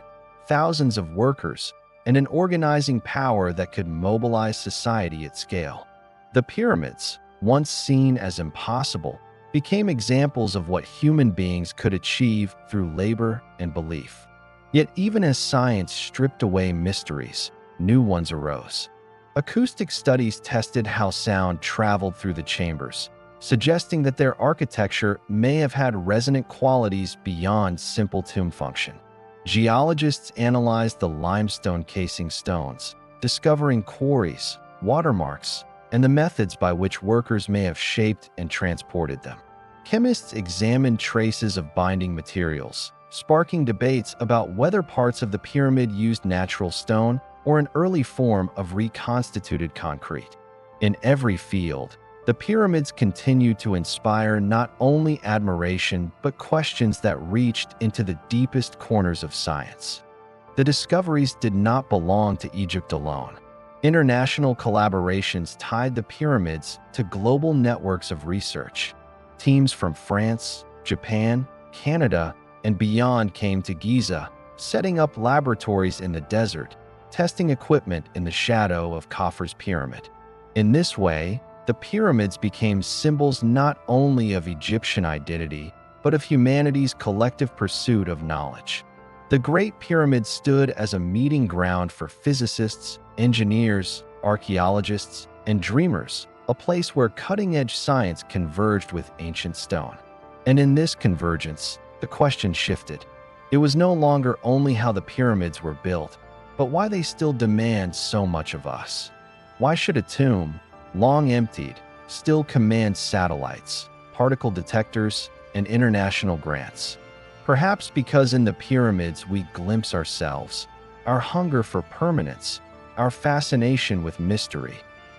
thousands of workers, and an organizing power that could mobilize society at scale. The pyramids, once seen as impossible, became examples of what human beings could achieve through labor and belief. Yet even as science stripped away mysteries, new ones arose. Acoustic studies tested how sound traveled through the chambers, suggesting that their architecture may have had resonant qualities beyond simple tomb function. Geologists analyzed the limestone casing stones, discovering quarries, watermarks, and the methods by which workers may have shaped and transported them. Chemists examined traces of binding materials, sparking debates about whether parts of the pyramid used natural stone or an early form of reconstituted concrete. In every field, the pyramids continued to inspire not only admiration but questions that reached into the deepest corners of science. The discoveries did not belong to Egypt alone. International collaborations tied the pyramids to global networks of research. Teams from France, Japan, Canada, and beyond came to Giza, setting up laboratories in the desert, testing equipment in the shadow of Khufu's pyramid. In this way, the pyramids became symbols not only of Egyptian identity, but of humanity's collective pursuit of knowledge. The Great Pyramid stood as a meeting ground for physicists, engineers, archaeologists, and dreamers, a place where cutting-edge science converged with ancient stone. And in this convergence, the question shifted. It was no longer only how the pyramids were built, but why they still demand so much of us. Why should a tomb, long emptied, still command satellites, particle detectors, and international grants? Perhaps because in the pyramids we glimpse ourselves, our hunger for permanence, our fascination with mystery,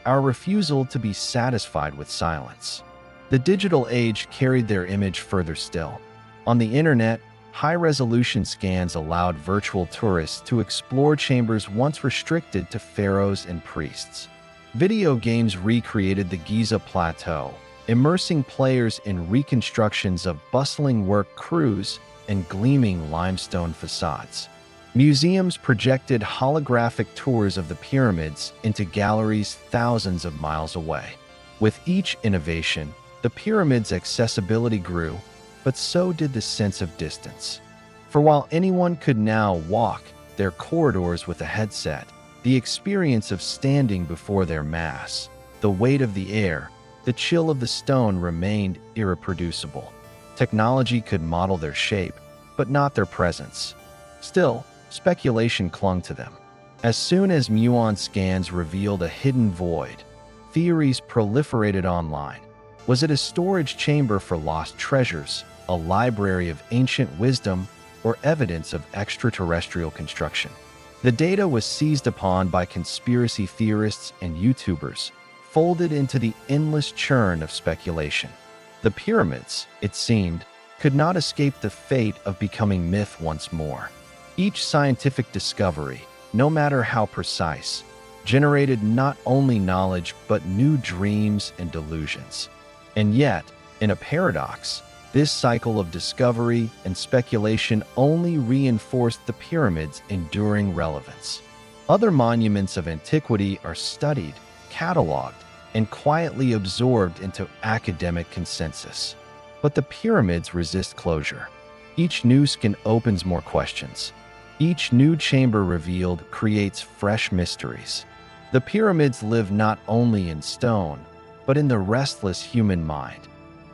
our refusal to be satisfied with silence. The digital age carried their image further still. On the internet, high-resolution scans allowed virtual tourists to explore chambers once restricted to pharaohs and priests. Video games recreated the Giza Plateau, immersing players in reconstructions of bustling work crews and gleaming limestone facades. Museums projected holographic tours of the pyramids into galleries thousands of miles away. With each innovation, the pyramids' accessibility grew, but so did the sense of distance. For while anyone could now walk their corridors with a headset, the experience of standing before their mass, the weight of the air, the chill of the stone remained irreproducible. Technology could model their shape, but not their presence. Still, speculation clung to them. As soon as muon scans revealed a hidden void, theories proliferated online. Was it a storage chamber for lost treasures, a library of ancient wisdom, or evidence of extraterrestrial construction? The data was seized upon by conspiracy theorists and YouTubers, folded into the endless churn of speculation. The pyramids, it seemed, could not escape the fate of becoming myth once more. Each scientific discovery, no matter how precise, generated not only knowledge but new dreams and delusions. And yet, in a paradox, this cycle of discovery and speculation only reinforced the pyramids' enduring relevance. Other monuments of antiquity are studied, cataloged, and quietly absorbed into academic consensus. But the pyramids resist closure. Each new scan opens more questions. Each new chamber revealed creates fresh mysteries. The pyramids live not only in stone, but in the restless human mind.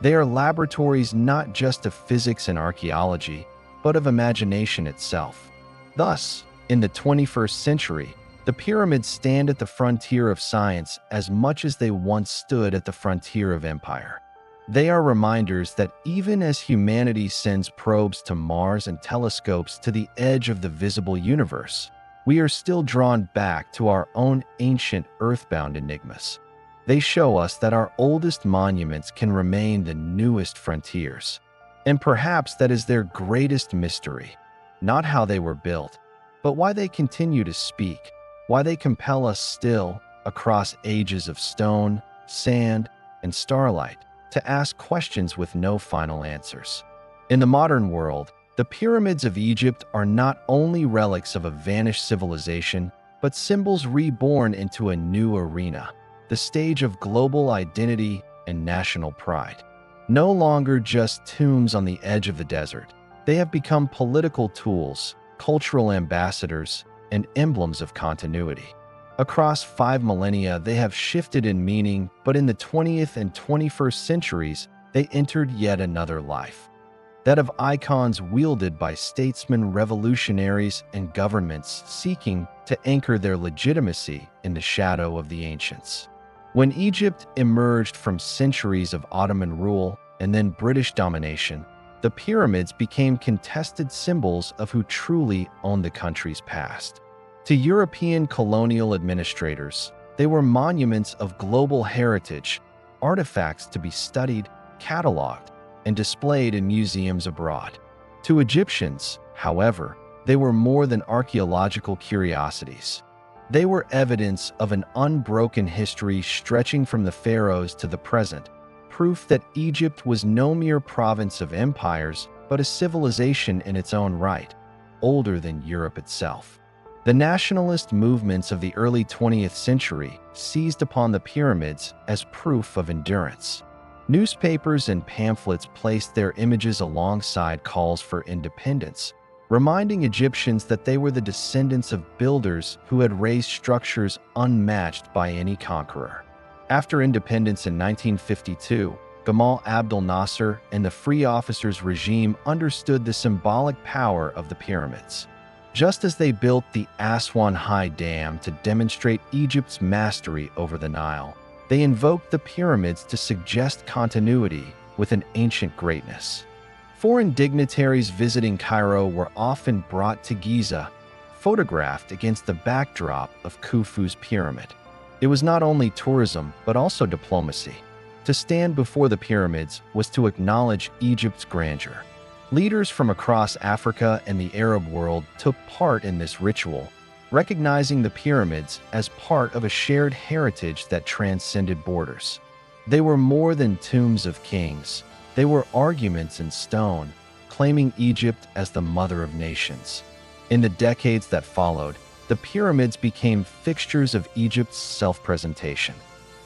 They are laboratories not just of physics and archaeology, but of imagination itself. Thus, in the 21st century, the pyramids stand at the frontier of science as much as they once stood at the frontier of empire. They are reminders that even as humanity sends probes to Mars and telescopes to the edge of the visible universe, we are still drawn back to our own ancient earthbound enigmas. They show us that our oldest monuments can remain the newest frontiers. And perhaps that is their greatest mystery, not how they were built, but why they continue to speak, why they compel us still, across ages of stone, sand, and starlight, to ask questions with no final answers. In the modern world, the pyramids of Egypt are not only relics of a vanished civilization, but symbols reborn into a new arena, the stage of global identity and national pride. No longer just tombs on the edge of the desert, they have become political tools, cultural ambassadors, and emblems of continuity. Across 5 millennia, they have shifted in meaning, but in the 20th and 21st centuries, they entered yet another life. That of icons wielded by statesmen, revolutionaries, and governments seeking to anchor their legitimacy in the shadow of the ancients. When Egypt emerged from centuries of Ottoman rule and then British domination, the pyramids became contested symbols of who truly owned the country's past. To European colonial administrators, they were monuments of global heritage, artifacts to be studied, cataloged, and displayed in museums abroad. To Egyptians, however, they were more than archaeological curiosities. They were evidence of an unbroken history stretching from the pharaohs to the present, proof that Egypt was no mere province of empires, but a civilization in its own right, older than Europe itself. The nationalist movements of the early 20th century seized upon the pyramids as proof of endurance. Newspapers and pamphlets placed their images alongside calls for independence, reminding Egyptians that they were the descendants of builders who had raised structures unmatched by any conqueror. After independence in 1952, Gamal Abdel Nasser and the Free Officers regime understood the symbolic power of the pyramids. Just as they built the Aswan High Dam to demonstrate Egypt's mastery over the Nile, they invoked the pyramids to suggest continuity with an ancient greatness. Foreign dignitaries visiting Cairo were often brought to Giza, photographed against the backdrop of Khufu's pyramid. It was not only tourism, but also diplomacy. To stand before the pyramids was to acknowledge Egypt's grandeur. Leaders from across Africa and the Arab world took part in this ritual, recognizing the pyramids as part of a shared heritage that transcended borders. They were more than tombs of kings. They were arguments in stone, claiming Egypt as the mother of nations. In the decades that followed, the pyramids became fixtures of Egypt's self-presentation.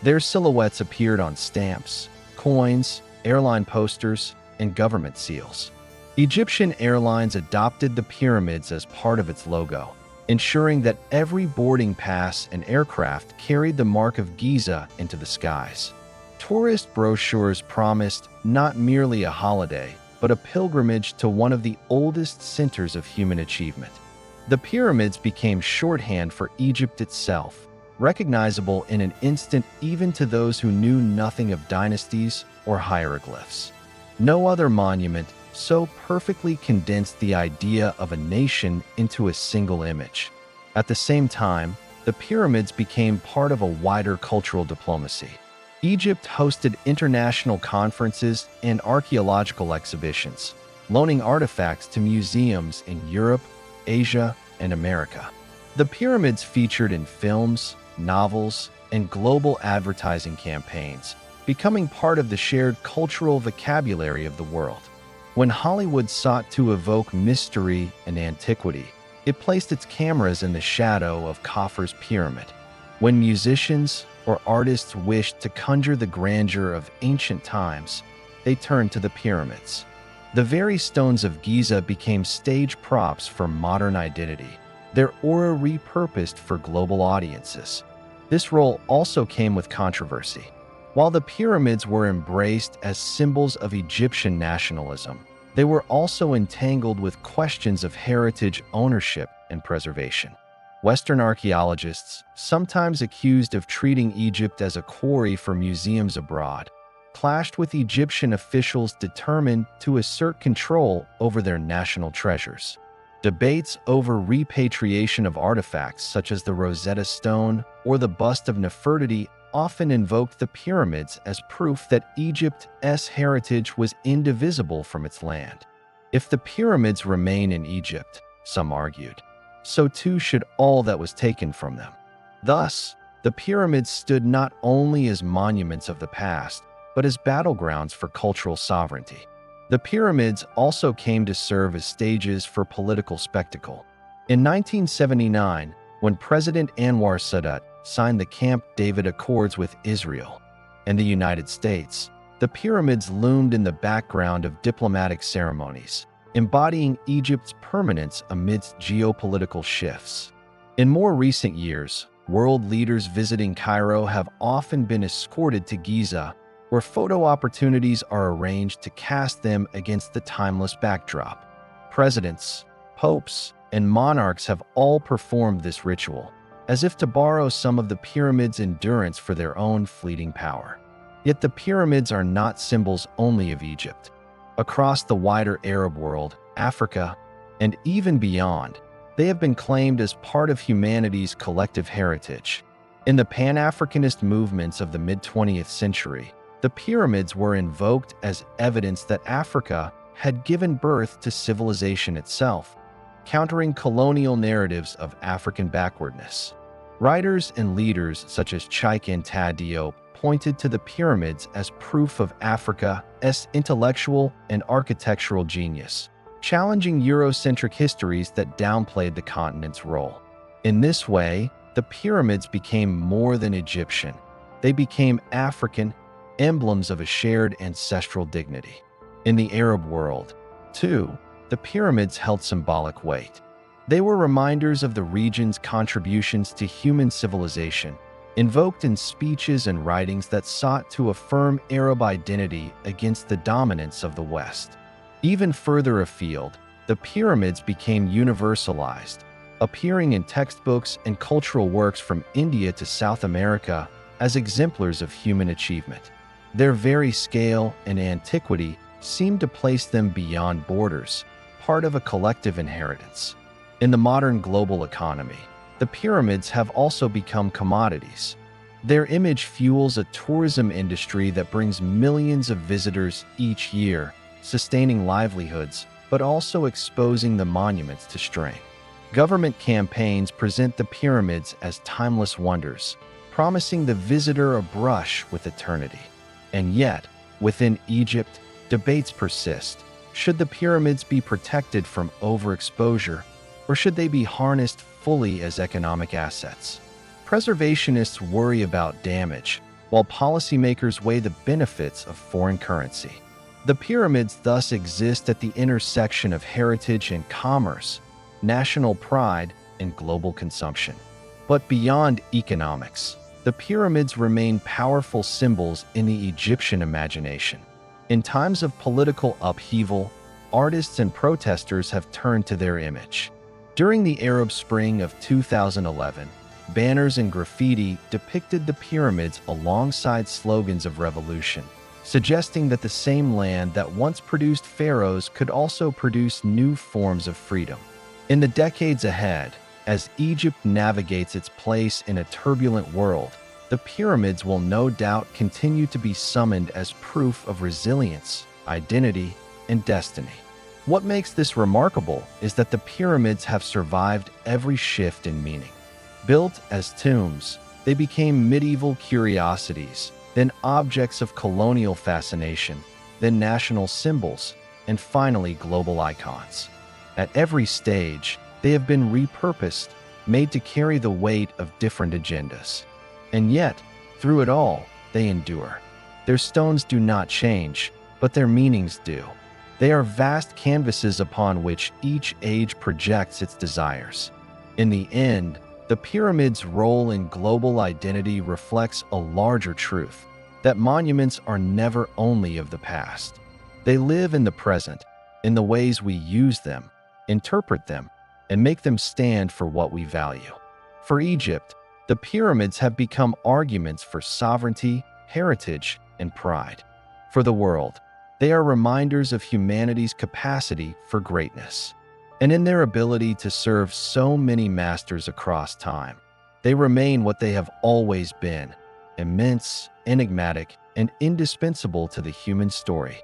Their silhouettes appeared on stamps, coins, airline posters, and government seals. Egyptian Airlines adopted the pyramids as part of its logo, ensuring that every boarding pass and aircraft carried the mark of Giza into the skies. Tourist brochures promised not merely a holiday, but a pilgrimage to one of the oldest centers of human achievement. The pyramids became shorthand for Egypt itself, recognizable in an instant even to those who knew nothing of dynasties or hieroglyphs. No other monument so perfectly condensed the idea of a nation into a single image. At the same time, the pyramids became part of a wider cultural diplomacy. Egypt hosted international conferences and archaeological exhibitions, loaning artifacts to museums in Europe, Asia, and America. The pyramids featured in films, novels, and global advertising campaigns, becoming part of the shared cultural vocabulary of the world. When Hollywood sought to evoke mystery and antiquity, it placed its cameras in the shadow of Khufu's pyramid. When musicians or artists wished to conjure the grandeur of ancient times, they turned to the pyramids. The very stones of Giza became stage props for modern identity, their aura repurposed for global audiences. This role also came with controversy. While the pyramids were embraced as symbols of Egyptian nationalism, they were also entangled with questions of heritage ownership and preservation. Western archaeologists, sometimes accused of treating Egypt as a quarry for museums abroad, clashed with Egyptian officials determined to assert control over their national treasures. Debates over repatriation of artifacts such as the Rosetta Stone or the bust of Nefertiti often invoked the pyramids as proof that Egypt's heritage was indivisible from its land. If the pyramids remain in Egypt, some argued, so too should all that was taken from them. Thus, the pyramids stood not only as monuments of the past, but as battlegrounds for cultural sovereignty. The pyramids also came to serve as stages for political spectacle. In 1979, when President Anwar Sadat signed the Camp David Accords with Israel and the United States, the pyramids loomed in the background of diplomatic ceremonies, embodying Egypt's permanence amidst geopolitical shifts. In more recent years, world leaders visiting Cairo have often been escorted to Giza, where photo opportunities are arranged to cast them against the timeless backdrop. Presidents, popes, and monarchs have all performed this ritual, as if to borrow some of the pyramids' endurance for their own fleeting power. Yet the pyramids are not symbols only of Egypt. Across the wider Arab world, Africa, and even beyond, they have been claimed as part of humanity's collective heritage. In the Pan-Africanist movements of the mid-20th century, the pyramids were invoked as evidence that Africa had given birth to civilization itself, countering colonial narratives of African backwardness. Writers and leaders such as Cheikh Anta Diop pointed to the pyramids as proof of Africa's intellectual and architectural genius, challenging Eurocentric histories that downplayed the continent's role. In this way, the pyramids became more than Egyptian. They became African, emblems of a shared ancestral dignity. In the Arab world, too, the pyramids held symbolic weight. They were reminders of the region's contributions to human civilization, invoked in speeches and writings that sought to affirm Arab identity against the dominance of the West. Even further afield, the pyramids became universalized, appearing in textbooks and cultural works from India to South America as exemplars of human achievement. Their very scale and antiquity seemed to place them beyond borders, part of a collective inheritance. In the modern global economy, the pyramids have also become commodities. Their image fuels a tourism industry that brings millions of visitors each year, sustaining livelihoods, but also exposing the monuments to strain. Government campaigns present the pyramids as timeless wonders, promising the visitor a brush with eternity. And yet, within Egypt, debates persist. Should the pyramids be protected from overexposure, or should they be harnessed fully as economic assets? Preservationists worry about damage, while policymakers weigh the benefits of foreign currency. The pyramids thus exist at the intersection of heritage and commerce, national pride and global consumption. But beyond economics, the pyramids remain powerful symbols in the Egyptian imagination. In times of political upheaval, artists and protesters have turned to their image. During the Arab Spring of 2011, banners and graffiti depicted the pyramids alongside slogans of revolution, suggesting that the same land that once produced pharaohs could also produce new forms of freedom. In the decades ahead, as Egypt navigates its place in a turbulent world, the pyramids will no doubt continue to be summoned as proof of resilience, identity, and destiny. What makes this remarkable is that the pyramids have survived every shift in meaning. Built as tombs, they became medieval curiosities, then objects of colonial fascination, then national symbols, and finally global icons. At every stage, they have been repurposed, made to carry the weight of different agendas. And yet, through it all, they endure. Their stones do not change, but their meanings do. They are vast canvases upon which each age projects its desires. In the end, the pyramids' role in global identity reflects a larger truth, that monuments are never only of the past. They live in the present, in the ways we use them, interpret them, and make them stand for what we value. For Egypt, the pyramids have become arguments for sovereignty, heritage, and pride. For the world, they are reminders of humanity's capacity for greatness. And in their ability to serve so many masters across time, they remain what they have always been: immense, enigmatic, and indispensable to the human story.